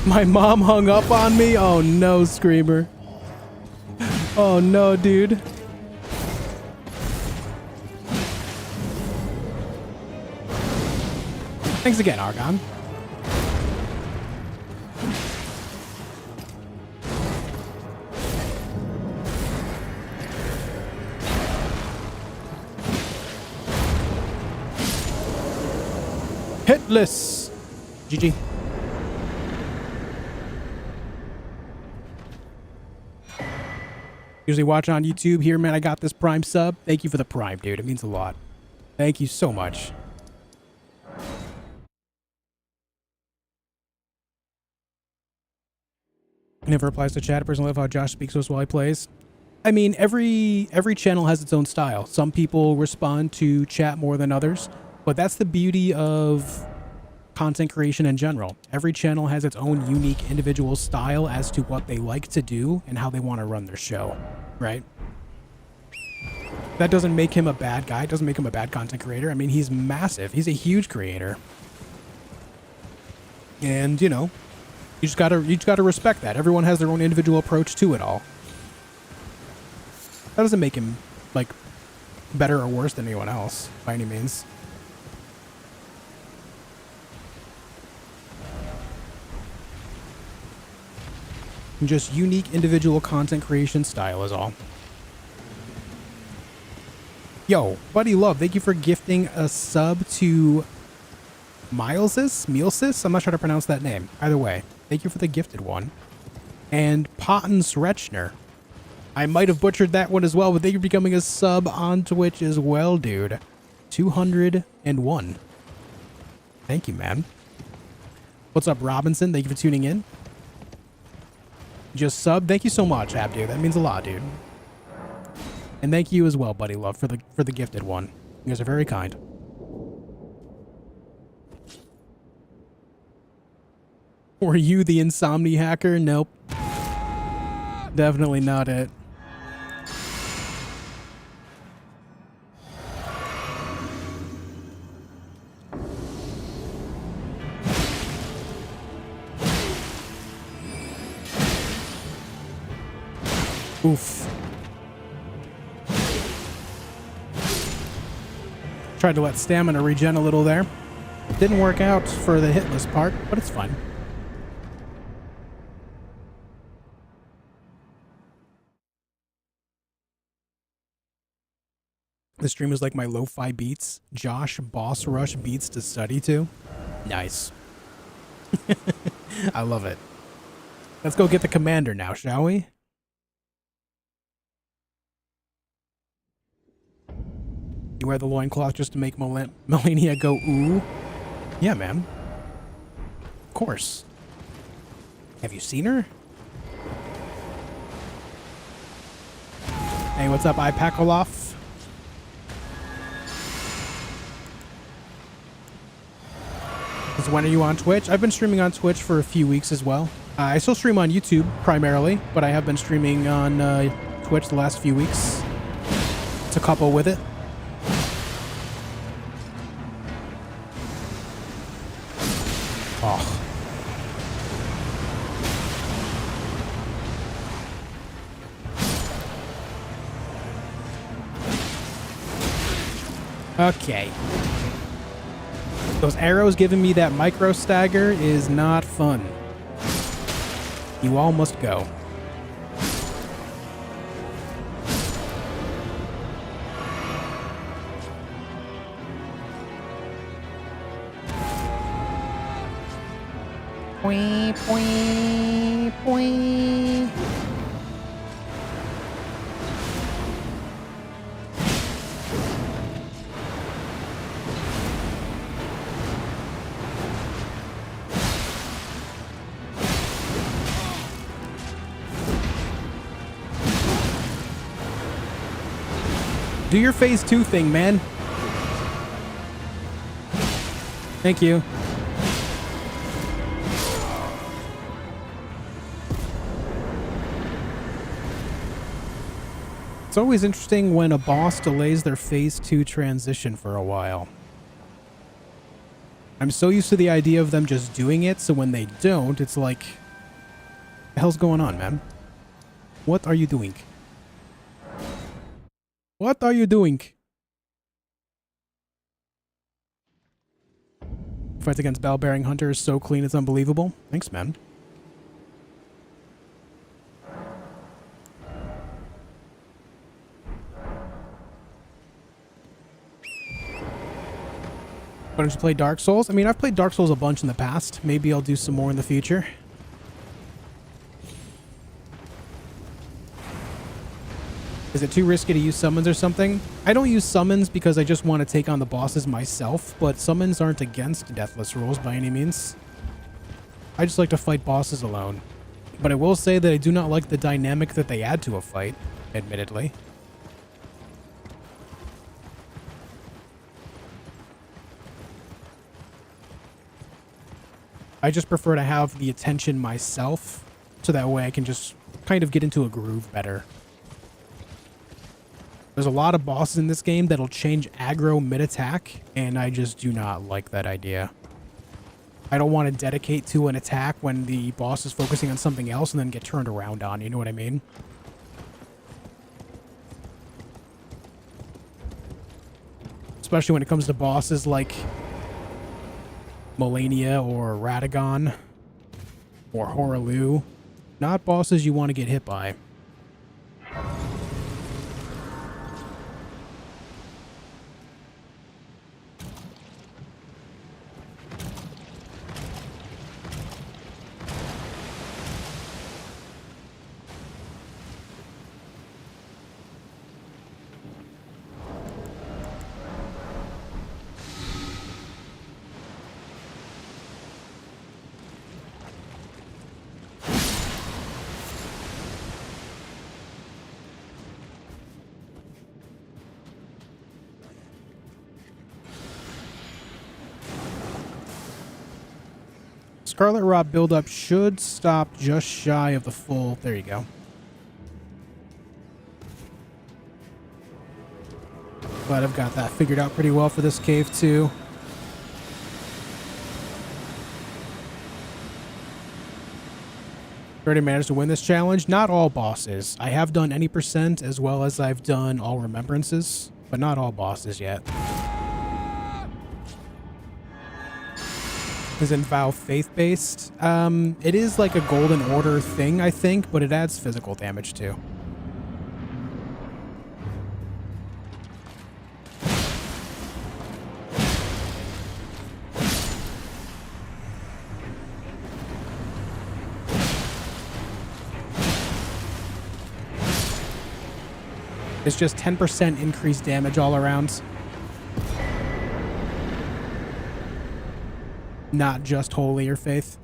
My mom hung up on me? Oh no, Screamer. Oh no, dude. Thanks again, Argon. Hitless. GG. Usually watch on YouTube. Here, man, I got this Prime sub. Thank you for the Prime, dude. It means a lot. Thank you so much. Never applies to chat. I personally love how Josh speaks to us while he plays. I mean, every channel has its own style. Some people respond to chat more than others, but that's the beauty of content creation in general. Every channel has its own unique individual style as to what they like to do and how they want to run their show, right? That doesn't make him a bad guy. It doesn't make him a bad content creator. I mean, he's massive. He's a huge creator. And, you know, you just gotta respect that. Everyone has their own individual approach to it all. That doesn't make him, like, better or worse than anyone else, by any means. Just unique individual content creation style is all. Yo, Buddy Love, thank you for gifting a sub to Mealsis? I'm not sure how to pronounce that name. Either way, thank you for the gifted one. And Pottens Rechner. I might have butchered that one as well, but thank you for becoming a sub on Twitch as well, dude. 201. Thank you, man. What's up, Robinson? Thank you for tuning in. Just sub. Thank you so much, Abdu. That means a lot, dude. And thank you as well, Buddy Love, for the gifted one. You guys are very kind. Were you the Insomni hacker? Nope. Definitely not it. Oof. Tried to let stamina regen a little there. Didn't work out for the hitless part, but it's fine. The stream is like my lo-fi beats. Josh Boss Rush beats to study to. Nice. I love it. Let's go get the commander now, shall we? You wear the loincloth just to make Melania go ooh? Yeah, man. Of course. Have you seen her? Hey, what's up, Ipakoloff? So when are you on Twitch? I've been streaming on Twitch for a few weeks as well. I still stream on YouTube primarily, but I have been streaming on Twitch the last few weeks. It's a couple with it. Oh. Okay. Those arrows giving me that micro stagger is not fun. You all must go. Pwee, pwee, pwee. Do your phase 2 thing, man. Thank you. It's always interesting when a boss delays their phase 2 transition for a while. I'm so used to the idea of them just doing it, so when they don't, it's like, what the hell's going on, man? What are you doing? What are you doing? Fights against bell-bearing hunter is so clean, it's unbelievable. Thanks, man. Why don't you play Dark Souls? I mean, I've played Dark Souls a bunch in the past. Maybe I'll do some more in the future. Is it too risky to use summons or something? I don't use summons because I just want to take on the bosses myself, but summons aren't against Deathless rules by any means. I just like to fight bosses alone. But I will say that I do not like the dynamic that they add to a fight, admittedly. I just prefer to have the attention myself, so that way I can just kind of get into a groove better. There's a lot of bosses in this game that'll change aggro mid-attack, and I just do not like that idea. I don't want to dedicate to an attack when the boss is focusing on something else and then get turned around on, you know what I mean? Especially when it comes to bosses like Melania or Radagon or Horaloo. Not bosses you want to get hit by. Scarlet Rot buildup should stop just shy of the full. There you go. But I've got that figured out pretty well for this cave too. Already managed to win this challenge. Not all bosses. I have done any percent as well as I've done all remembrances, but not all bosses yet. Is in Vow faith-based. It is like a Golden Order thing, I think, but it adds physical damage too. It's just 10% increased damage all around. Not just holy or faith.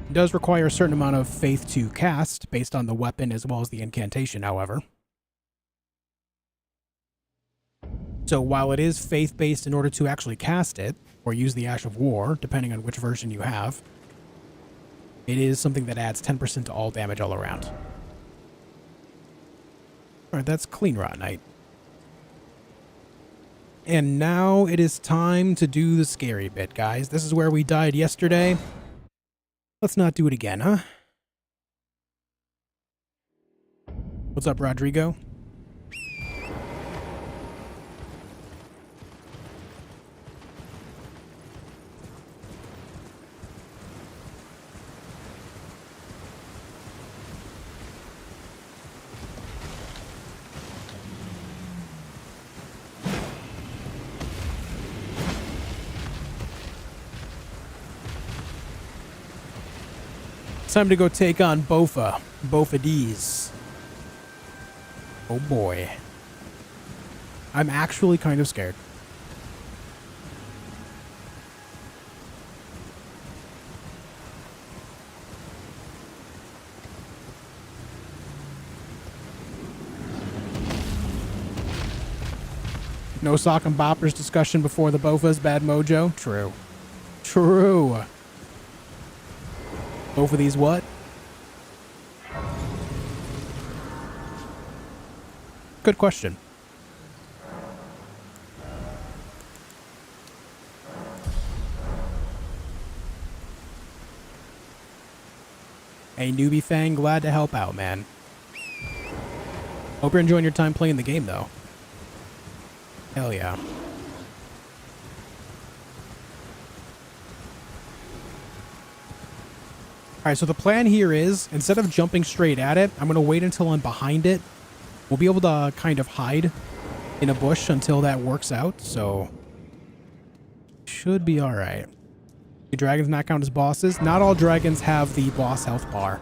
It does require a certain amount of faith to cast, based on the weapon as well as the incantation, however. So while it is faith-based in order to actually cast it, or use the Ash of War, depending on which version you have, it is something that adds 10% to all damage all around. Alright, that's Clean Rot Night. And now it is time to do the scary bit, guys. This is where we died yesterday. Let's not do it again, huh? What's up, Rodrigo? It's time to go take on Bofa. Bofa D's. Oh boy. I'm actually kind of scared. No sock and boppers discussion before the Bofas, bad mojo. True. True. Both of these what? Good question. Hey, Newbie Fang, glad to help out, man. Hope you're enjoying your time playing the game, though. Hell yeah. Alright, so the plan here is, instead of jumping straight at it, I'm going to wait until I'm behind it. We'll be able to kind of hide in a bush until that works out, so... should be alright. Do dragons not count as bosses? Not all dragons have the boss health bar.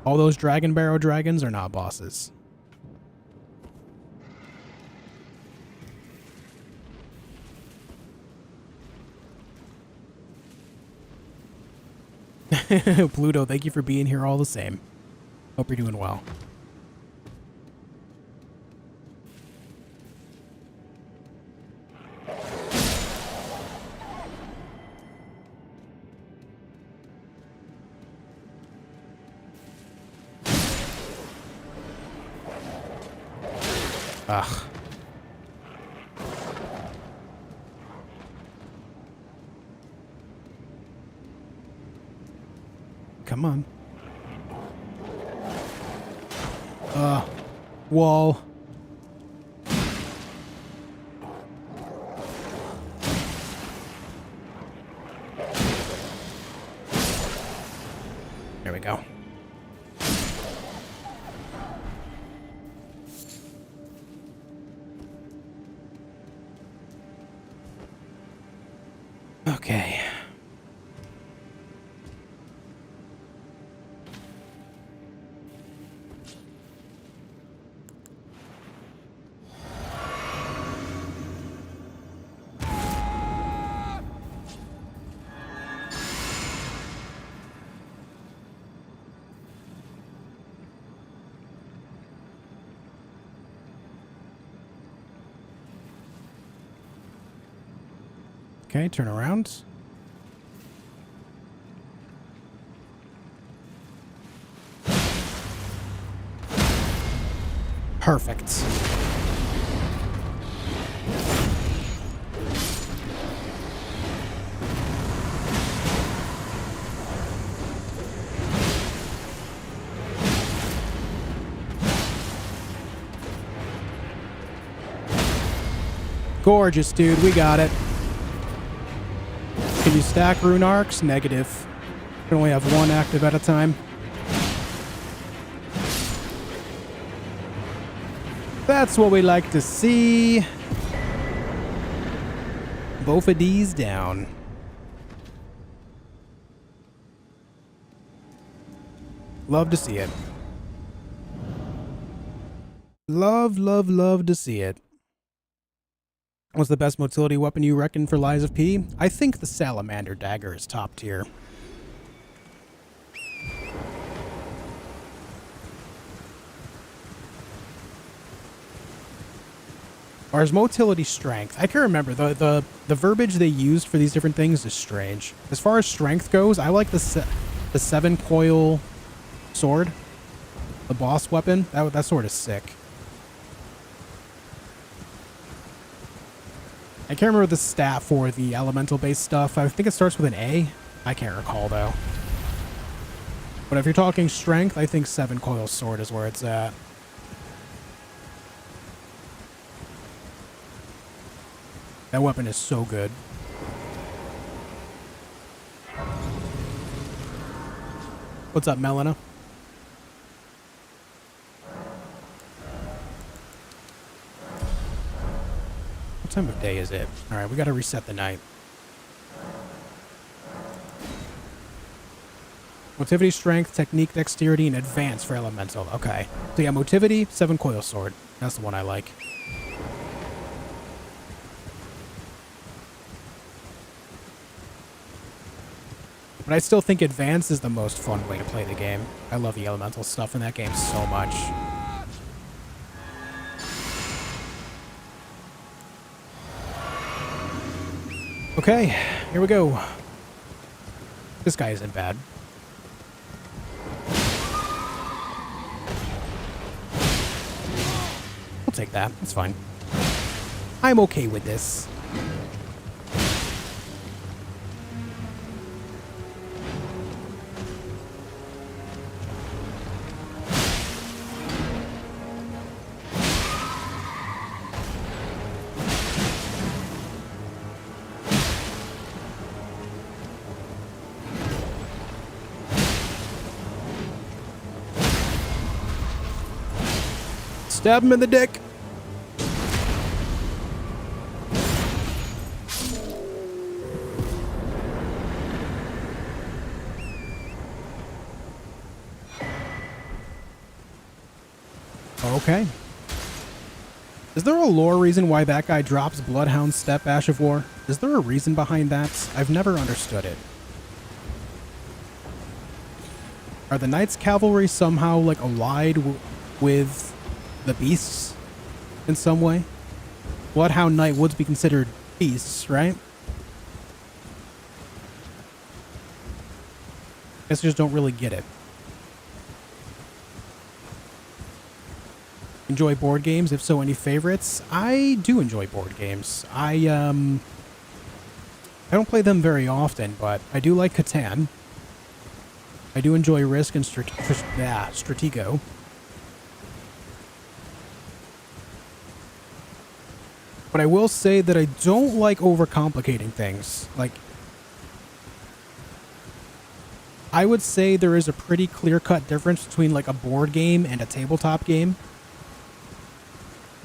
All those Dragon Barrow dragons are not bosses. Pluto, thank you for being here all the same. Hope you're doing well. Ugh. Come on. Wall. There we go. Okay. Okay, turn around. Perfect. Gorgeous, dude. We got it. Can you stack rune arcs? Negative. You can only have one active at a time. That's what we like to see. Both of these down. Love to see it. Love, love, love to see it. What's the best motility weapon you reckon for Lies of P? I think the Salamander Dagger is top tier. Or is motility strength? I can't remember. The verbiage they used for these different things is strange. As far as strength goes, I like the 7-coil sword. The boss weapon. That sword is sick. I can't remember the stat for the elemental-based stuff. I think it starts with an A. I can't recall, though. But if you're talking strength, I think 7-coil sword is where it's at. That weapon is so good. What's up, Melina? What time of day is it? Alright, we gotta reset the night. Motivity, strength, technique, dexterity, and advance for elemental. Okay. So yeah, motivity, 7-coil sword. That's the one I like. But I still think advance is the most fun way to play the game. I love the elemental stuff in that game so much. Okay, here we go. This guy isn't bad. We'll take that. It's fine. I'm okay with this. Stab him in the dick. Okay. Is there a lore reason why that guy drops Bloodhound's Step Ash of War? Is there a reason behind that? I've never understood it. Are the Knights Cavalry somehow like allied with the beasts in some way? Bloodhound Knight would be considered beasts, right? Guess I just don't really get it. Enjoy board games? If so, any favorites? I do enjoy board games. I don't play them very often, but I do like Catan. I do enjoy Risk and Stratego. But I will say that I don't like overcomplicating things. Like, I would say there is a pretty clear-cut difference between like a board game and a tabletop game.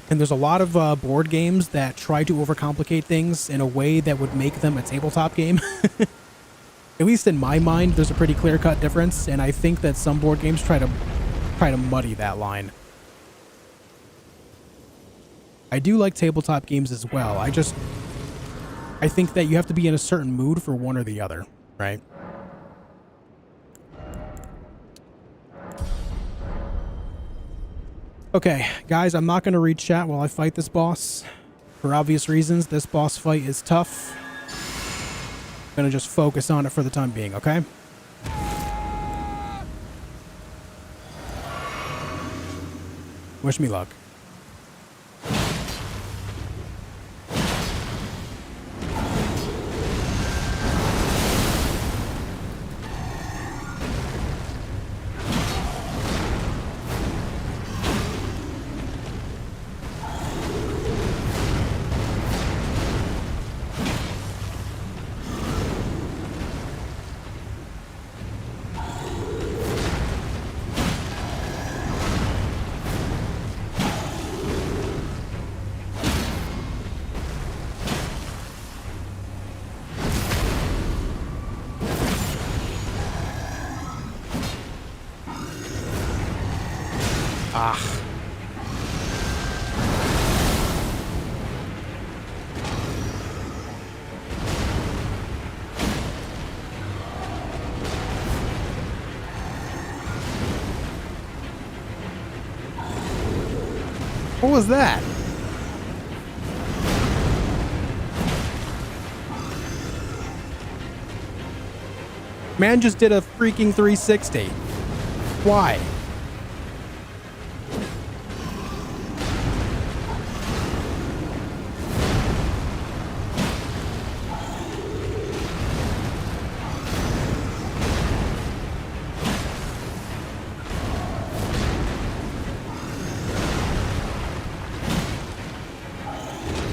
And there's a lot of board games that try to overcomplicate things in a way that would make them a tabletop game. At least in my mind, there's a pretty clear-cut difference, and I think that some board games try to muddy that line. I do like tabletop games as well. I think that you have to be in a certain mood for one or the other, right? Okay, guys, I'm not going to read chat while I fight this boss. For obvious reasons, this boss fight is tough. I'm going to just focus on it for the time being, okay? Wish me luck. What was that? Man just did a freaking 360. Why?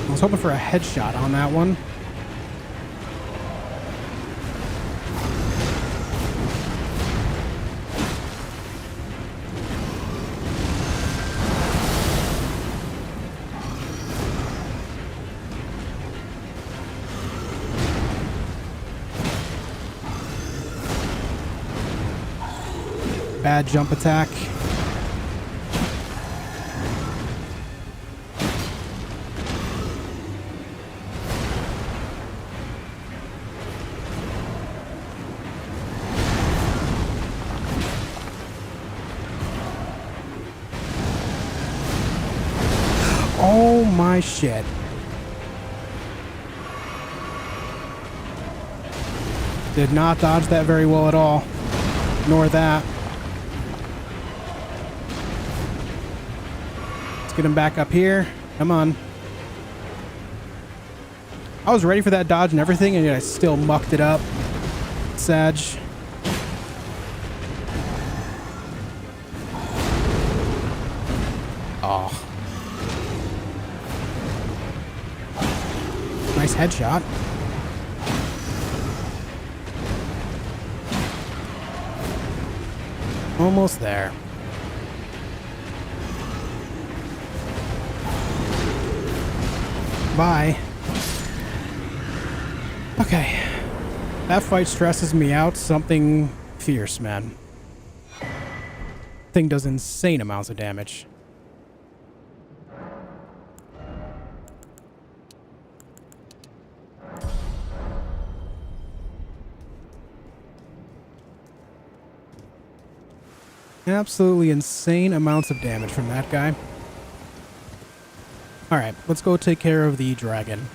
I was hoping for a headshot on that one. Bad jump attack. Oh my shit. Did not dodge that very well at all. Ignore that. Let's get him back up here. Come on. I was ready for that dodge and everything, and yet I still mucked it up. Sag. Oh. Nice headshot. Almost there. Bye. Okay. That fight stresses me out. Something fierce, man. Thing does insane amounts of damage. Absolutely insane amounts of damage from that guy. Alright, let's go take care of the dragon.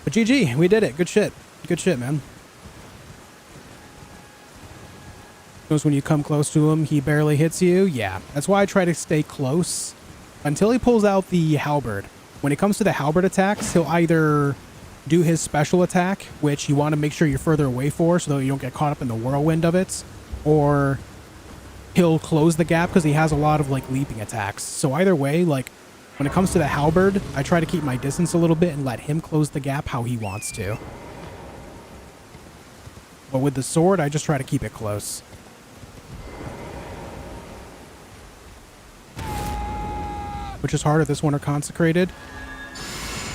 But GG, we did it. Good shit. Good shit, man. Because when you come close to him, he barely hits you. Yeah, that's why I try to stay close until he pulls out the halberd. When it comes to the halberd attacks, he'll either do his special attack, which you want to make sure you're further away for so that you don't get caught up in the whirlwind of it, or he'll close the gap because he has a lot of like leaping attacks. So either way, like when it comes to the halberd, I try to keep my distance a little bit and let him close the gap how he wants to. But with the sword, I just try to keep it close. Which is harder, this one or consecrated.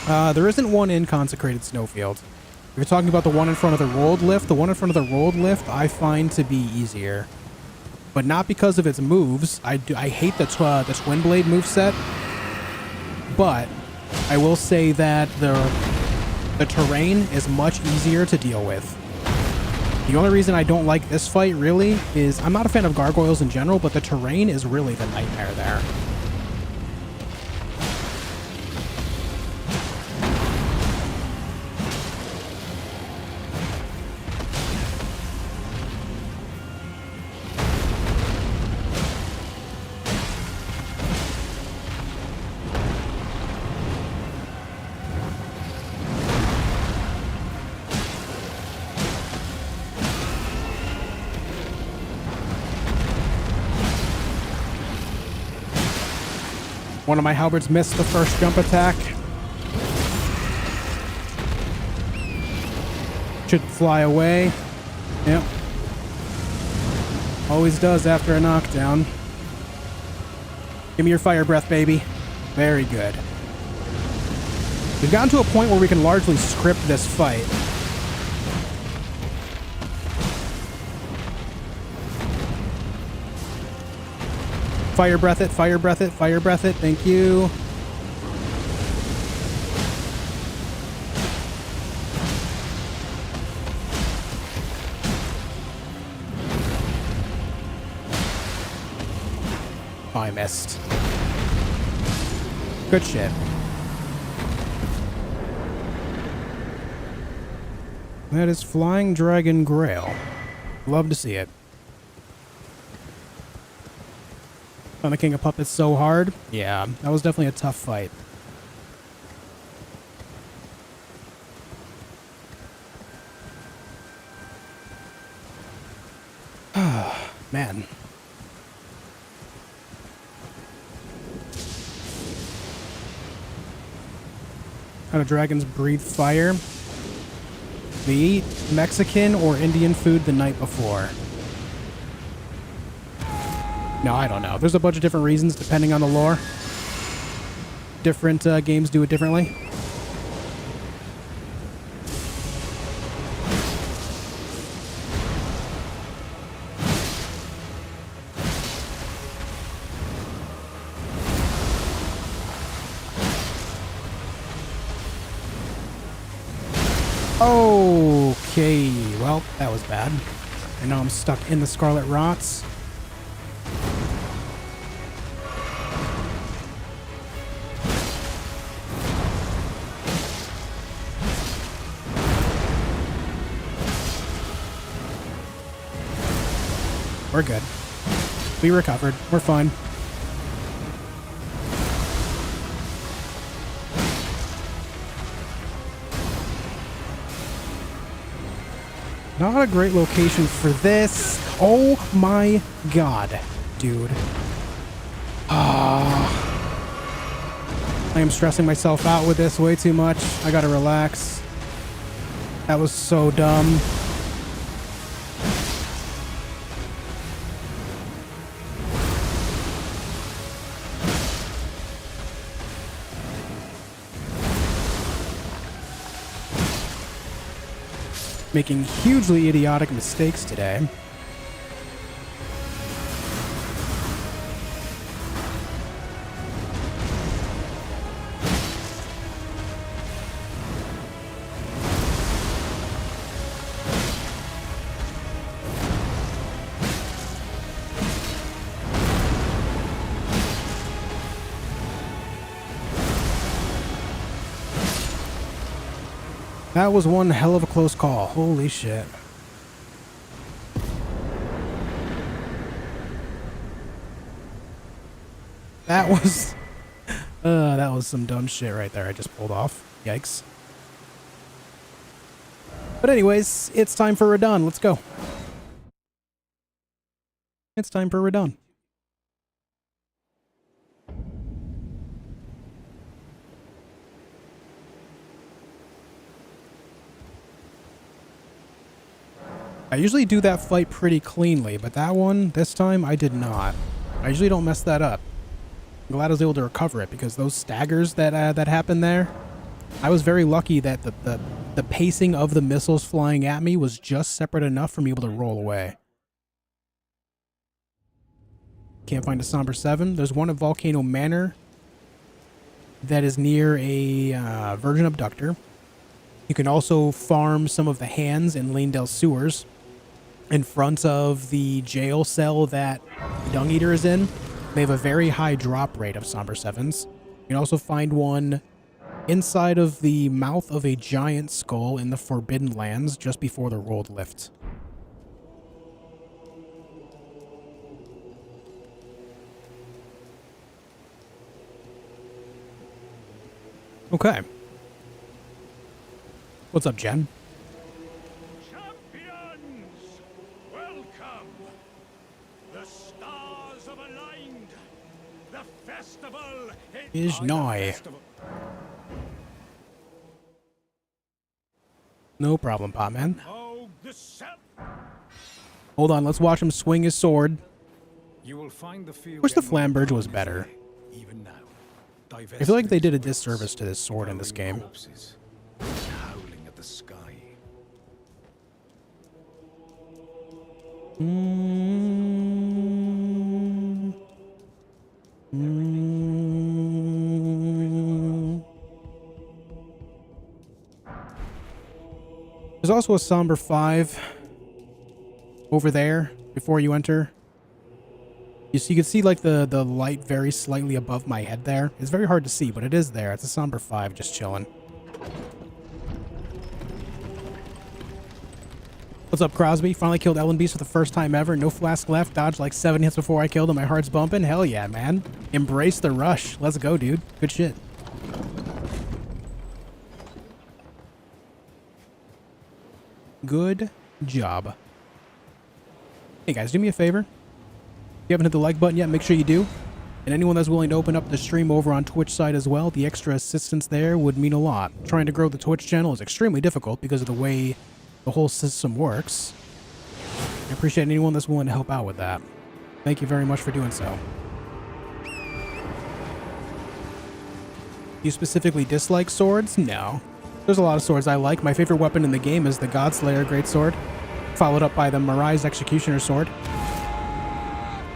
There isn't one in consecrated snowfield. If you're talking about the one in front of the rolled lift, the one in front of the rolled lift I find to be easier. But not because of its moves. I hate the twin blade moveset. But I will say that the terrain is much easier to deal with. The only reason I don't like this fight really is I'm not a fan of gargoyles in general, but the terrain is really the nightmare there. One of my halberds missed the first jump attack. Should fly away. Yep. Always does after a knockdown. Give me your fire breath, baby. Very good. We've gotten to a point where we can largely script this fight. Fire breath it, fire breath it, fire breath it. Thank you. Oh, I missed. Good shit. That is Flying Dragon Grail. Love to see it. On the King of Puppets so hard. Yeah, that was definitely a tough fight. Man. How do dragons breathe fire? They eat Mexican or Indian food the night before. No, I don't know. There's a bunch of different reasons depending on the lore. Different games do it differently. Okay, well, that was bad. And now I'm stuck in the Scarlet Rots. we're good. We recovered. We're fine. Not a great location for this. Oh my god, dude. I am stressing myself out with this way too much. I gotta relax. That was so dumb. Making hugely idiotic mistakes today. That was one hell of a close call. Holy shit. That was some dumb shit right there I just pulled off. Yikes. But anyways, it's time for Radon. Let's go. It's time for Radon. I usually do that fight pretty cleanly, but that one, this time, I did not. I usually don't mess that up. I'm glad I was able to recover it, because those staggers that happened there, I was very lucky that the pacing of the missiles flying at me was just separate enough for me able to roll away. Can't find a Somber 7. There's one at Volcano Manor that is near a Virgin Abductor. You can also farm some of the hands in Lanedale Sewers in front of the jail cell that the Dung Eater is in. They have a very high drop rate of Somber 7s. You can also find one inside of the mouth of a giant skull in the Forbidden Lands just before the rolled lift. Okay. What's up, Jen? Champions, welcome. The stars have aligned. The festival Is nigh. No problem, Potman. Oh, Hold on, let's watch him swing his sword. you will find the field. Wish the Flamberge was better. Even now, I feel like they did a disservice to this sword in this game. Howling at the sky. There's also a Somber 5 over there before you enter. You can see like the light very slightly above my head there. It's very hard to see, but it is there. It's a Somber 5 just chilling. What's up, Crosby? Finally killed Ellen Beast for the first time ever. No flask left. Dodged like 7 hits before I killed him. My heart's bumping. Hell yeah, man. Embrace the rush. Let's go, dude. Good shit. Good job. Hey guys, do me a favor. If you haven't hit the like button yet, make sure you do. And anyone that's willing to open up the stream over on Twitch side as well, the extra assistance there would mean a lot. Trying to grow the Twitch channel is extremely difficult because of the way the whole system works. I appreciate anyone that's willing to help out with that. Thank you very much for doing so. Do you specifically dislike swords? No. There's a lot of swords I like. My favorite weapon in the game is the Godslayer Greatsword, followed up by the Mirai's Executioner Sword.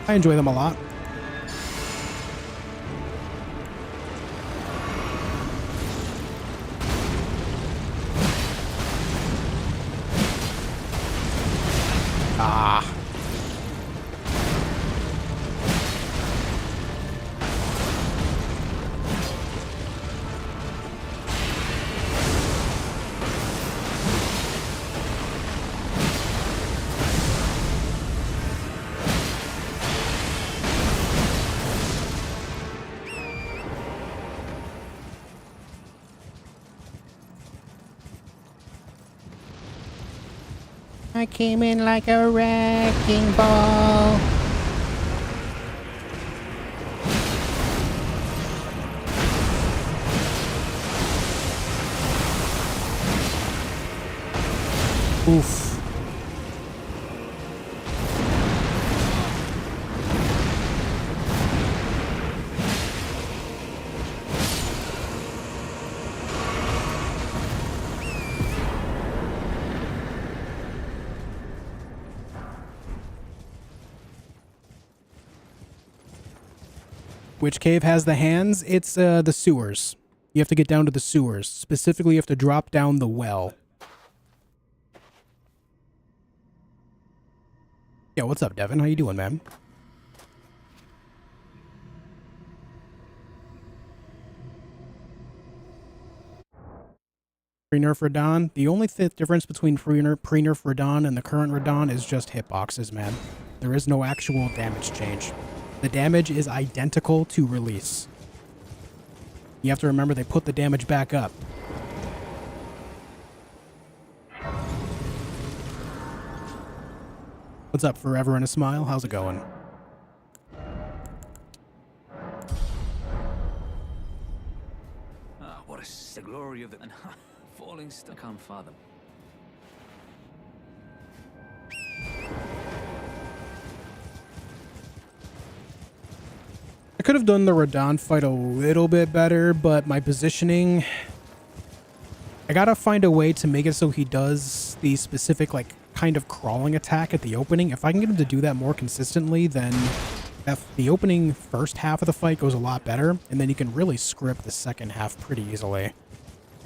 I enjoy them a lot. Ah. I came in like a wrecking ball. Oof. Which cave has the hands? It's the sewers. You have to get down to the sewers. Specifically, you have to drop down the well. Yeah, what's up, Devin? How you doing, man? Pre-nerf Radon. The only difference between pre-nerf Radon and the current Radon is just hitboxes, man. There is no actual damage change. The damage is identical to release. You have to remember they put the damage back up. What's up, Forever and a Smile? How's it going? Ah, what the glory of the falling star. Can't fathom. I could have done the Radon fight a little bit better, but my positioning... I gotta find a way to make it so he does the specific, like, kind of crawling attack at the opening. If I can get him to do that more consistently, then the opening first half of the fight goes a lot better, and then you can really script the second half pretty easily.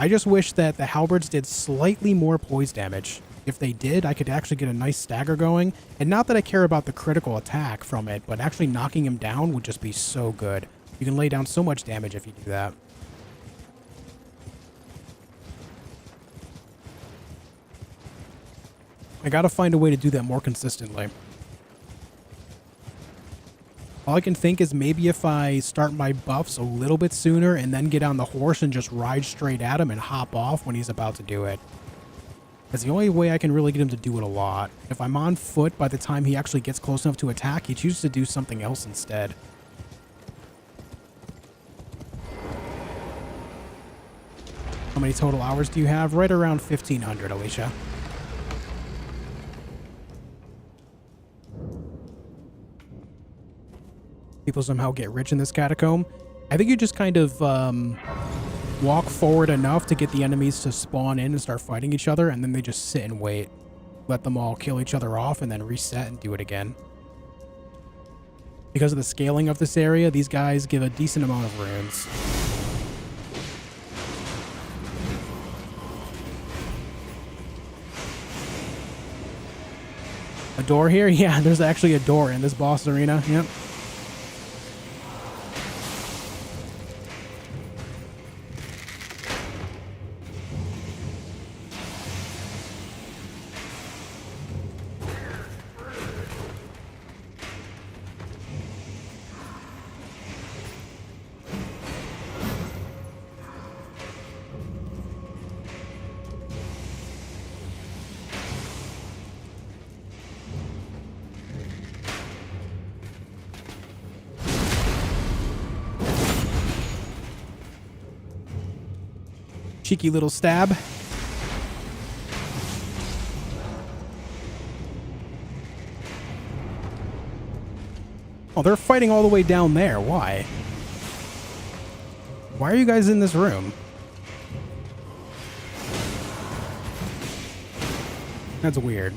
I just wish that the halberds did slightly more poise damage. If they did, I could actually get a nice stagger going. And not that I care about the critical attack from it, but actually knocking him down would just be so good. You can lay down so much damage if you do that. I gotta find a way to do that more consistently. All I can think is maybe if I start my buffs a little bit sooner and then get on the horse and just ride straight at him and hop off when he's about to do it. That's the only way I can really get him to do it a lot. If I'm on foot by the time he actually gets close enough to attack, he chooses to do something else instead. How many total hours do you have? Right around 1,500, Alicia. People somehow get rich in this catacomb. I think you just kind of walk forward enough to get the enemies to spawn in and start fighting each other, and then they just sit and wait. Let them all kill each other off and then reset and do it again. Because of the scaling of this area, these guys give a decent amount of runes. A door here? Yeah, there's actually a door in this boss arena. Yep. Cheeky little stab. Oh, they're fighting all the way down there. Why? Why are you guys in this room? That's weird.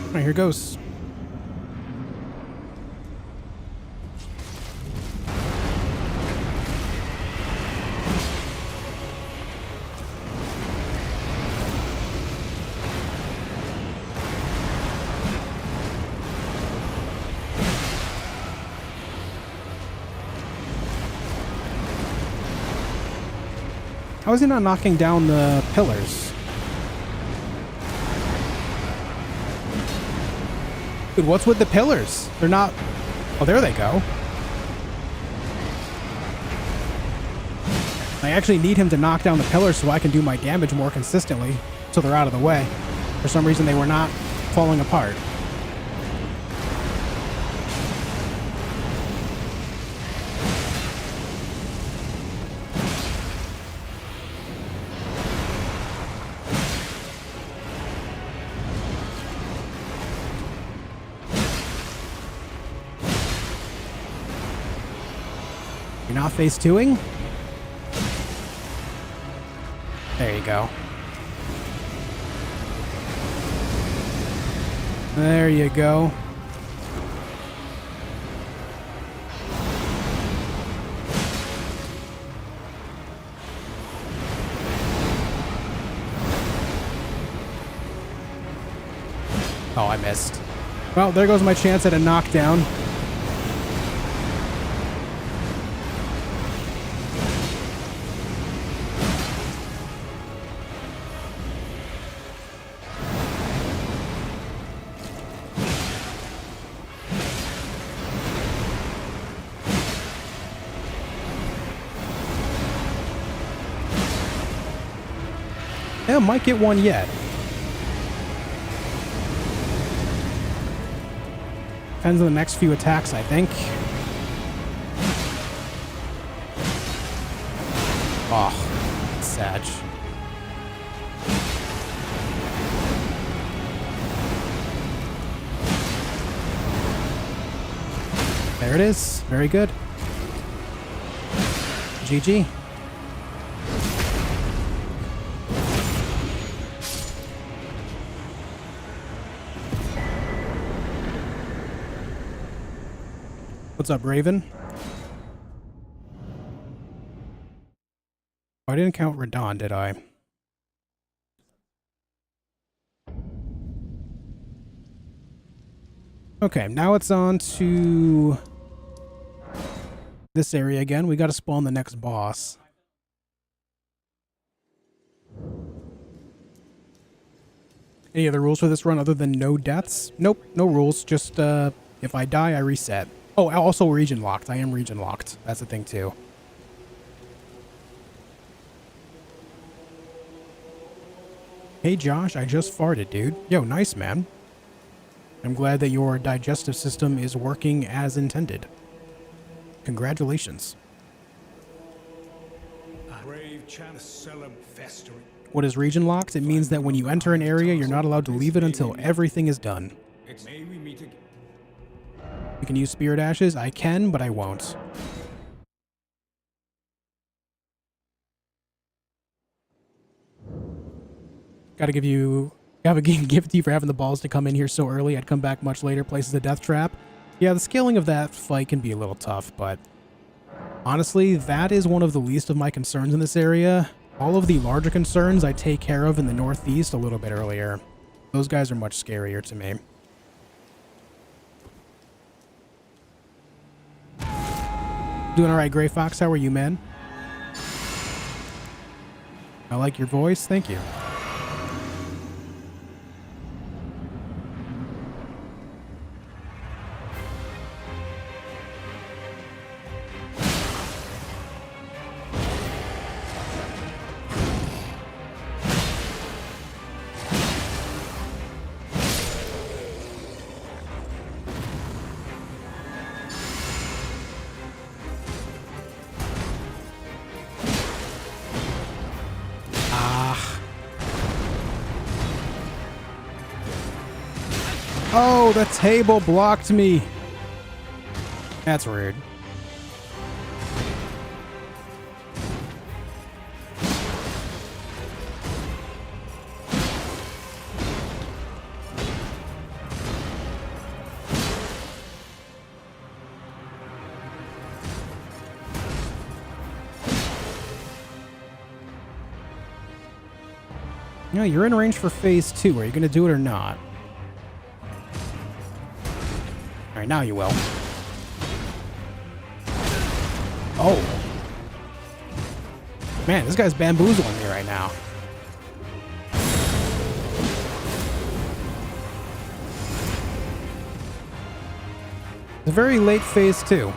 All right, here goes. How is he not knocking down the pillars? Dude, what's with the pillars? They're not... Oh, there they go. I actually need him to knock down the pillars so I can do my damage more consistently, so they're out of the way. For some reason, they were not falling apart. You're not phase 2ing? There you go. There you go. Oh, I missed. Well, there goes my chance at a knockdown. Yeah, might get one yet. Depends on the next few attacks, I think. Oh, Sag. There it is. Very good. GG. What's up, Raven? Oh, I didn't count Radon, did I? Okay, now it's on to this area again. We got to spawn the next boss. Any other rules for this run other than no deaths? Nope, no rules. Just if I die, I reset. Oh, also region locked. I am region locked. That's a thing too. Hey Josh, I just farted, dude. Yo, nice, man. I'm glad that your digestive system is working as intended. Congratulations. What is region locked? It means that when you enter an area, you're not allowed to leave it until everything is done. You can use spirit ashes. I can, but I won't. Gotta give a gift to you for having the balls to come in here so early. I'd come back much later, places a death trap. Yeah, the scaling of that fight can be a little tough, but honestly, that is one of the least of my concerns in this area. All of the larger concerns I take care of in the northeast a little bit earlier. Those guys are much scarier to me. Doing all right, Gray Fox. How are you, man? I like your voice. Thank you. Oh, the table blocked me. That's weird. No, you're in range for phase 2. Are you going to do it or not? Alright, now you will. Oh. Man, this guy's bamboozling me right now. It's a very late phase 2.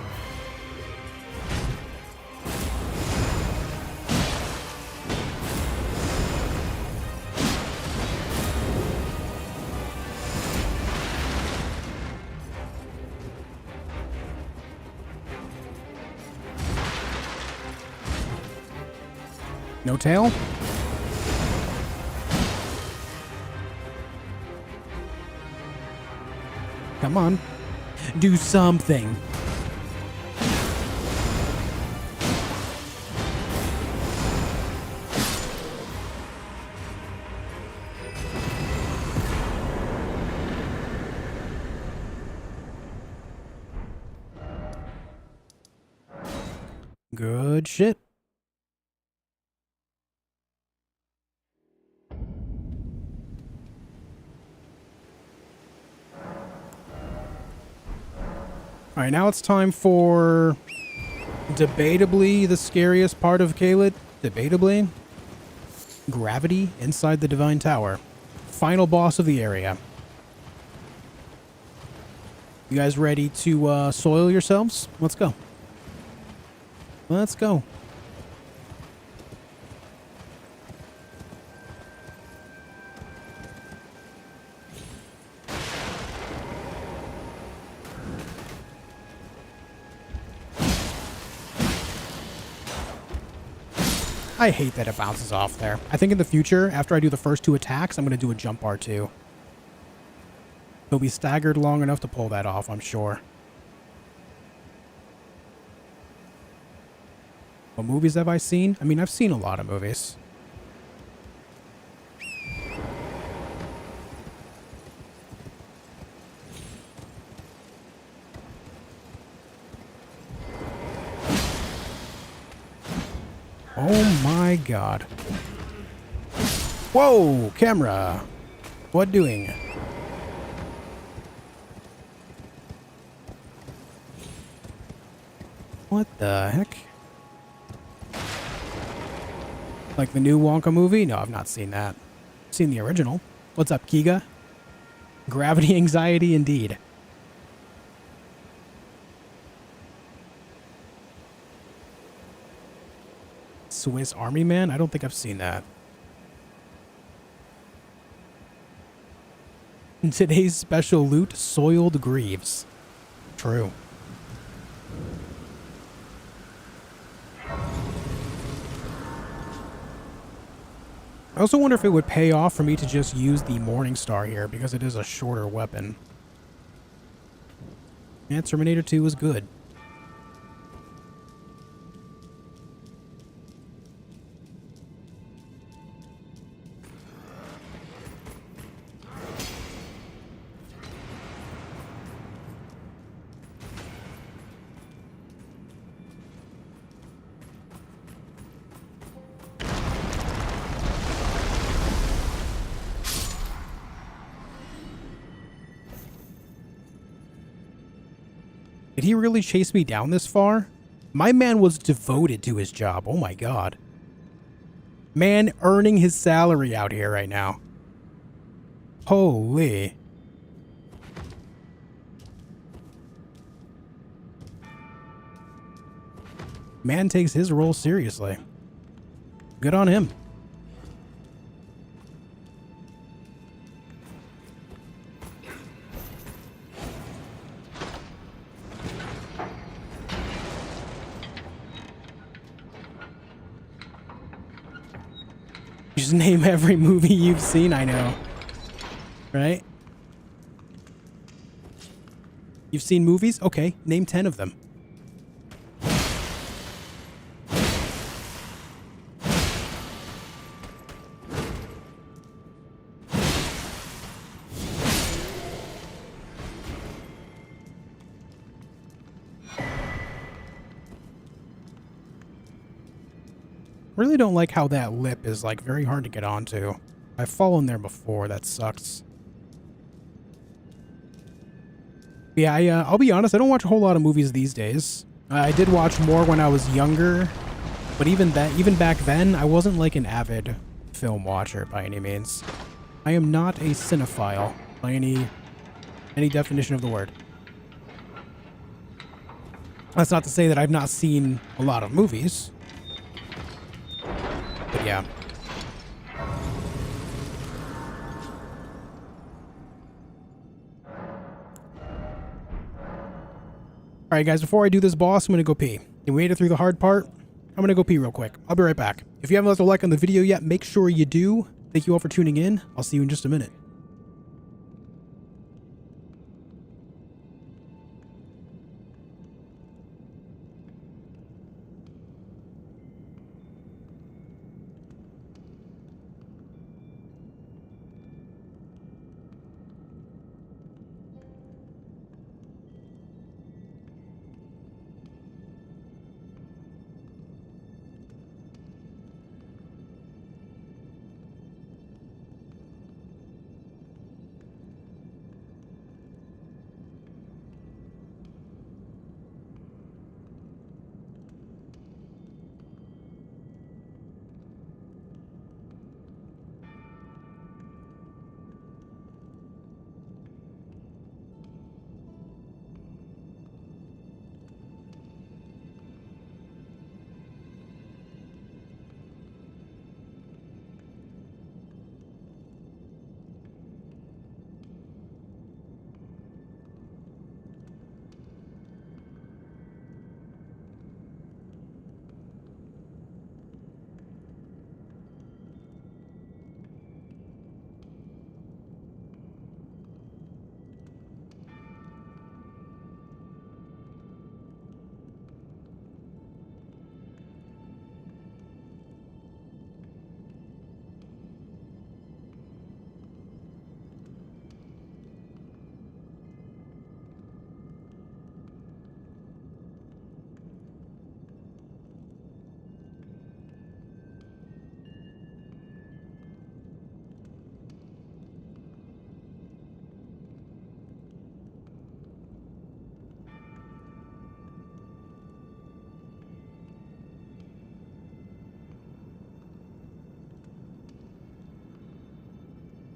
No tail? Come on. Do something. Good shit. All right, now it's time for debatably the scariest part of Caelid. Debatably. Gravity inside the Divine Tower. Final boss of the area. You guys ready to soil yourselves? Let's go. Let's go. I hate that it bounces off there. I think in the future, after I do the first 2 attacks, I'm going to do a jump bar too. He'll be staggered long enough to pull that off, I'm sure. What movies have I seen? I mean, I've seen a lot of movies. Oh my god. Whoa, camera. What doing? What the heck? Like the new Wonka movie? No, I've not seen that. I've seen the original. What's up, Kiga? Gravity anxiety indeed. Swiss Army Man? I don't think I've seen that. Today's special loot, soiled greaves. True. I also wonder if it would pay off for me to just use the Morning Star here, because it is a shorter weapon. Yeah, Terminator 2 was good. Did he really chase me down this far? My man was devoted to his job. Oh my god. Man earning his salary out here right now. Holy. Man takes his role seriously. Good on him. Just name every movie you've seen, I know. Right? You've seen movies? Okay, name 10 of them. Really don't like how that lip is like very hard to get onto. I've fallen there before, that sucks. Yeah, I'll be honest, I don't watch a whole lot of movies these days. I did watch more when I was younger, but even back then, I wasn't like an avid film watcher by any means. I am not a cinephile by any definition of the word. That's not to say that I've not seen a lot of movies. But yeah. Alright guys, before I do this boss, I'm going to go pee. You made it through the hard part. I'm going to go pee real quick. I'll be right back. If you haven't left a like on the video yet, make sure you do. Thank you all for tuning in. I'll see you in just a minute.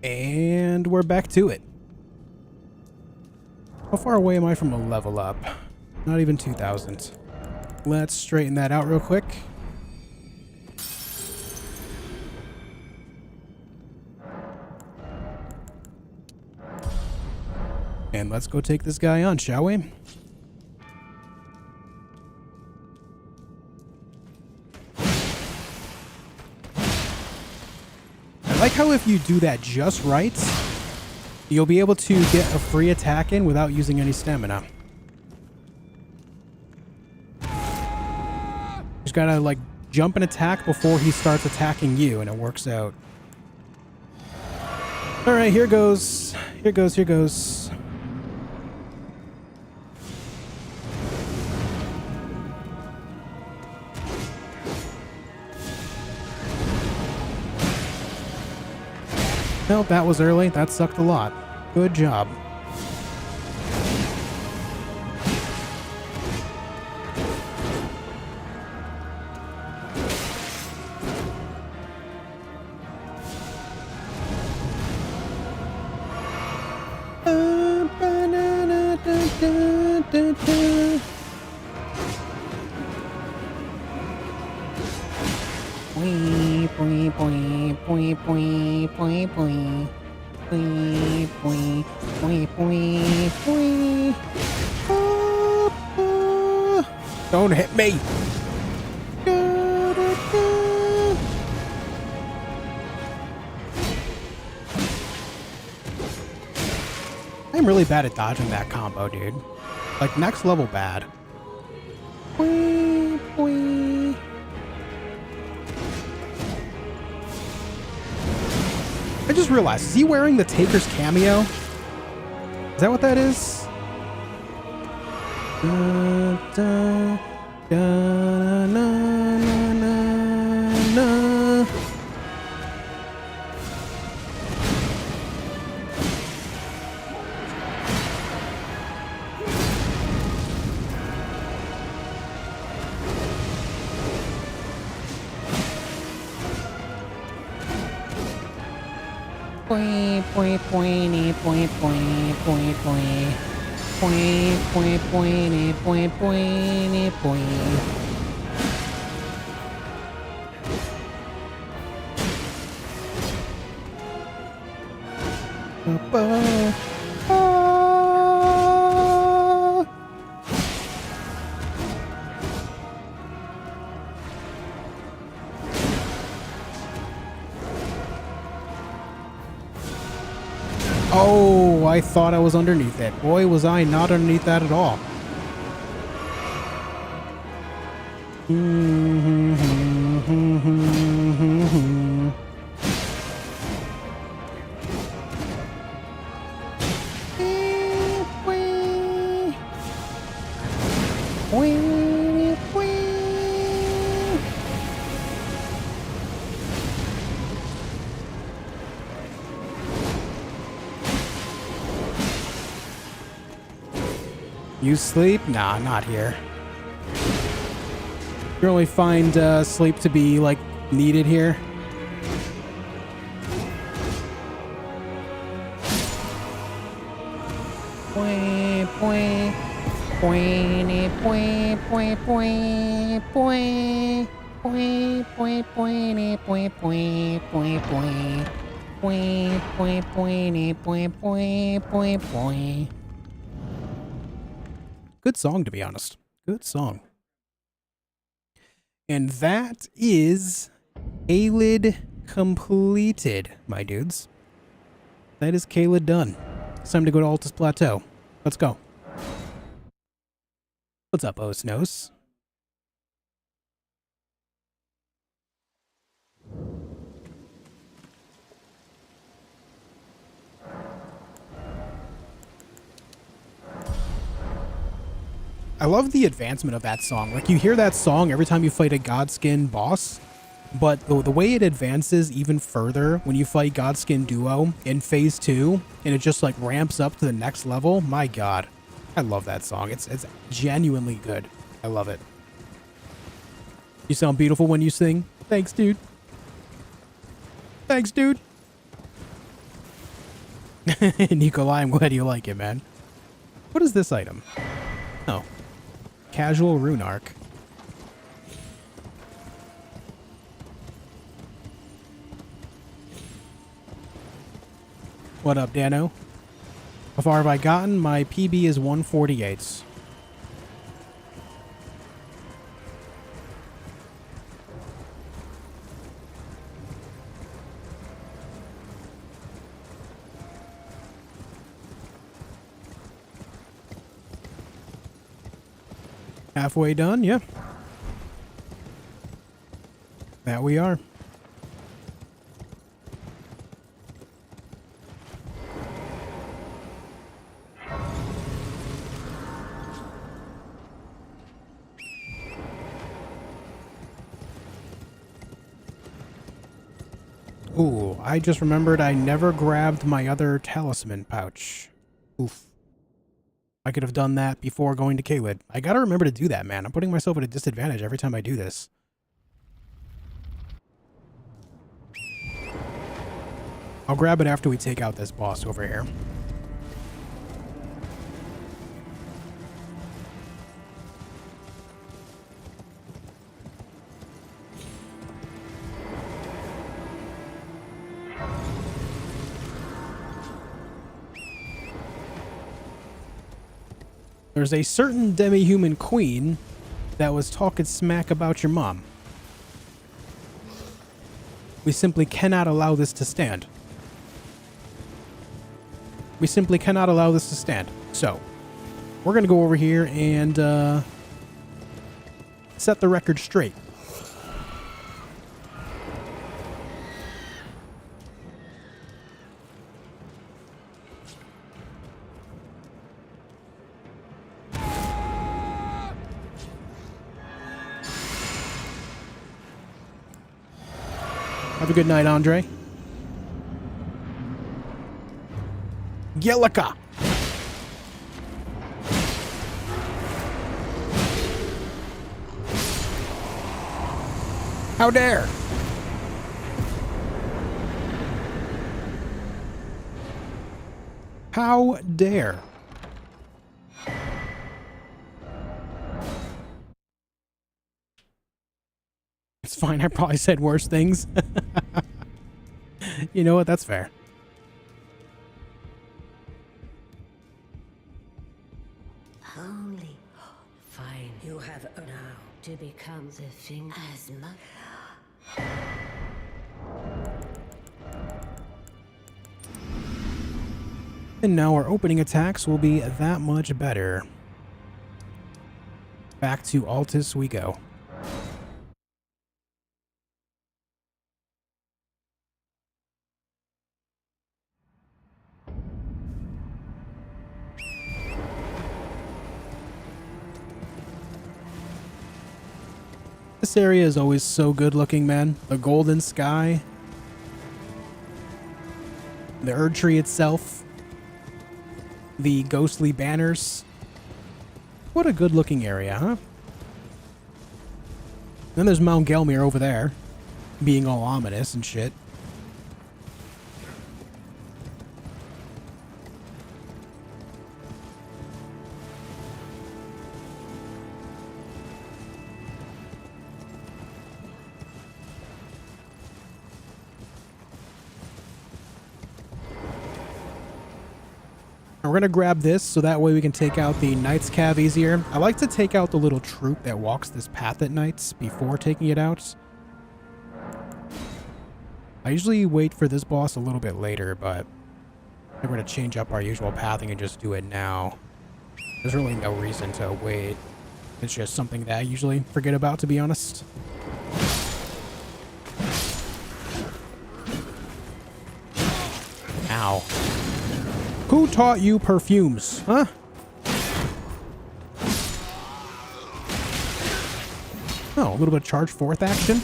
And we're back to it. How far away am I from a level up? Not even 2,000. Let's straighten that out real quick. And let's go take this guy on, shall we? I like how if you do that just right, you'll be able to get a free attack in without using any stamina. Just gotta like jump and attack before he starts attacking you, and it works out. Alright, here goes. Here goes, here goes. Nope, that was early. That sucked a lot. Good job. Don't hit me. I'm really bad at dodging that combo, dude. Like, next level bad. I just realized, is he wearing the Taker's cameo? Is that what that is? Oh, I thought I was underneath it. Boy, was I not underneath that at all. You sleep? Nah, not here. You really find sleep to be, like, needed here? Good song, to be honest. Good song. And that is Caelid completed, my dudes. That is Caelid done. It's time to go to Altus Plateau. Let's go. What's up, Osnos? I love the advancement of that song. Like, you hear that song every time you fight a Godskin boss, but the way it advances even further when you fight Godskin Duo in Phase 2, and it just, like, ramps up to the next level, my god. I love that song. It's genuinely good. I love it. You sound beautiful when you sing. Thanks, dude. Thanks, dude. Nikolai, I'm glad you like it, man. What is this item? Oh. Casual rune arc. What up, Dano? How far have I gotten? My PB is 148. Halfway done, yeah. That we are. Ooh, I just remembered I never grabbed my other talisman pouch. Oof. I could have done that before going to Caelid. I gotta remember to do that, man. I'm putting myself at a disadvantage every time I do this. I'll grab it after we take out this boss over here. There's a certain demi-human queen that was talking smack about your mom. We simply cannot allow this to stand. We simply cannot allow this to stand. So, we're going to go over here and set the record straight. Have a good night, Andre. Yelika. How dare? How dare? fine. I probably said worse things. You know what? That's fair. Only fine. You have now to become the thing as much. And now our opening attacks will be that much better. Back to Altus we go. This area is always so good looking, man. The golden sky. The Erd Tree itself. The ghostly banners. What a good looking area, huh? Then there's Mount Gelmir over there, being all ominous and shit. We're going to grab this so that way we can take out the Knight's Cav easier. I like to take out the little troop that walks this path at nights before taking it out. I usually wait for this boss a little bit later, but we're going to change up our usual pathing and just do it now. There's really no reason to wait. It's just something that I usually forget about, to be honest. Ow. Who taught you perfumes, huh? Oh, a little bit of charge forth action.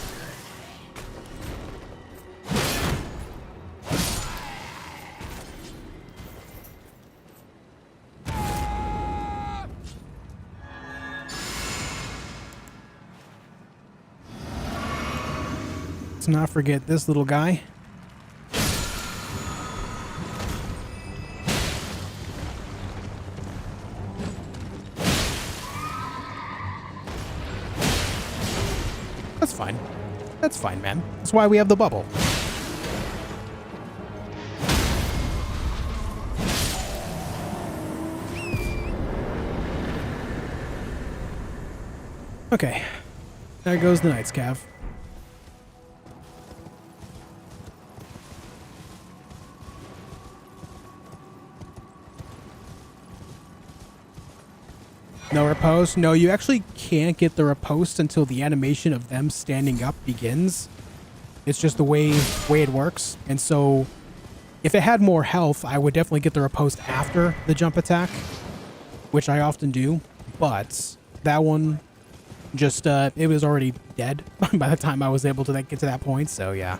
Let's not forget this little guy. That's fine. That's fine, man. That's why we have the bubble. Okay. There goes the Knight's Cav. No riposte? No, you actually can't get the riposte until the animation of them standing up begins. It's just the way it works. And so, if it had more health, I would definitely get the riposte after the jump attack, which I often do. But that one, just, it was already dead by the time I was able to get to that point. So, yeah.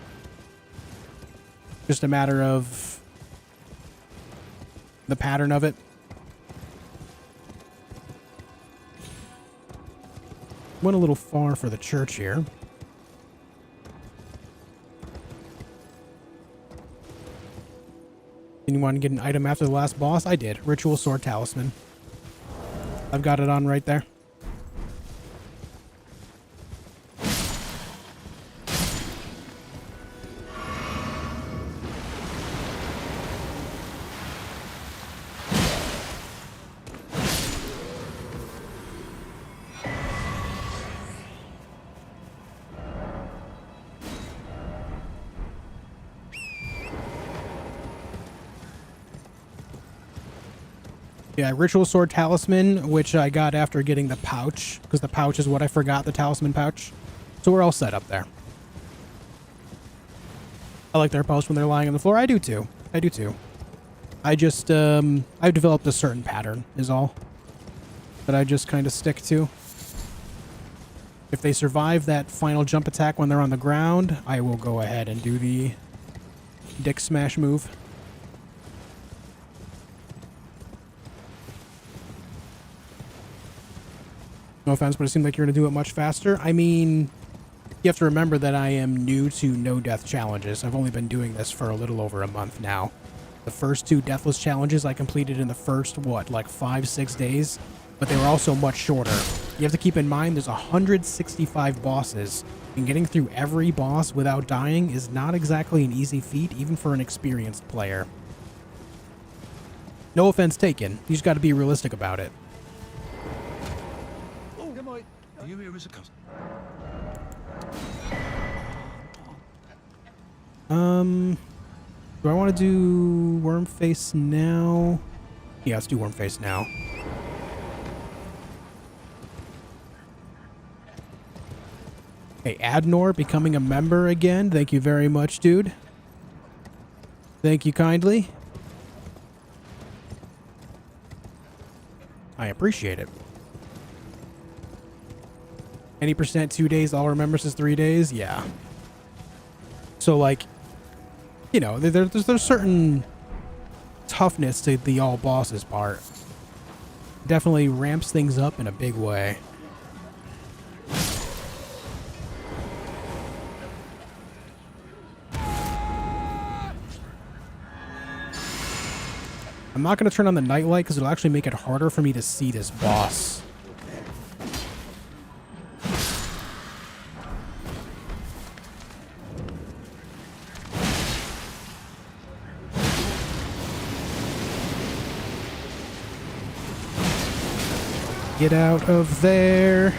Just a matter of the pattern of it. Went a little far for the church here. Anyone get an item after the last boss? I did. Ritual Sword Talisman. I've got it on right there. Yeah, Ritual Sword Talisman, which I got after getting the pouch, because the pouch is what I forgot, the talisman pouch. So we're all set up there. I like their post when they're lying on the floor. I do too. I do too. I just, I've developed a certain pattern, is all. That I just kind of stick to. If they survive that final jump attack when they're on the ground, I will go ahead and do the dick smash move. No offense, but it seemed like you're going to do it much faster. I mean, you have to remember that I am new to no-death challenges. I've only been doing this for a little over a month now. The first 2 Deathless challenges I completed in the first, what, like 5-6 days? But they were also much shorter. You have to keep in mind there's 165 bosses And getting through every boss without dying is not exactly an easy feat, even for an experienced player. No offense taken. You just got to be realistic about it. Oh, am I? Are you here as a cousin? Do I want to do Wormface now? Yeah, let's do Wormface now. Hey, Adnor becoming a member again. Thank you very much, dude. Thank you kindly. I appreciate it. Any percent 2 days, All Remembrances 3 days? Yeah. So, like, you know, there's certain toughness to the all bosses part. Definitely ramps things up in a big way. I'm not going to turn on the nightlight because it'll actually make it harder for me to see this boss. Get out of there.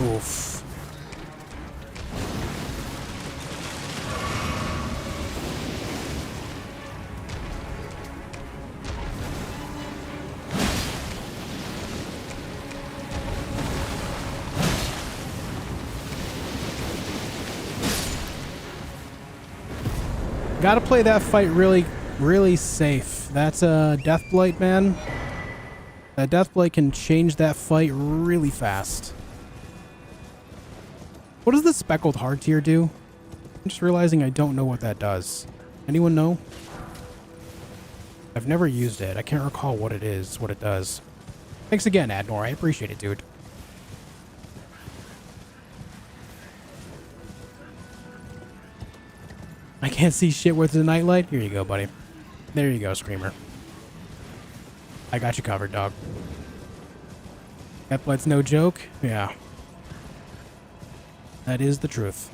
Oof. Gotta play that fight really safe. That's a Deathblight, man. That Deathblight can change that fight really fast. What does the Speckled Heart Tear do? I'm just realizing I don't know what that does. Anyone know? I've never used it. I can't recall what it is, what it does. Thanks again, Adnor. I appreciate it, dude. I can't see shit with the nightlight. Here you go, buddy. There you go, Screamer. I got you covered, dog. Deathblight's no joke. Yeah. That is the truth.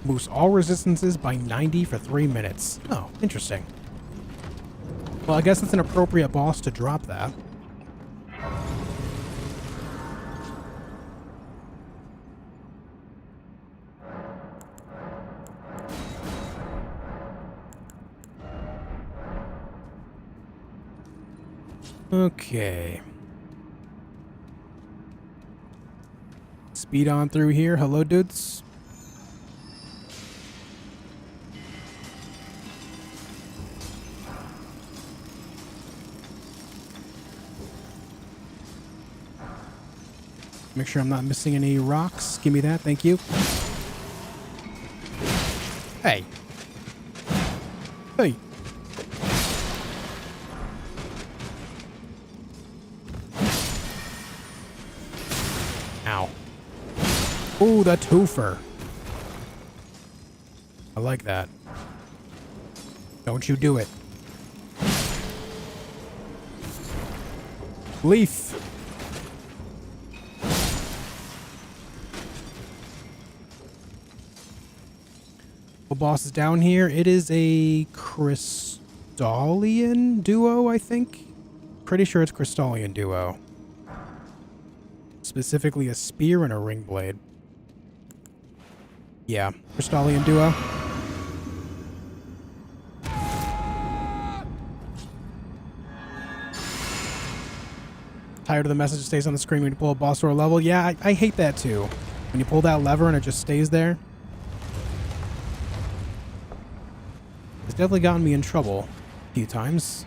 Boosts all resistances by 90 for 3 minutes. Oh, interesting. Well, I guess it's an appropriate boss to drop that. Okay. Speed on through here. Hello, dudes. Make sure I'm not missing any rocks. Give me that. Thank you. Hey. Hey. Ow. Ooh, the twofer. I like that. Don't you do it. Leaf. What boss is down here? It is a Crystallian duo, I think. Pretty sure it's Crystallian duo. Specifically a spear and a ring blade. Yeah, Crystallian duo. Tired of the message that stays on the screen when you pull a boss or a level? Yeah, I hate that too. When you pull that lever and it just stays there. It's definitely gotten me in trouble a few times.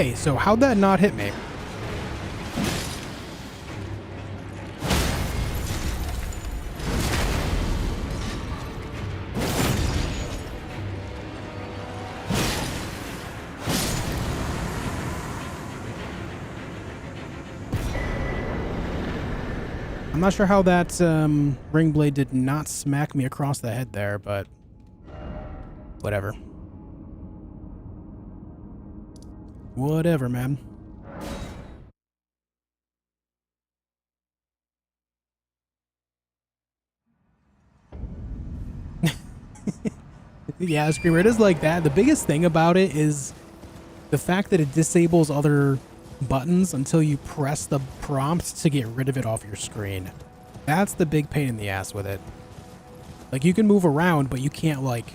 Hey, so how'd that not hit me? I'm not sure how that ring blade did not smack me across the head there, but whatever. Whatever, man. Yeah, Screamer, it is like that. The biggest thing about it is the fact that it disables other buttons until you press the prompt to get rid of it off your screen. That's the big pain in the ass with it. Like, you can move around, but you can't, like,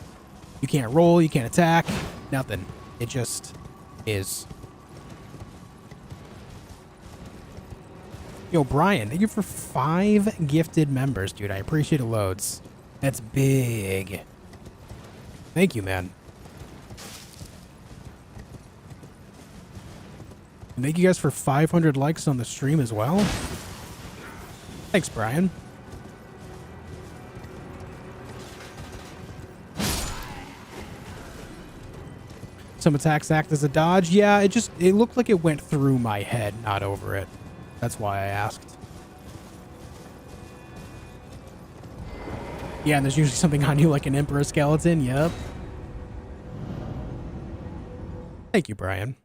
you can't roll, you can't attack, nothing. It just is. Yo, Brian, thank you for 5 gifted members, dude. I appreciate it loads. That's big. Thank you, man. And thank you guys for 500 likes on the stream as well. Thanks, Brian. Some attacks act as a dodge. Yeah, it looked like it went through my head, not over it. That's why I asked. Yeah, and there's usually something on you like an Emperor skeleton. Yep. Thank you, Brian.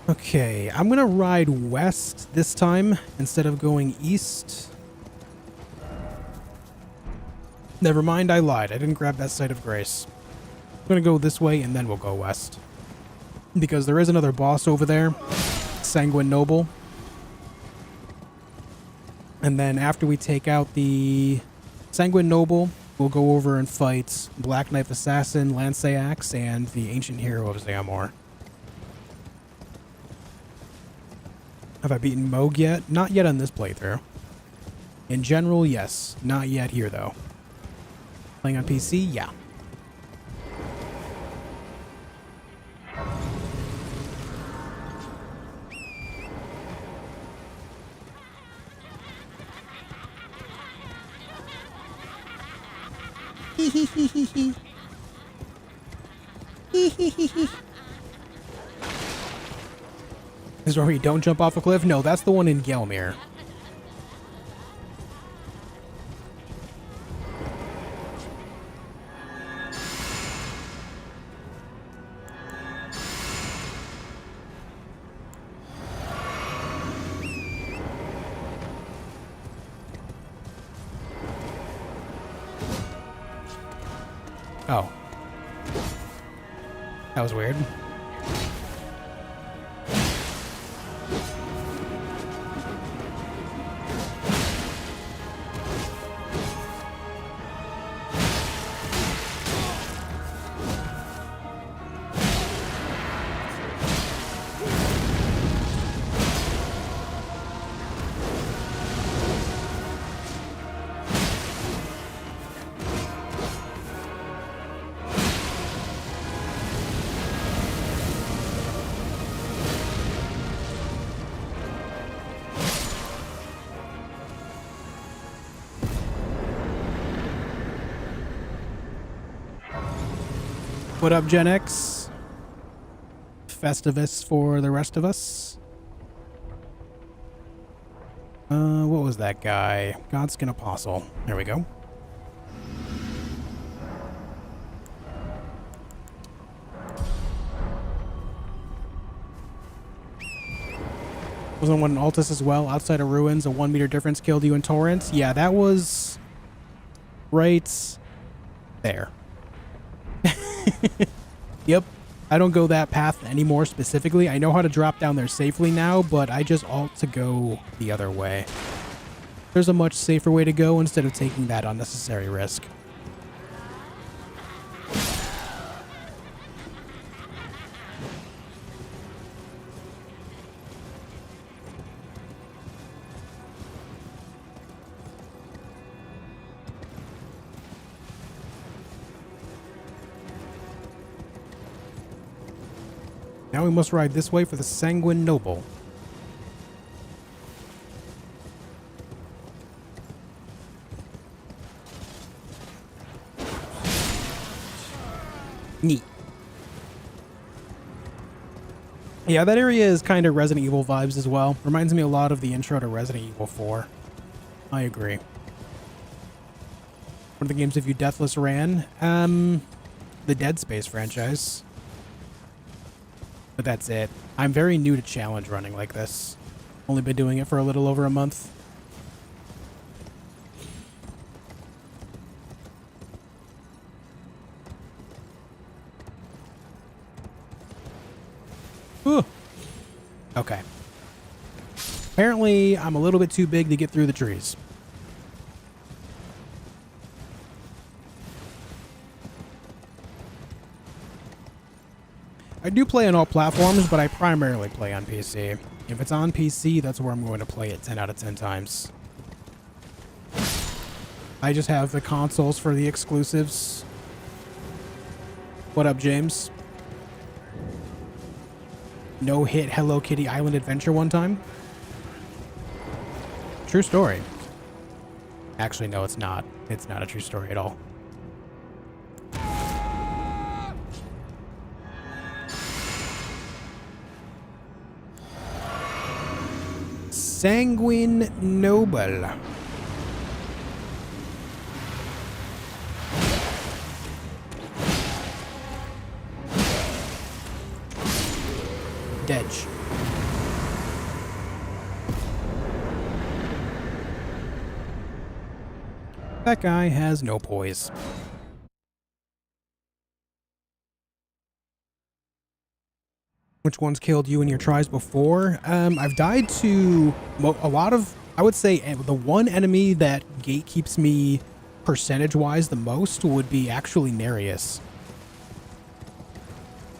Okay, I'm gonna ride west this time instead of going east. Never mind, I lied. I didn't grab that Site of Grace. I'm gonna go this way and then we'll go west. Because there is another boss over there, Sanguine Noble. And then after we take out the Sanguine Noble, we'll go over and fight Black Knife Assassin, Lanceax, and the Ancient Hero of Zamor. Have I beaten Moog yet? Not yet on this playthrough. In general, yes. Not yet here, though. Playing on PC? Yeah. This is where you don't jump off a cliff? No, that's the one in Gelmir. Oh. That was weird. What up, Gen X? Festivus for the rest of us. What was that guy? Godskin Apostle. There we go. Wasn't one in Altus as well? Outside of Ruins, a 1 meter difference killed you in Torrent? Yeah, that was right there. Yep. I don't go that path anymore specifically. I know how to drop down there safely now, but I just alt to go the other way. There's a much safer way to go instead of taking that unnecessary risk. Now we must ride this way for the Sanguine Noble. Neat. Yeah, that area is kind of Resident Evil vibes as well. Reminds me a lot of the intro to Resident Evil 4. I agree. One of the games if you Deathless ran, the Dead Space franchise. But that's it. I'm very new to challenge running like this. Only been doing it for a little over a month. Ooh. Okay. Apparently, I'm a little bit too big to get through the trees. I do play on all platforms, but I primarily play on PC. If it's on PC, that's where I'm going to play it 10 out of 10 times. I just have the consoles for the exclusives. What up, James? No hit Hello Kitty Island Adventure one time? True story. Actually, no, it's not. It's not a true story at all. Sanguine Noble. Dedge. That guy has no poise. Which ones killed you in your tries before? I've died to a lot of, I would say the one enemy that gatekeeps me percentage-wise the most would be actually Nereus.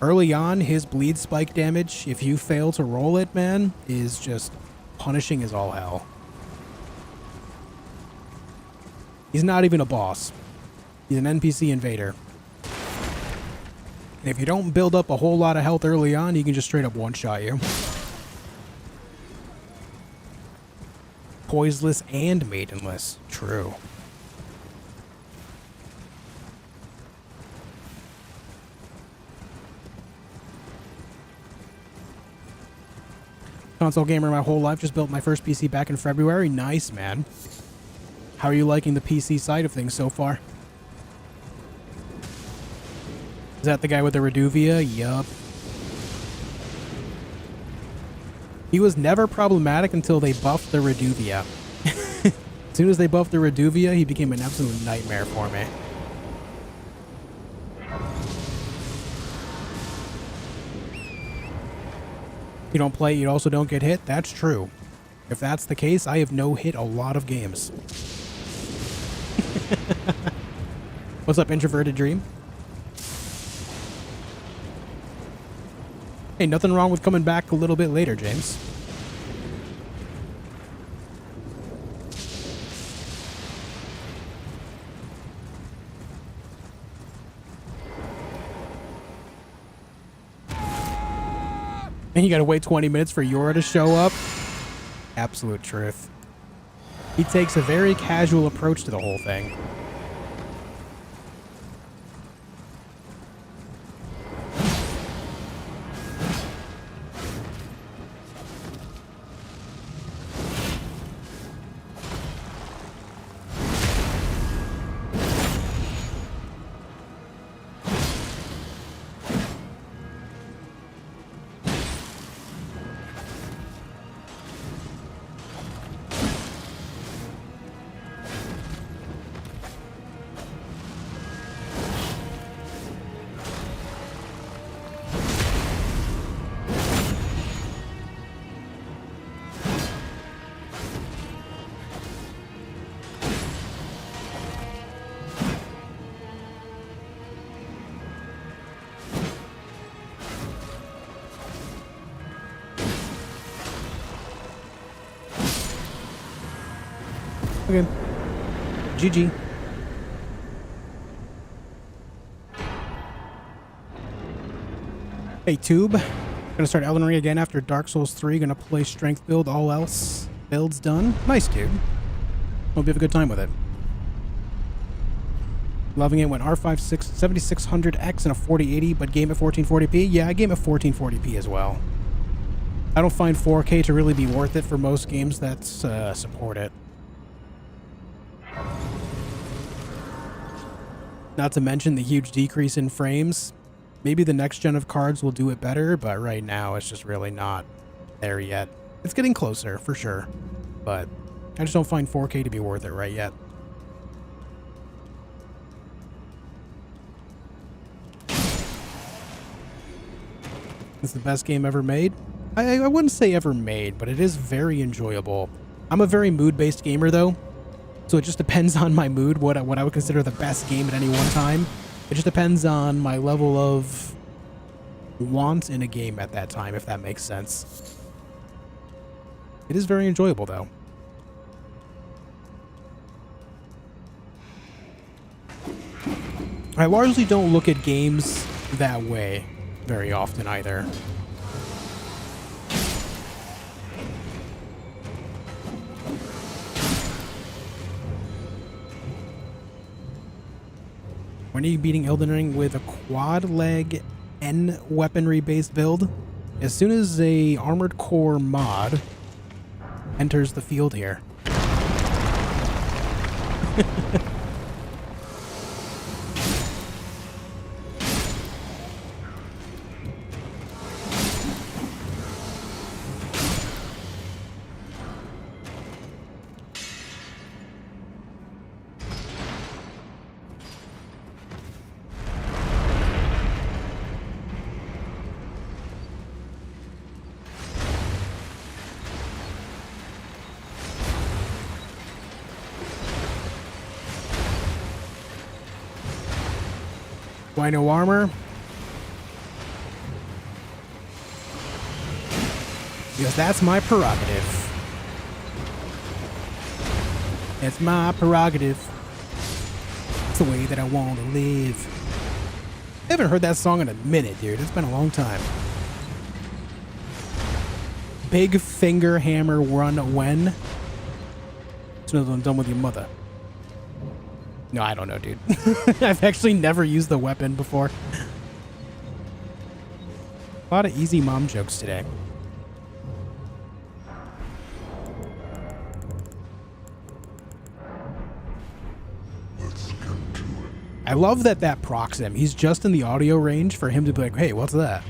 Early on, his bleed spike damage, if you fail to roll it, man, is just punishing as all hell. He's not even a boss. He's an NPC invader. And if you don't build up a whole lot of health early on, he can just straight up one-shot you. Poiseless and maidenless. True. Console gamer my whole life, just built my first PC back in February. Nice, man. How are you liking the PC side of things so far? Is that the guy with the Reduvia? Yup. He was never problematic until they buffed the Reduvia. As soon as they buffed the Reduvia, he became an absolute nightmare for me. You don't play, you also don't get hit? That's true. If that's the case, I have no hit a lot of games. What's up, Introverted Dream? Hey, nothing wrong with coming back a little bit later, James. And you gotta wait 20 minutes for Yora to show up? Absolute truth. He takes a very casual approach to the whole thing. Okay. GG. Hey, Tube. Gonna start Elden Ring again after Dark Souls 3. Gonna play strength build, all else builds done. Nice, dude. Hope you have a good time with it. Loving it when R5 7600X and a 4080, but game at 1440p? Yeah, I game at 1440p as well. I don't find 4K to really be worth it for most games that support it. Not to mention the huge decrease in frames. Maybe the next gen of cards will do it better, but right now it's just really not there yet. It's getting closer, for sure, but I just don't find 4K to be worth it right yet. It's the best game ever made? I wouldn't say ever made, but it is very enjoyable. I'm a very mood-based gamer, though, so it just depends on my mood, what I would consider the best game at any one time. It just depends on my level of want in a game at that time, if that makes sense. It is very enjoyable, though. I largely don't look at games that way very often either. When are you beating Elden Ring with a quad leg N weaponry based build? As soon as a Armored Core mod enters the field here. Why no armor? Because that's my prerogative. It's my prerogative. It's the way that I want to live. I haven't heard that song in a minute, dude. It's been a long time. Big finger hammer run when? As soon as I'm done with your mother. No, I don't know, dude. I've actually never used the weapon before. A lot of easy mom jokes today. I love that procs him. He's just in the audio range for him to be like, hey, what's that?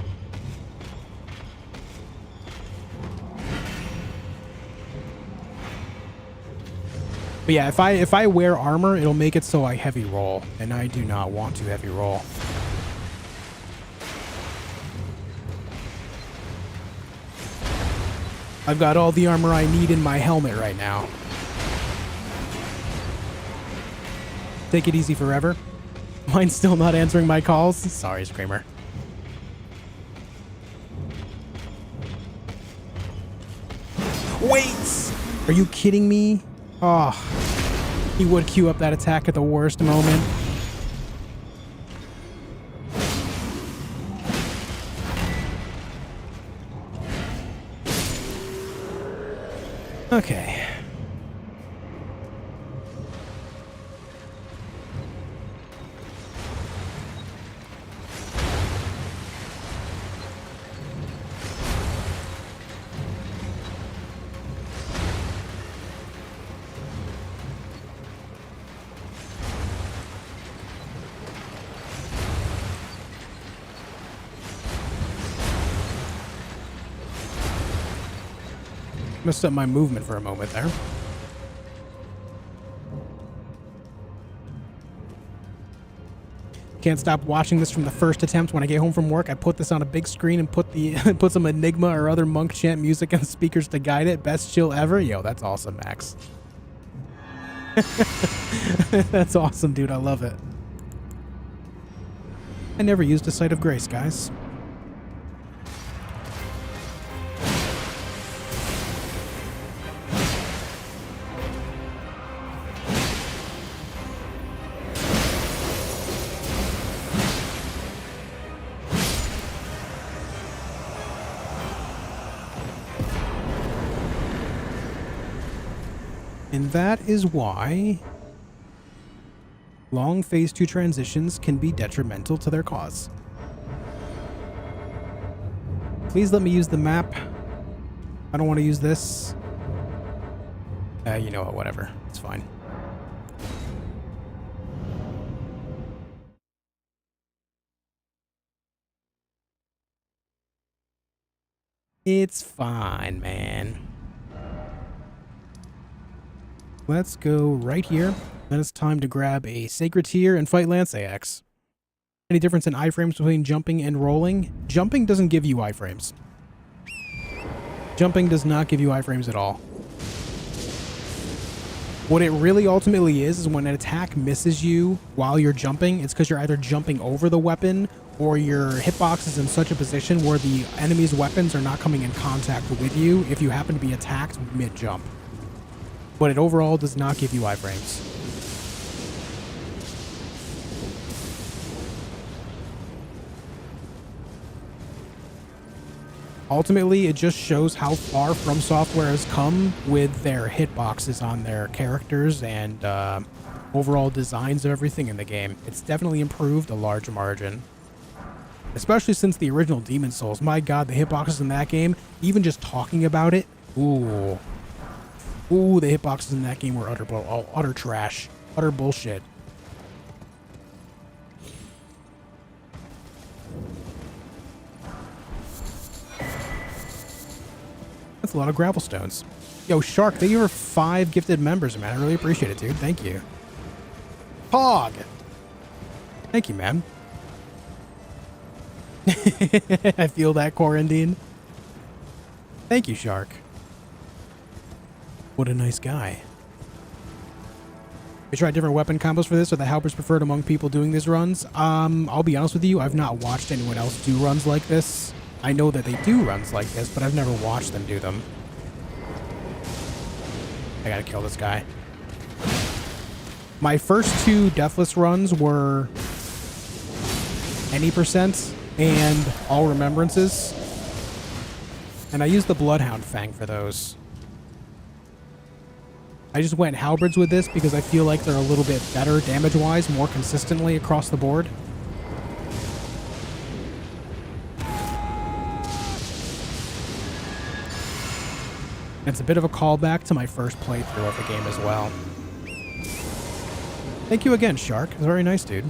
But yeah, if I wear armor, it'll make it so I heavy roll, and I do not want to heavy roll. I've got all the armor I need in my helmet right now. Take it easy forever. Mine's still not answering my calls. Sorry, Screamer. Wait! Are you kidding me? Oh, he would queue up that attack at the worst moment. Okay. Messed up my movement for a moment there. Can't stop watching this from the first attempt. When I get home from work, I put this on a big screen and put some Enigma or other monk chant music on speakers to guide it. Best chill ever. Yo, that's awesome, Max. That's awesome, dude. I love it. I never used a Sight of Grace, guys. And that is why long phase 2 transitions can be detrimental to their cause. Please let me use the map. I don't want to use this. You know what, whatever. It's fine. It's fine, man. Let's go right here. Then it's time to grab a Sacred Tear and fight Lance AX. Any difference in iframes between jumping and rolling? Jumping doesn't give you iframes. Jumping does not give you iframes at all. What it really ultimately is when an attack misses you while you're jumping, it's because you're either jumping over the weapon or your hitbox is in such a position where the enemy's weapons are not coming in contact with you if you happen to be attacked mid-jump. But it overall does not give you iframes. Ultimately, it just shows how far From Software has come with their hitboxes on their characters and overall designs of everything in the game. It's definitely improved a large margin. Especially since the original Demon Souls. My god, the hitboxes in that game, even just talking about it, ooh. Ooh, the hitboxes in that game were utter trash. Utter bullshit. That's a lot of gravel stones. Yo, Shark, thank you for 5 gifted members, man. I really appreciate it, dude. Thank you. Pog! Thank you, man. I feel that, Quarantine. Thank you, Shark. What a nice guy. You tried different weapon combos for this? Are the Halberds preferred among people doing these runs? I'll be honest with you, I've not watched anyone else do runs like this. I know that they do runs like this, but I've never watched them do them. I gotta kill this guy. My first 2 Deathless runs were any percent and All Remembrances. And I used the Bloodhound Fang for those. I just went Halberds with this because I feel like they're a little bit better damage-wise, more consistently across the board. It's a bit of a callback to my first playthrough of the game as well. Thank you again, Shark. It's very nice, dude.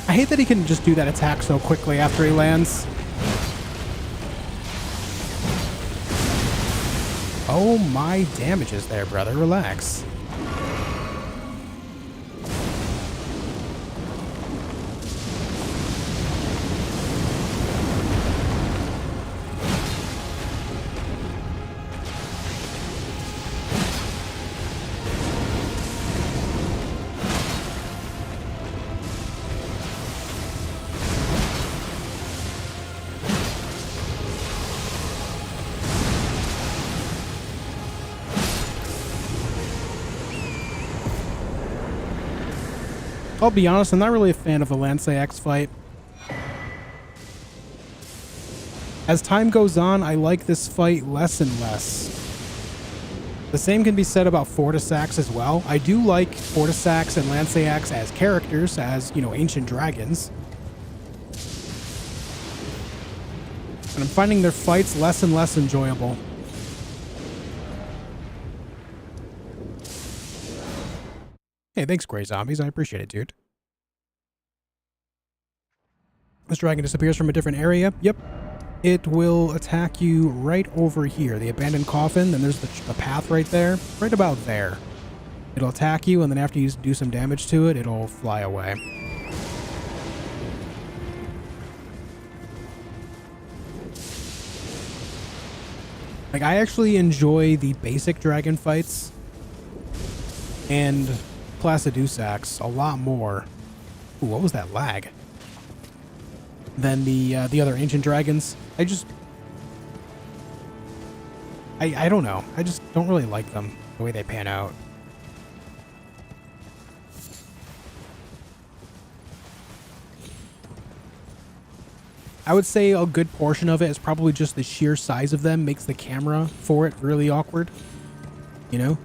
I hate that he can just do that attack so quickly after he lands. Oh my damages there, brother. Relax. I'll be honest, I'm not really a fan of the Lance AX fight. As time goes on, I like this fight less and less. The same can be said about Fortisax as well. I do like Fortisax and Lance AX as characters, as, you know, ancient dragons. And I'm finding their fights less and less enjoyable. thanks, Grey Zombies. I appreciate it, dude. This dragon disappears from a different area. Yep. It will attack you right over here. The abandoned coffin, then there's the path right there. Right about there. It'll attack you, and then after you do some damage to it, it'll fly away. Like, I actually enjoy the basic dragon fights and Placidusax a lot more. Ooh, what was that lag? Than the other ancient dragons. I don't know. I just don't really like them, the way they pan out. I would say a good portion of it is probably just the sheer size of them makes the camera for it really awkward. You know?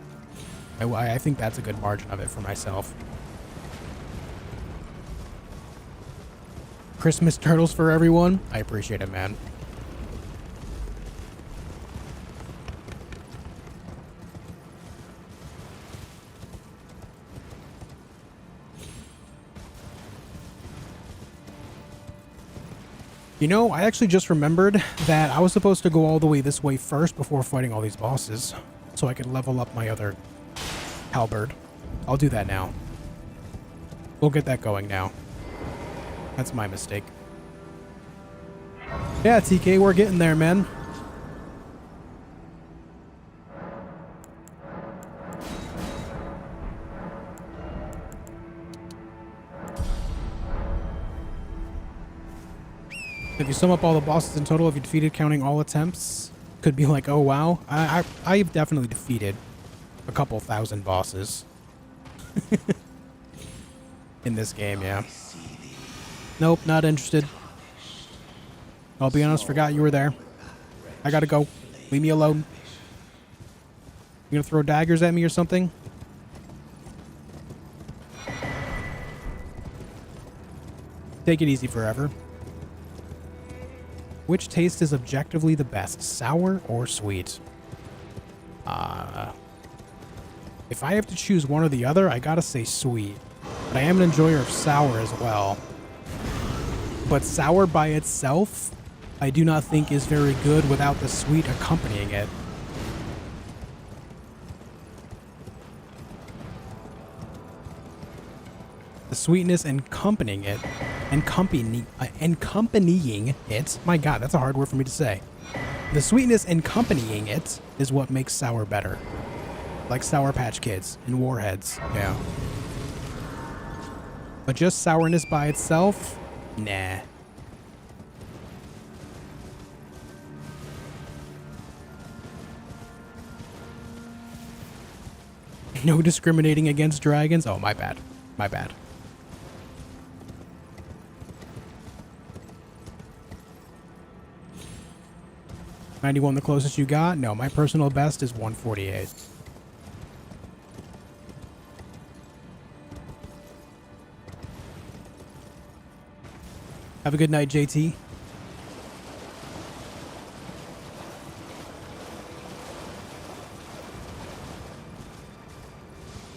I think that's a good margin of it for myself. Christmas turtles for everyone. I appreciate it, man. You know, I actually just remembered that I was supposed to go all the way this way first before fighting all these bosses, so I could level up my other halberd. I'll do that now. We'll get that going now. That's my mistake. Yeah, TK, we're getting there, man. If you sum up all the bosses in total, if you defeated counting all attempts, could be like, oh wow. I've definitely defeated a couple thousand bosses. In this game, yeah. Nope, not interested. I'll be honest, forgot you were there. I gotta go. Leave me alone. You gonna throw daggers at me or something? Take it easy forever. Which taste is objectively the best, sour or sweet? If I have to choose one or the other, I gotta say sweet. But I am an enjoyer of sour as well. But sour by itself, I do not think is very good without the sweet accompanying it. The sweetness accompanying it, accompanying it, my god, that's a hard word for me to say. The sweetness accompanying it is what makes sour better. Like Sour Patch Kids and Warheads, yeah. But just sourness by itself, nah. No discriminating against dragons? Oh, my bad. My bad. $91 the closest you got? No, my personal best is 148. Have a good night, JT.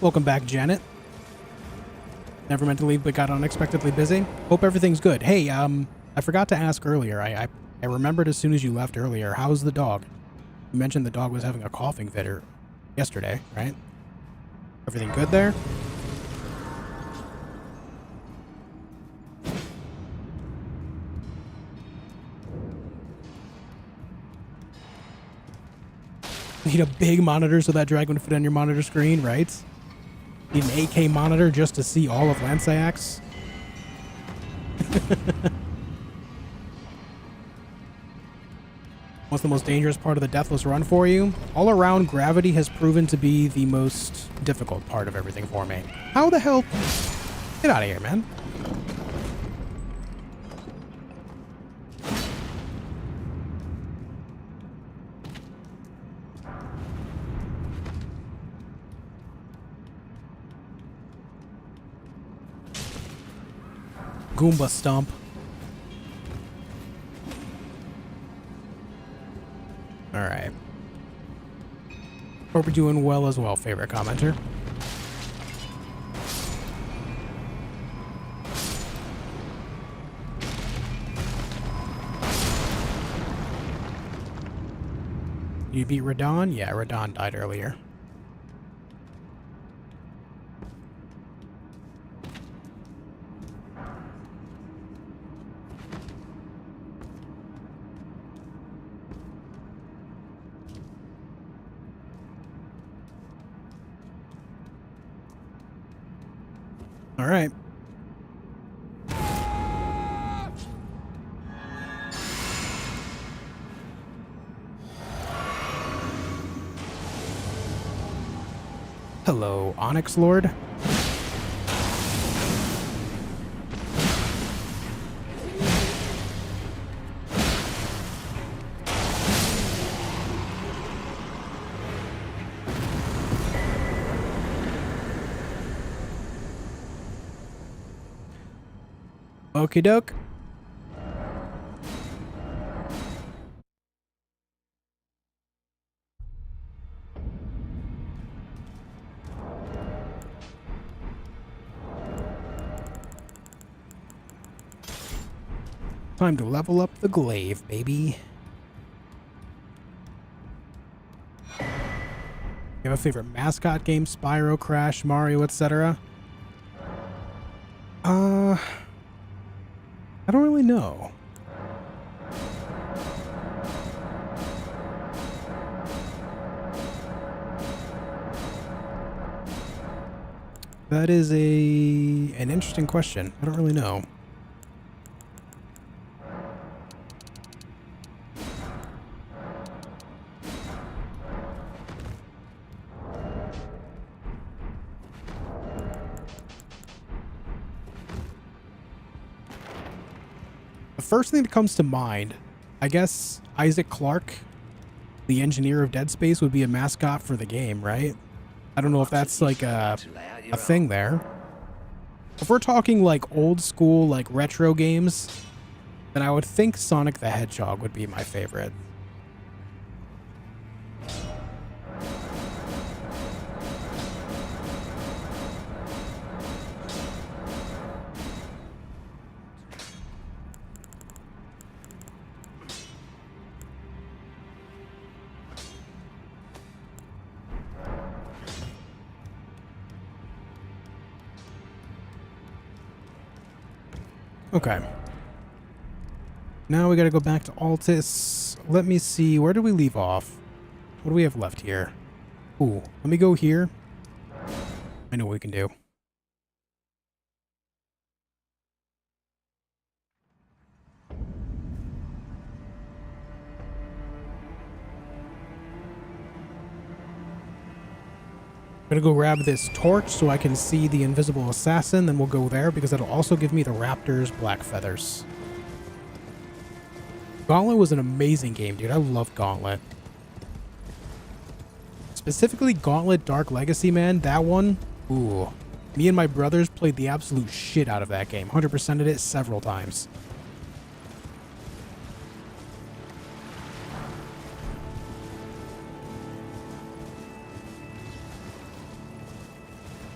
Welcome back, Janet. Never meant to leave, but got unexpectedly busy. Hope everything's good. Hey, I forgot to ask earlier. I remembered as soon as you left earlier. How's the dog? You mentioned the dog was having a coughing fit yesterday, right? Everything good there? Need a big monitor so that dragon would fit on your monitor screen, right? Need an 8K monitor just to see all of Lansaiax? What's the most dangerous part of the Deathless run for you? All around, gravity has proven to be the most difficult part of everything for me. How the hell? Get out of here, man. Goomba stomp. Alright. Hope we're doing well as well, favorite commenter. You beat Radon? Yeah, Radon died earlier. All right. Hello, Onyx Lord. Okie doke. Time to level up the glaive, baby. You have a favorite mascot game? Spyro, Crash, Mario, etc.? I don't really know. That is an interesting question. I don't really know. The first thing that comes to mind, I guess Isaac Clarke, the engineer of Dead Space, would be a mascot for the game, right? I don't know if that's like a thing there. If we're talking like old school, like retro games, then I would think Sonic the Hedgehog would be my favorite. Okay. Now we gotta go back to Altus. Let me see. Where did we leave off? What do we have left here? Ooh, let me go here. I know what we can do. I'm gonna go grab this torch so I can see the invisible assassin, then we'll go there because that'll also give me the raptor's black feathers. Gauntlet was an amazing game, dude. I loved Gauntlet. Specifically Gauntlet Dark Legacy, man. That one, ooh. Me and my brothers played the absolute shit out of that game. 100%ed it several times.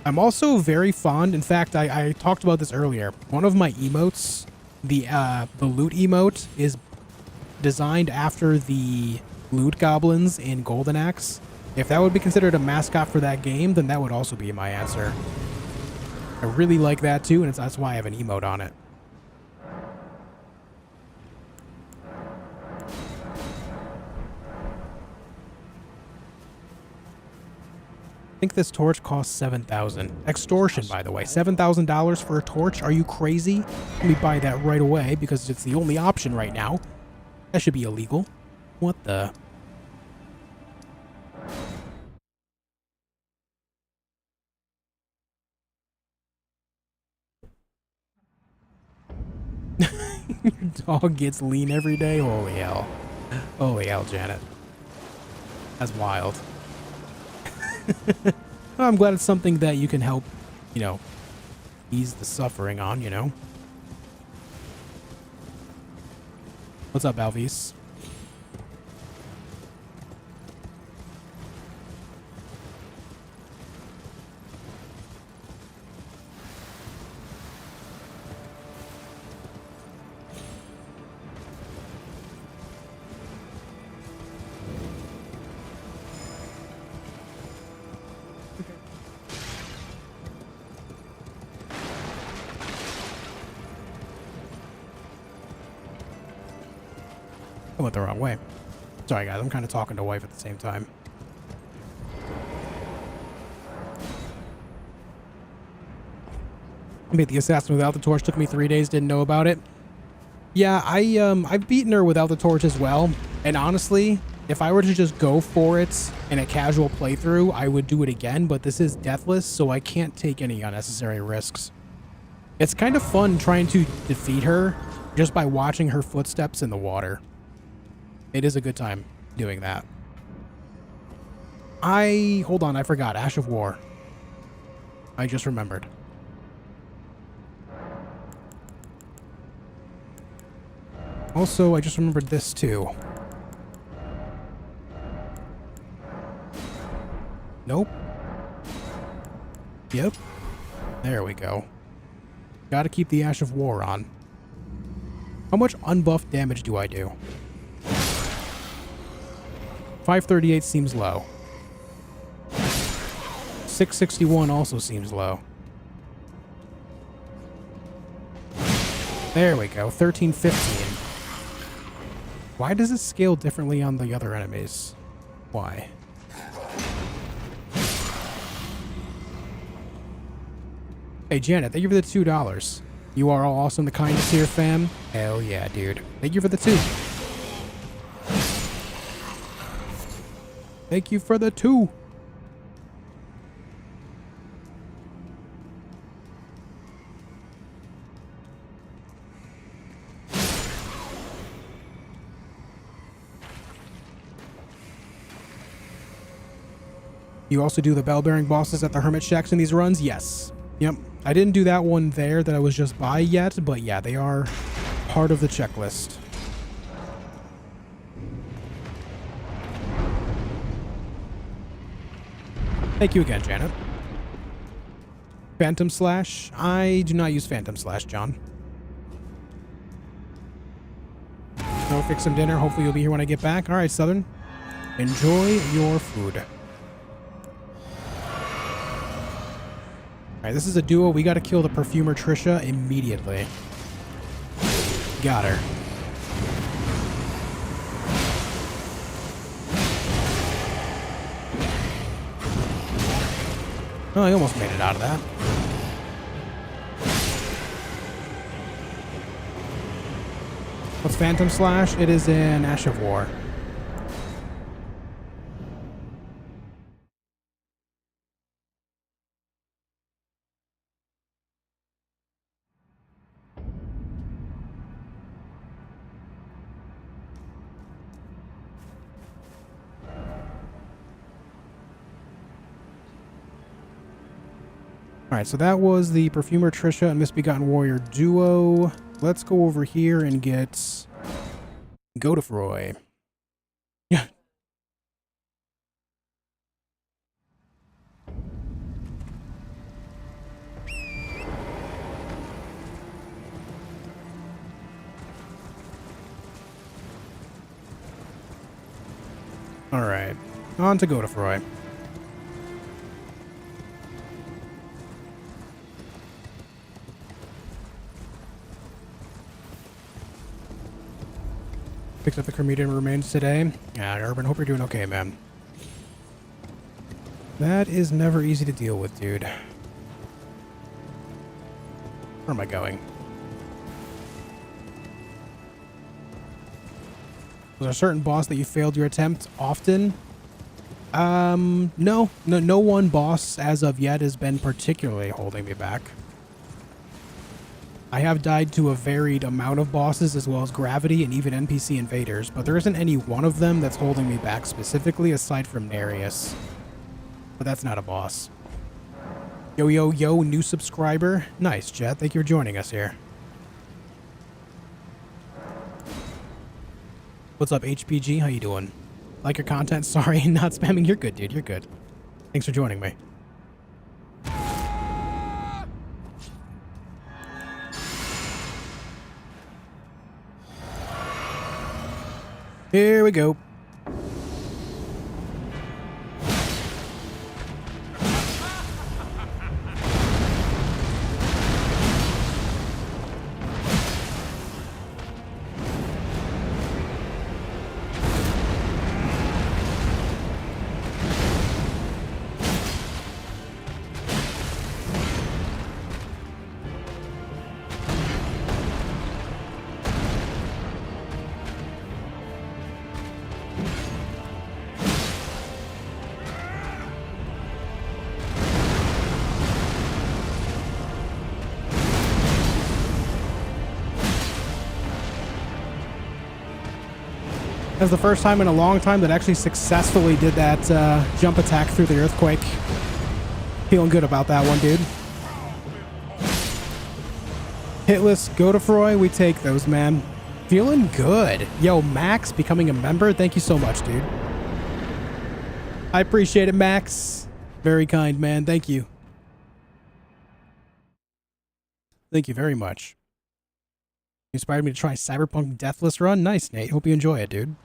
I'm also very fond, in fact, I talked about this earlier. One of my emotes, the loot emote, is designed after the loot goblins in Golden Axe. If that would be considered a mascot for that game, then that would also be my answer. I really like that too, and that's why I have an emote on it. I think this torch costs 7,000. Extortion, by the way. $7,000 for a torch? Are you crazy? Let me buy that right away because it's the only option right now. That should be illegal. What the? Your dog gets lean every day? Holy hell. Holy hell, Janet. That's wild. Well, I'm glad it's something that you can help, you know, ease the suffering on, you know. What's up, Alvis? I went the wrong way. Sorry, guys. I'm kind of talking to wife at the same time. I made the assassin without the torch. Took me 3 days. Didn't know about it. Yeah, I've beaten her without the torch as well. And honestly, if I were to just go for it in a casual playthrough, I would do it again. But this is Deathless, so I can't take any unnecessary risks. It's kind of fun trying to defeat her just by watching her footsteps in the water. It is a good time doing that. Hold on, I forgot. Ash of War. I just remembered. Also, I just remembered this too. Nope. Yep. There we go. Gotta keep the Ash of War on. How much unbuffed damage do I do? 538 seems low. 661 also seems low. There we go. 1315. Why does it scale differently on the other enemies? Why? Hey, Janet, thank you for the $2. You are all awesome. The kindness here, fam. Hell yeah, dude. Thank you for the 2. Thank you for the 2. You also do the bell-bearing bosses at the hermit shacks in these runs? Yes. Yep. I didn't do that one there that I was just by yet, but yeah, they are part of the checklist. Thank you again, Janet. Phantom Slash? I do not use Phantom Slash, John. So fix some dinner. Hopefully you'll be here when I get back. All right, Southern. Enjoy your food. Alright, this is a duo. We gotta kill the perfumer Trisha immediately. Got her. Oh, I almost made it out of that. What's Phantom Slash? It is in Ash of War. Alright, so that was the Perfumer Trisha and Misbegotten Warrior duo. Let's go over here and get Godefroy. Yeah. Alright, on to Godefroy. Picked up the Cremated remains today. Yeah, Urban, hope you're doing okay, man. That is never easy to deal with, dude. Where am I going? Was there a certain boss that you failed your attempt often? No one boss as of yet has been particularly holding me back. I have died to a varied amount of bosses as well as gravity and even NPC invaders, but there isn't any one of them that's holding me back specifically aside from Nereus. But that's not a boss. Yo, yo, yo, new subscriber. Nice, Jet. Thank you for joining us here. What's up, HPG? How you doing? Like your content? Sorry, not spamming. You're good, dude. You're good. Thanks for joining me. Here we go. That's the first time in a long time that I actually successfully did that jump attack through the earthquake. Feeling good about that one, dude. Hitless, Godefroy, we take those, man. Feeling good. Yo, Max becoming a member. Thank you so much, dude. I appreciate it, Max. Very kind, man. Thank you. Thank you very much. You inspired me to try Cyberpunk Deathless run. Nice, Nate. Hope you enjoy it, dude.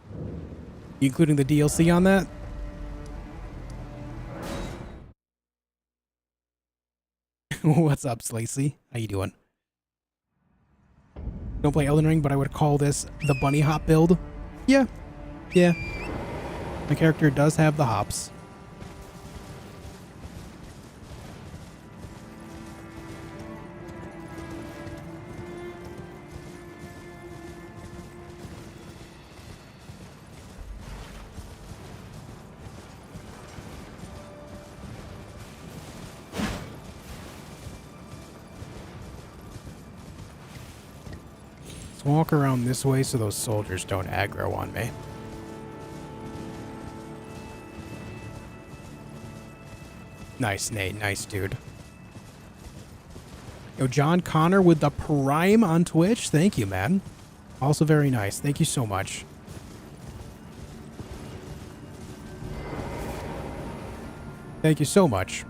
You including the DLC on that? What's up, Slacy? How you doing? Don't play Elden Ring, but I would call this the bunny hop build. Yeah. Yeah. My character does have the hops. Walk around this way so those soldiers don't aggro on me. Nice, Nate. Nice, dude. Yo, John Connor with the Prime on Twitch. Thank you, man. Also very nice. Thank you so much. Thank you so much.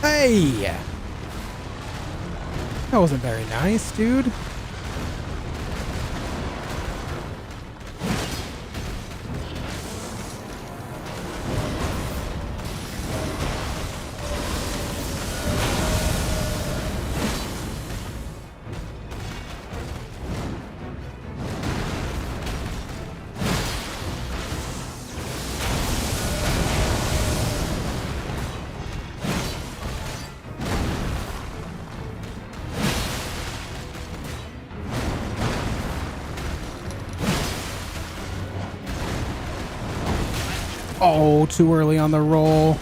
Hey! That wasn't very nice, dude. Oh, too early on the roll.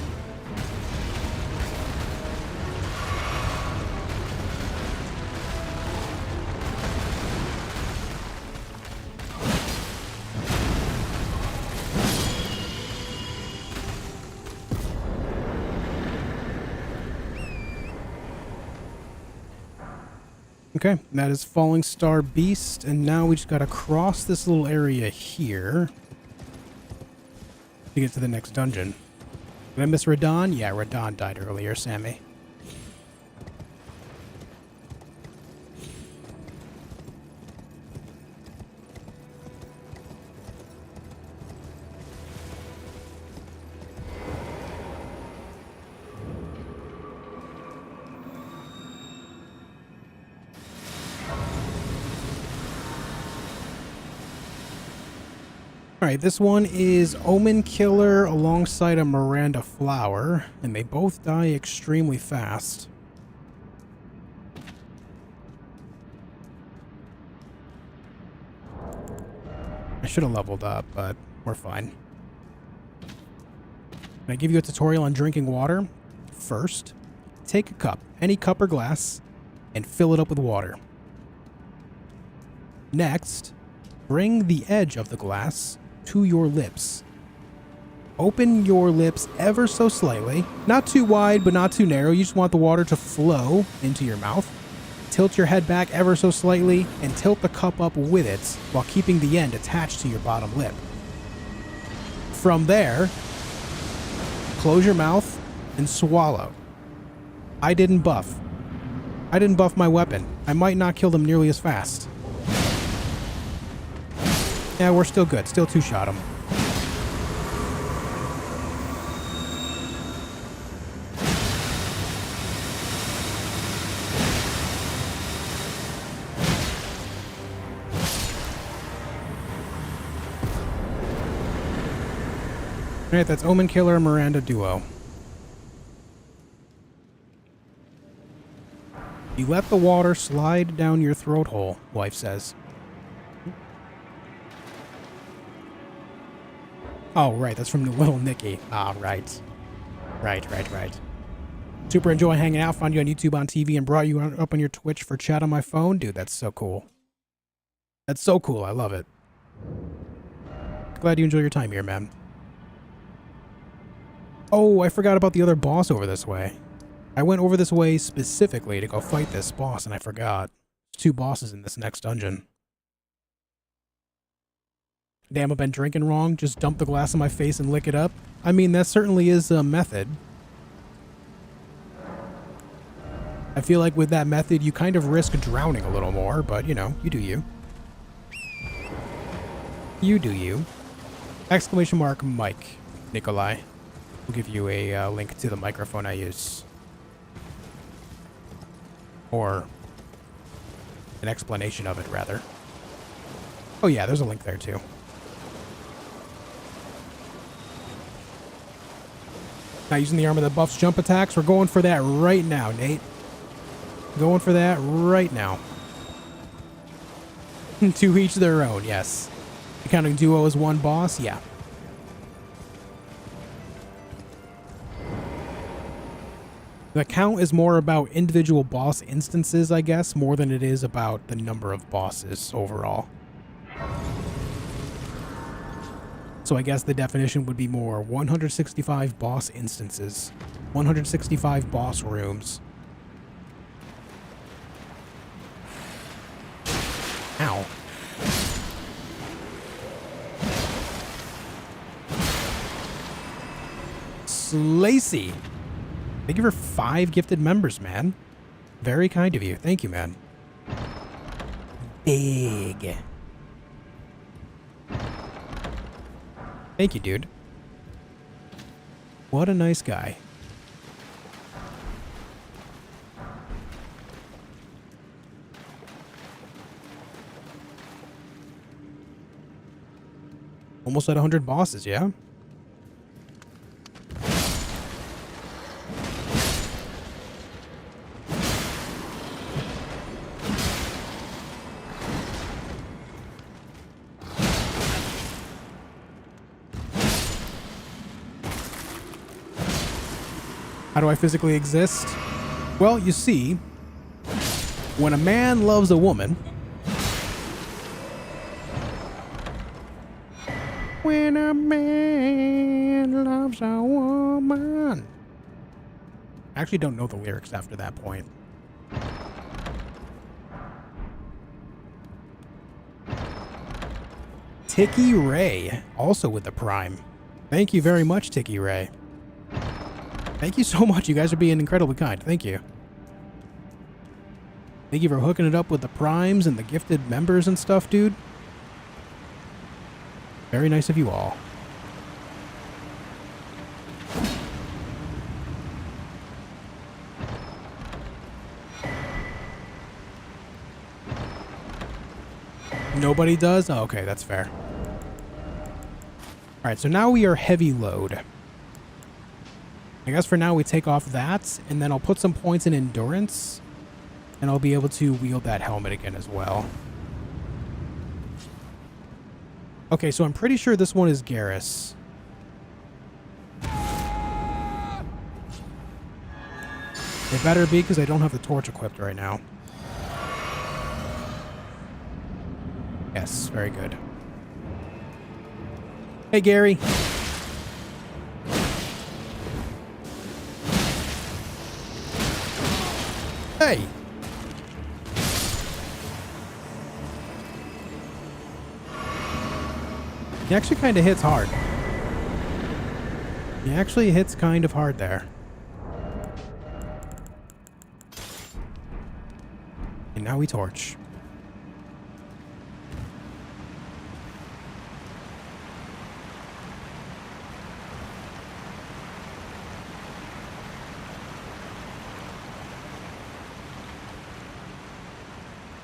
Okay, that is Falling Star Beast, and now we just gotta cross this little area here to get to the next dungeon. Did I miss Radon? Yeah, Radon died earlier, Sammy. Alright, this one is Omen Killer alongside a Miranda Flower, and they both die extremely fast. I should have leveled up, but we're fine. Can I give you a tutorial on drinking water? First, take a cup, any cup or glass, and fill it up with water. Next, bring the edge of the glass to your lips. Open your lips ever so slightly, not too wide but not too narrow. You just want the water to flow into your mouth. Tilt your head back ever so slightly and tilt the cup up with it while keeping the end attached to your bottom lip. From there, close your mouth and swallow. I didn't buff my weapon. I might not kill them nearly as fast. Yeah, we're still good. Still two-shot him. Alright, that's Omen Killer and Miranda Duo. You let the water slide down your throat hole, wife says. Oh, right. That's from the Little Nicky. Ah, right. Right. Super enjoy hanging out. Found you on YouTube, on TV, and brought you up on your Twitch for chat on my phone. Dude, that's so cool. That's so cool. I love it. Glad you enjoy your time here, man. Oh, I forgot about the other boss over this way. I went over this way specifically to go fight this boss, and I forgot. There's 2 bosses in this next dungeon. Damn, I've been drinking wrong. Just dump the glass on my face and lick it up. I mean, that certainly is a method. I feel like with that method, you kind of risk drowning a little more, but, you know, you do you. You do you. Exclamation mark Mike, Nikolai. We'll give you a link to the microphone I use. Or an explanation of it, rather. Oh yeah, there's a link there too. Not using the armor that buffs jump attacks. We're going for that right now, Nate. Going for that right now. To each their own, yes. Counting duo as one boss, yeah. The count is more about individual boss instances, I guess, more than it is about the number of bosses overall. So I guess the definition would be more 165 boss instances, 165 boss rooms. Ow. Slacy. Thank you for 5 gifted members, man. Very kind of you. Thank you, man. Big. Thank you, dude. What a nice guy. Almost at 100 bosses, yeah? How do I physically exist? Well, you see, when a man loves a woman... When a man loves a woman... I actually don't know the lyrics after that point. Tiki Ray, also with the Prime. Thank you very much, Tiki Ray. Thank you so much. You guys are being incredibly kind. Thank you. Thank you for hooking it up with the primes and the gifted members and stuff, dude. Very nice of you all. Nobody does? Oh, okay, that's fair. Alright, so now we are heavy load. I guess for now we take off that, and then I'll put some points in endurance, and I'll be able to wield that helmet again as well. Okay, so I'm pretty sure this one is Garrus. It better be, because I don't have the torch equipped right now. Yes, very good. Hey, Gary. Hey! He actually kind of hits hard. He actually hits kind of hard there. And now we torch.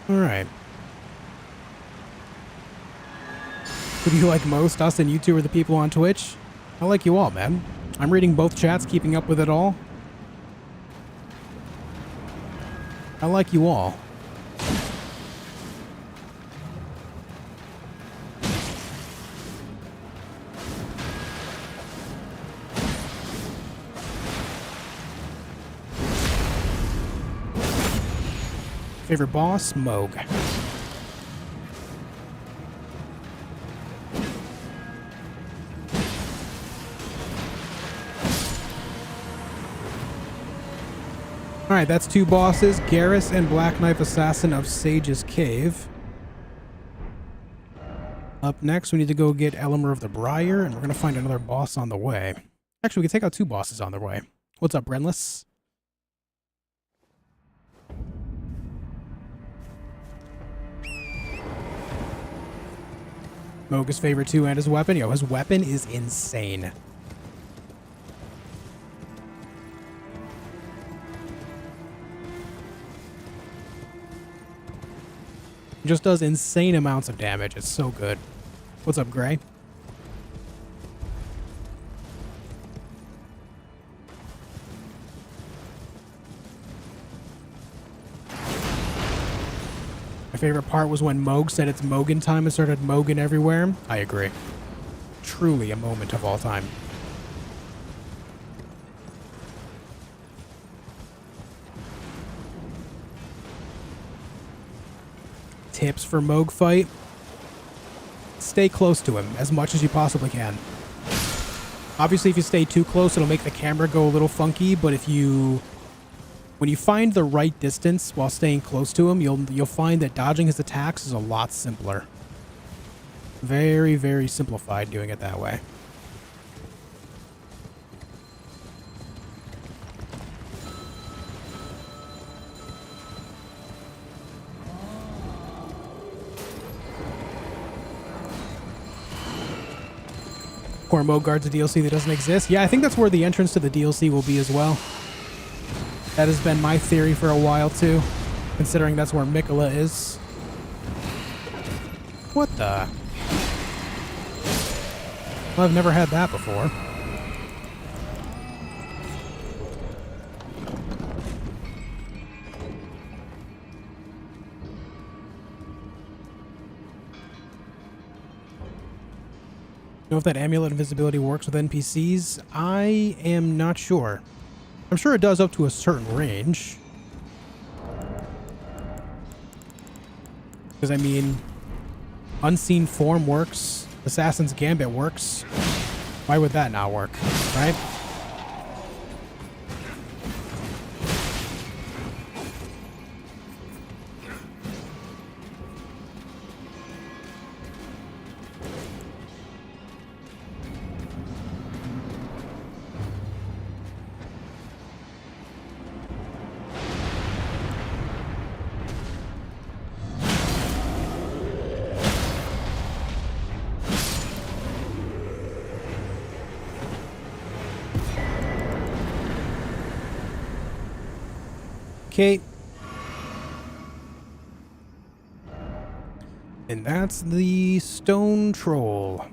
Alright. Who do you like most, us and you two, or the people on Twitch? I like you all, man. I'm reading both chats, keeping up with it all. I like you all. Favorite boss? Moog. Alright, that's 2 bosses, Garrus and Black Knife Assassin of Sage's Cave. Up next, we need to go get Elemer of the Briar, and we're going to find another boss on the way. Actually, we can take out 2 bosses on their way. What's up, Brenless? Moga's favorite too, and his weapon. Yo, his weapon is insane. It just does insane amounts of damage. It's so good. What's up, Gray? My favorite part was when Moog said it's Mogan time and started Mogan everywhere. I agree. Truly a moment of all time. Tips for Moog fight. Stay close to him as much as you possibly can. Obviously, if you stay too close, it'll make the camera go a little funky, but when you find the right distance while staying close to him, you'll find that dodging his attacks is a lot simpler. Very, very simplified doing it that way. Cormo guards a DLC that doesn't exist. Yeah, I think that's where the entrance to the DLC will be as well. That has been my theory for a while too, considering that's where Mikola is. What the? Well, I've never had that before. Know if that amulet invisibility works with NPCs? I am not sure. I'm sure it does up to a certain range. Because, I mean, Unseen Form works. Assassin's Gambit works. Why would that not work, right? Okay. And that's the stone troll.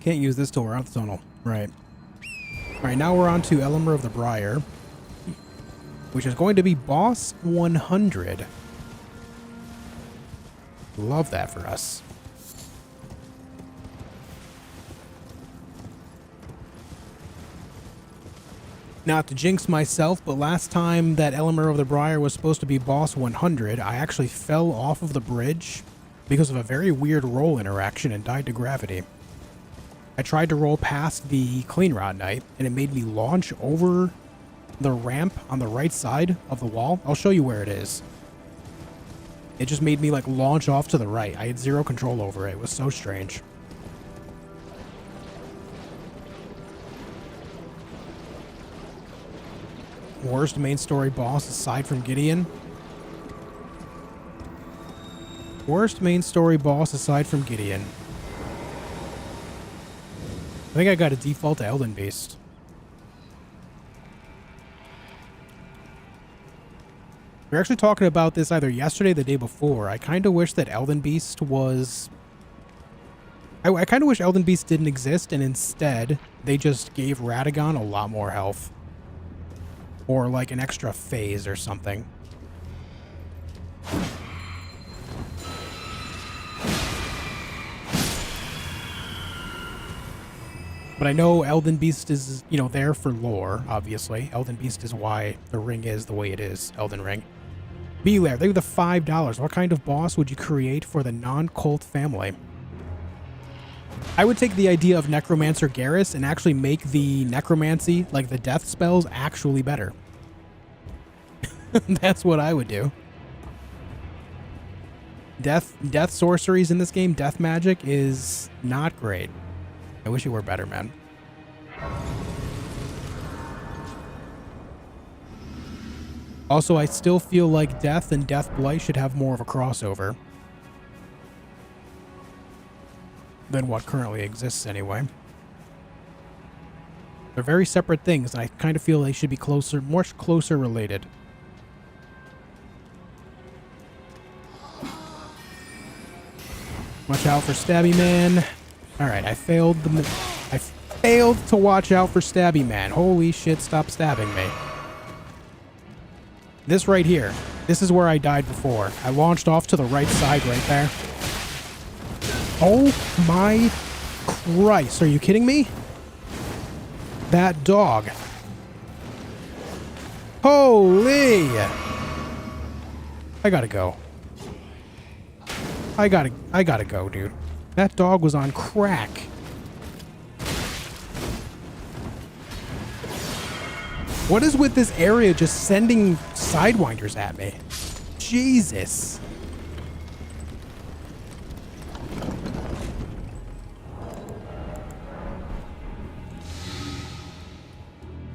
Can't use this till we're out the tunnel. Right. Alright, now we're on to Elemer of the Briar, which is going to be boss 100. Love that for us. Not to jinx myself, but last time that Elemer of the Briar was supposed to be boss 100, I actually fell off of the bridge because of a very weird roll interaction and died to gravity. I tried to roll past the Clean Rod Knight, and it made me launch over the ramp on the right side of the wall. I'll show you where it is. It just made me like launch off to the right. I had zero control over it. It was so strange. Worst main story boss aside from Gideon. Worst main story boss aside from Gideon. I think I got a default to Elden Beast. We were actually talking about this either yesterday or the day before. I kind of wish that Elden Beast was... I kind of wish Elden Beast didn't exist, and instead they just gave Radagon a lot more health. Or like an extra phase or something. But I know Elden Beast is, you know, there for lore, obviously. Elden Beast is why the ring is the way it is, Elden Ring. Belair, they were the $5. What kind of boss would you create for the non-cult family? I would take the idea of Necromancer Garrus and actually make the necromancy, like the death spells, actually better. That's what I would do. Death sorceries in this game, death magic, is not great. I wish it were better, man. Also, I still feel like Death and Death Blight should have more of a crossover than what currently exists anyway. They're very separate things, and I kind of feel they should be closer, much closer related. Watch out for Stabby Man. Alright, I failed to watch out for Stabby Man. Holy shit, stop stabbing me. This right here. This is where I died before. I launched off to the right side right there. Oh my Christ. Are you kidding me? That dog. Holy. I gotta go. I gotta go, dude. That dog was on crack. What is with this area just sending sidewinders at me? Jesus.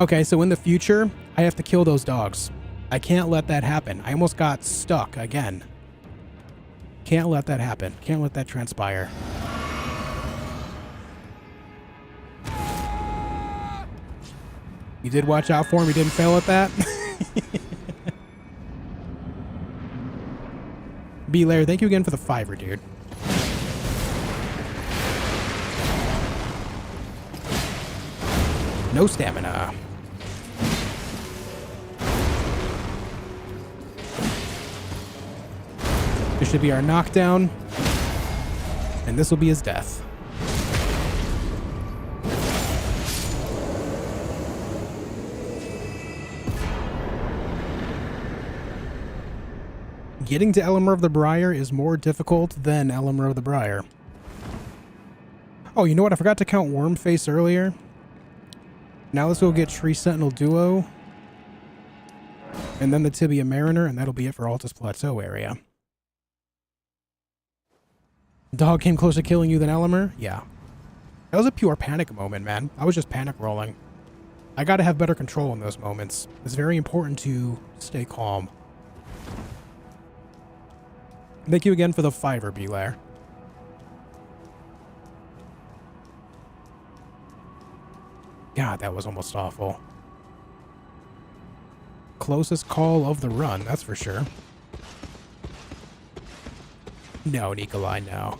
Okay, so in the future, I have to kill those dogs. I can't let that happen. I almost got stuck again. Can't let that happen. Can't let that transpire. You did watch out for him. You didn't fail at that. B-Lair, thank you again for the $5, dude. No stamina. This should be our knockdown. And this will be his death. Getting to Elemer of the Briar is more difficult than Elemer of the Briar. Oh, you know what? I forgot to count Wormface earlier. Now let's go get Tree Sentinel Duo. And then the Tibia Mariner, and that'll be it for Altus Plateau area. Dog came closer to killing you than Elemer? Yeah. That was a pure panic moment, man. I was just panic rolling. I gotta have better control in those moments. It's very important to stay calm. Thank you again for the $5, Belair. God, that was almost awful. Closest call of the run, that's for sure. No, Nikolai, no.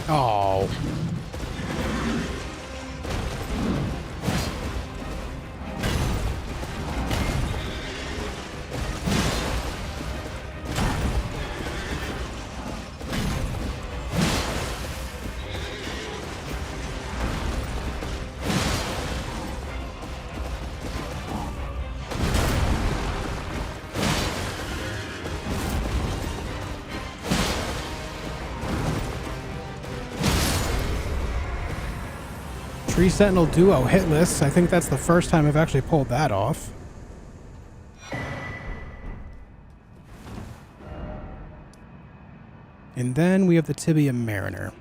Oh. Tree Sentinel Duo hitless. I think that's the first time I've actually pulled that off. And then we have the Tibia Mariner.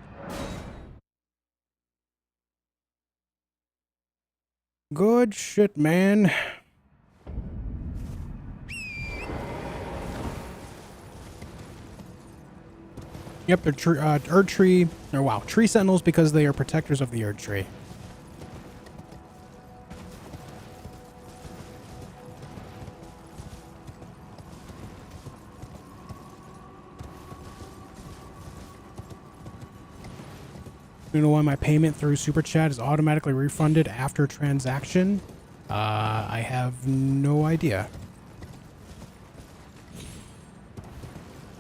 Good shit, man. Yep, they're Erd Tree, or wow, Tree Sentinels because they are protectors of the Erd Tree. You know why my payment through Super Chat is automatically refunded after transaction? I have no idea.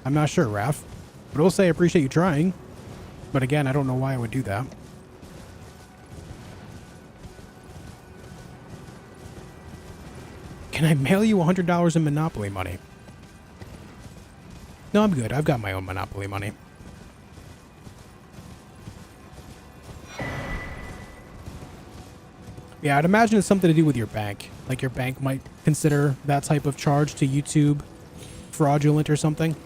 I'm not sure, Raph. But I'll say I appreciate you trying. But again, I don't know why I would do that. Can I mail you $100 in Monopoly money? No, I'm good. I've got my own Monopoly money. Yeah, I'd imagine it's something to do with your bank. Like your bank might consider that type of charge to YouTube fraudulent or something.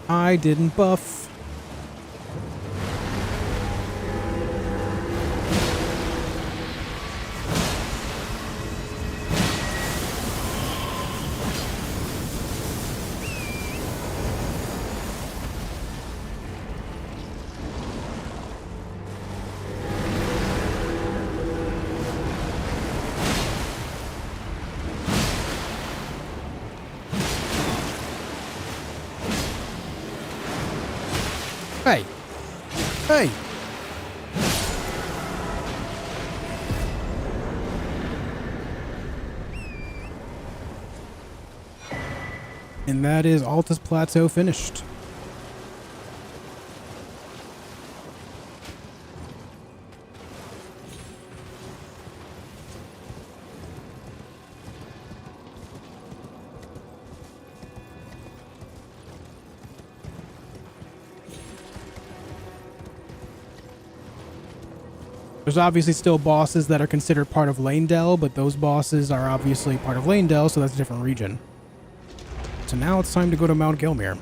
I didn't buff. Hey. Hey. And that is Altus Plateau finished. There's obviously still bosses that are considered part of Lanedell, but those bosses are obviously part of Lanedell, so that's a different region. So now it's time to go to Mount Gilmere.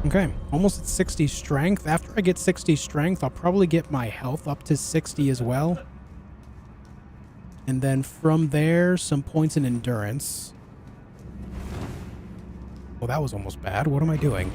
Okay, almost at 60 strength. After I get 60 strength, I'll probably get my health up to 60 as well. And then from there, some points in endurance. Well, that was almost bad. What am I doing?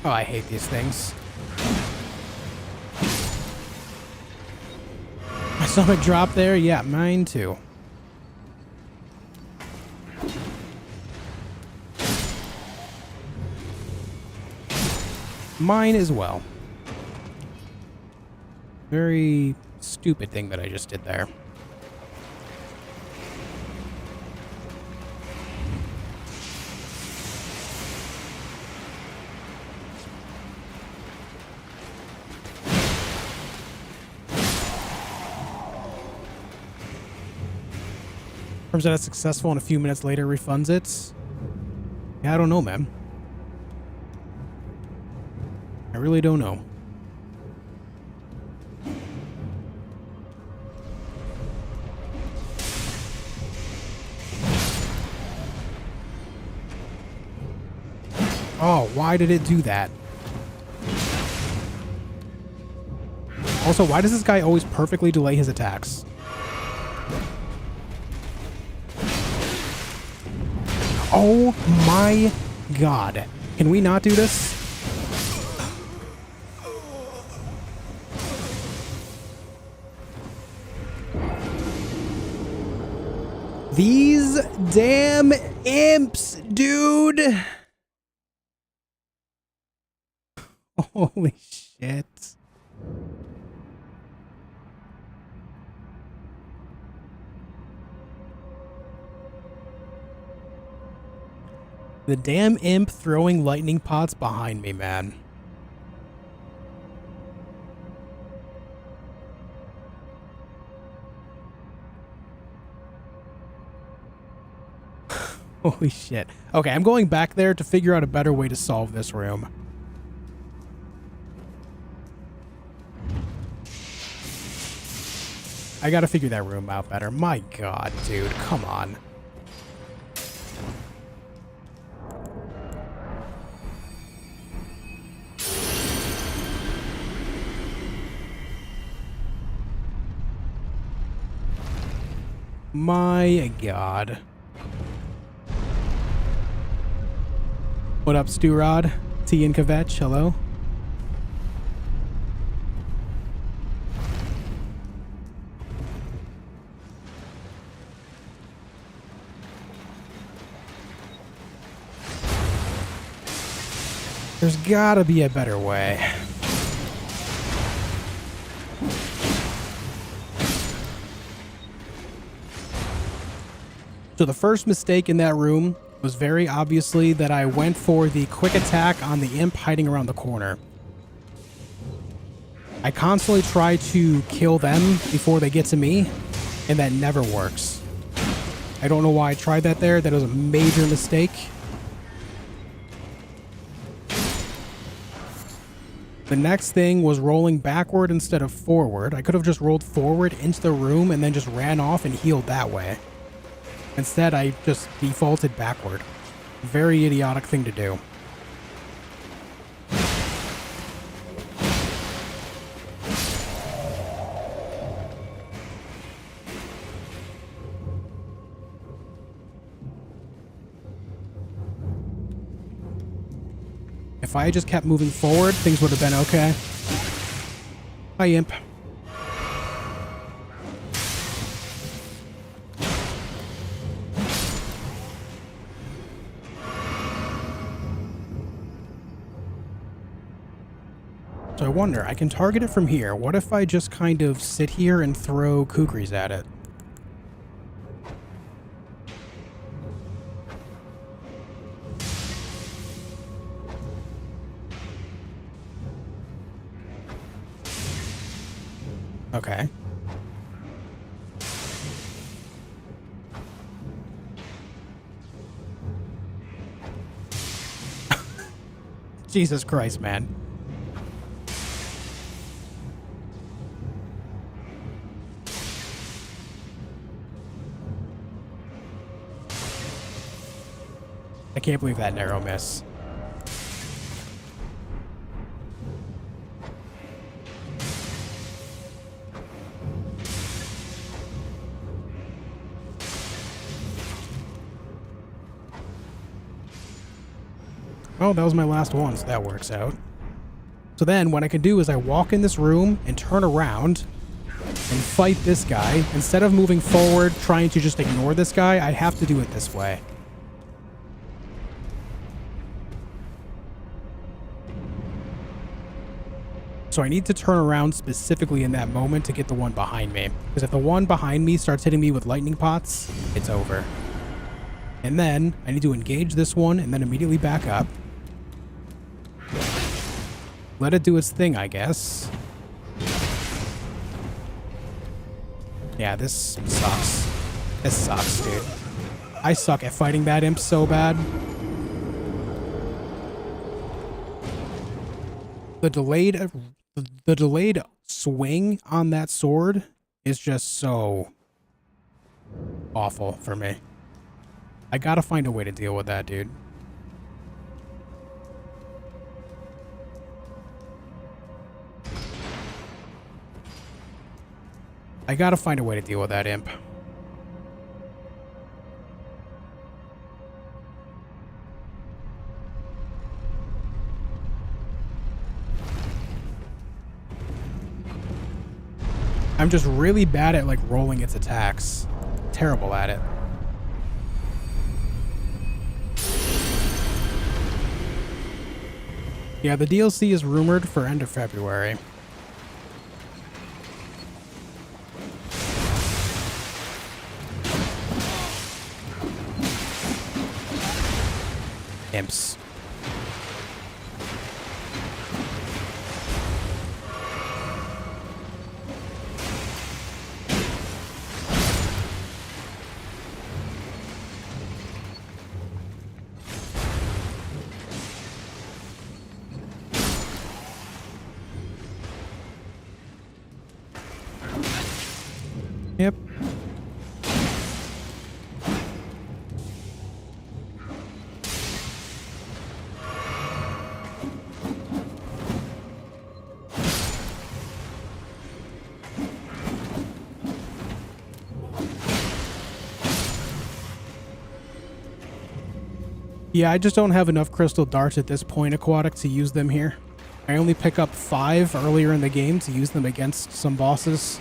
Oh, I hate these things. My stomach dropped there? Yeah, mine too. Mine as well. Very stupid thing that I just did there. Confirms that it's successful and a few minutes later refunds it. Yeah, I don't know, man. I really don't know. Oh, why did it do that? Also, why does this guy always perfectly delay his attacks? Oh my god. Can we not do this? These damn imps, dude. Holy shit. The damn imp throwing lightning pots behind me, man. Holy shit. Okay, I'm going back there to figure out a better way to solve this room. I gotta figure that room out better. My god, dude. Come on. My god. What up, Stu-Rod? T and Kvetch, hello. There's gotta be a better way. So the first mistake in that room was very obviously that I went for the quick attack on the imp hiding around the corner. I constantly try to kill them before they get to me, and that never works. I don't know why I tried that there. That was a major mistake. The next thing was rolling backward instead of forward. I could have just rolled forward into the room and then just ran off and healed that way. Instead, I just defaulted backward. Very idiotic thing to do. If I had just kept moving forward, things would have been okay. Hi, imp. So I wonder, I can target it from here. What if I just kind of sit here and throw kukris at it? Okay. Jesus Christ, man. I can't believe that narrow miss. Oh, that was my last one, so that works out. So then what I can do is I walk in this room and turn around and fight this guy. Instead of moving forward, trying to just ignore this guy, I have to do it this way. So I need to turn around specifically in that moment to get the one behind me. Because if the one behind me starts hitting me with lightning pots, it's over. And then I need to engage this one and then immediately back up. Let it do its thing, I guess. Yeah, this sucks. This sucks, dude. I suck at fighting that imp so bad. The delayed swing on that sword is just so awful for me. I gotta find a way to deal with that, dude. I gotta find a way to deal with that imp. I'm just really bad at, like, rolling its attacks. Terrible at it. Yeah, the DLC is rumored for end of February. Imps. Yep. Yeah, I just don't have enough crystal darts at this point, Aquatic, to use them here. I only pick up 5 earlier in the game to use them against some bosses.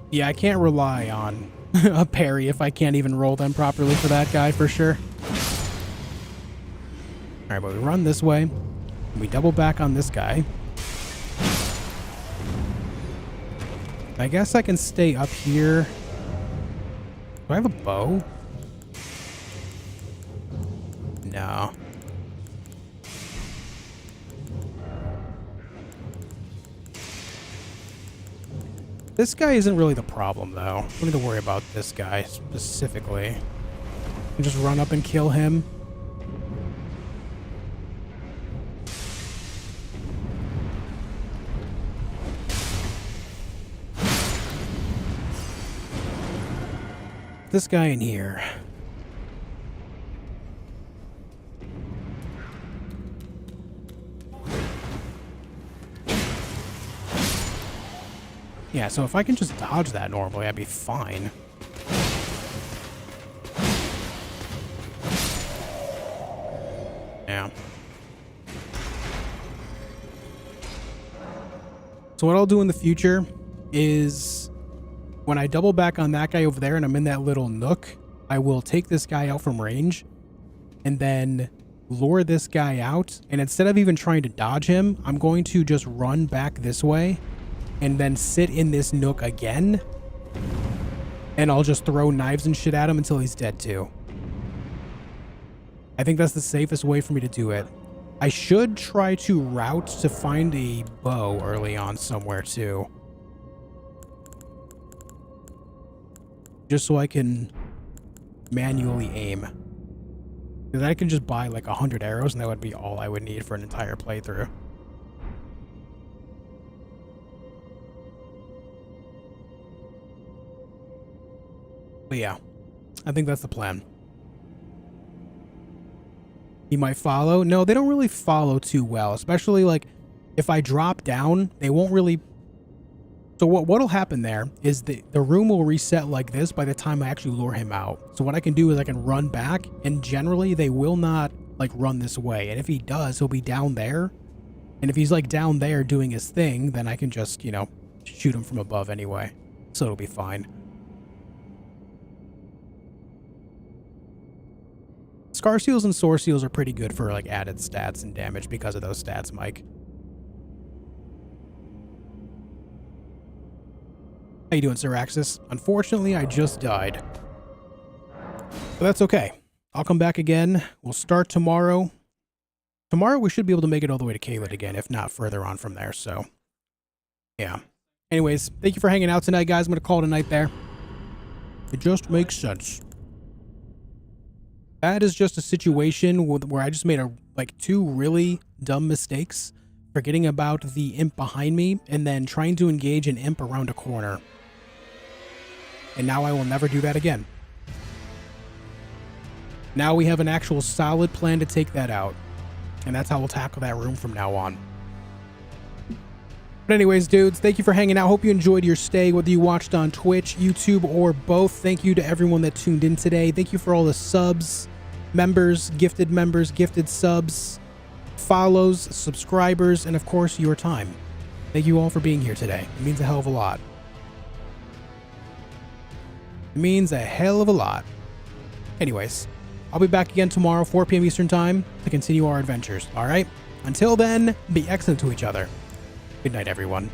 Yeah, I can't rely on a parry if I can't even roll them properly for that guy, for sure. Alright, but we run this way. And we double back on this guy. I guess I can stay up here. Do I have a bow? No. This guy isn't really the problem, though. I don't need to worry about this guy specifically. I can just run up and kill him. This guy in here. Yeah, so if I can just dodge that normally, I'd be fine. Yeah. So what I'll do in the future is when I double back on that guy over there and I'm in that little nook, I will take this guy out from range and then lure this guy out. And instead of even trying to dodge him, I'm going to just run back this way and then sit in this nook again. And I'll just throw knives and shit at him until he's dead too. I think that's the safest way for me to do it. I should try to route to find a bow early on somewhere too. Just so I can manually aim. Because I can just buy like 100 arrows and that would be all I would need for an entire playthrough. But yeah, I think that's the plan. He might follow. No, they don't really follow too well, especially like if I drop down, they won't really. So what'll happen there is the room will reset like this by the time I actually lure him out. So what I can do is I can run back, and generally they will not like run this way. And if he does, he'll be down there. And if he's like down there doing his thing, then I can just, you know, shoot him from above anyway. So it'll be fine. Scar Seals and Sword Seals are pretty good for like added stats and damage because of those stats, Mike. How you doing, Syraxis? Unfortunately, I just died. But that's okay. I'll come back again. We'll start tomorrow. Tomorrow we should be able to make it all the way to Caelid again, if not further on from there, so. Yeah. Anyways, thank you for hanging out tonight, guys. I'm going to call it a night there. It just makes sense. That is just a situation where I just made like 2 really dumb mistakes. Forgetting about the imp behind me and then trying to engage an imp around a corner. And now I will never do that again. Now we have an actual solid plan to take that out. And that's how we'll tackle that room from now on. But anyways, dudes, thank you for hanging out. Hope you enjoyed your stay, whether you watched on Twitch, YouTube, or both. Thank you to everyone that tuned in today. Thank you for all the subs, members, gifted subs, follows, subscribers, and of course, your time. Thank you all for being here today. It means a hell of a lot. It means a hell of a lot. Anyways, I'll be back again tomorrow, 4 p.m. Eastern Time, to continue our adventures, all right? Until then, be excellent to each other. Good night, everyone.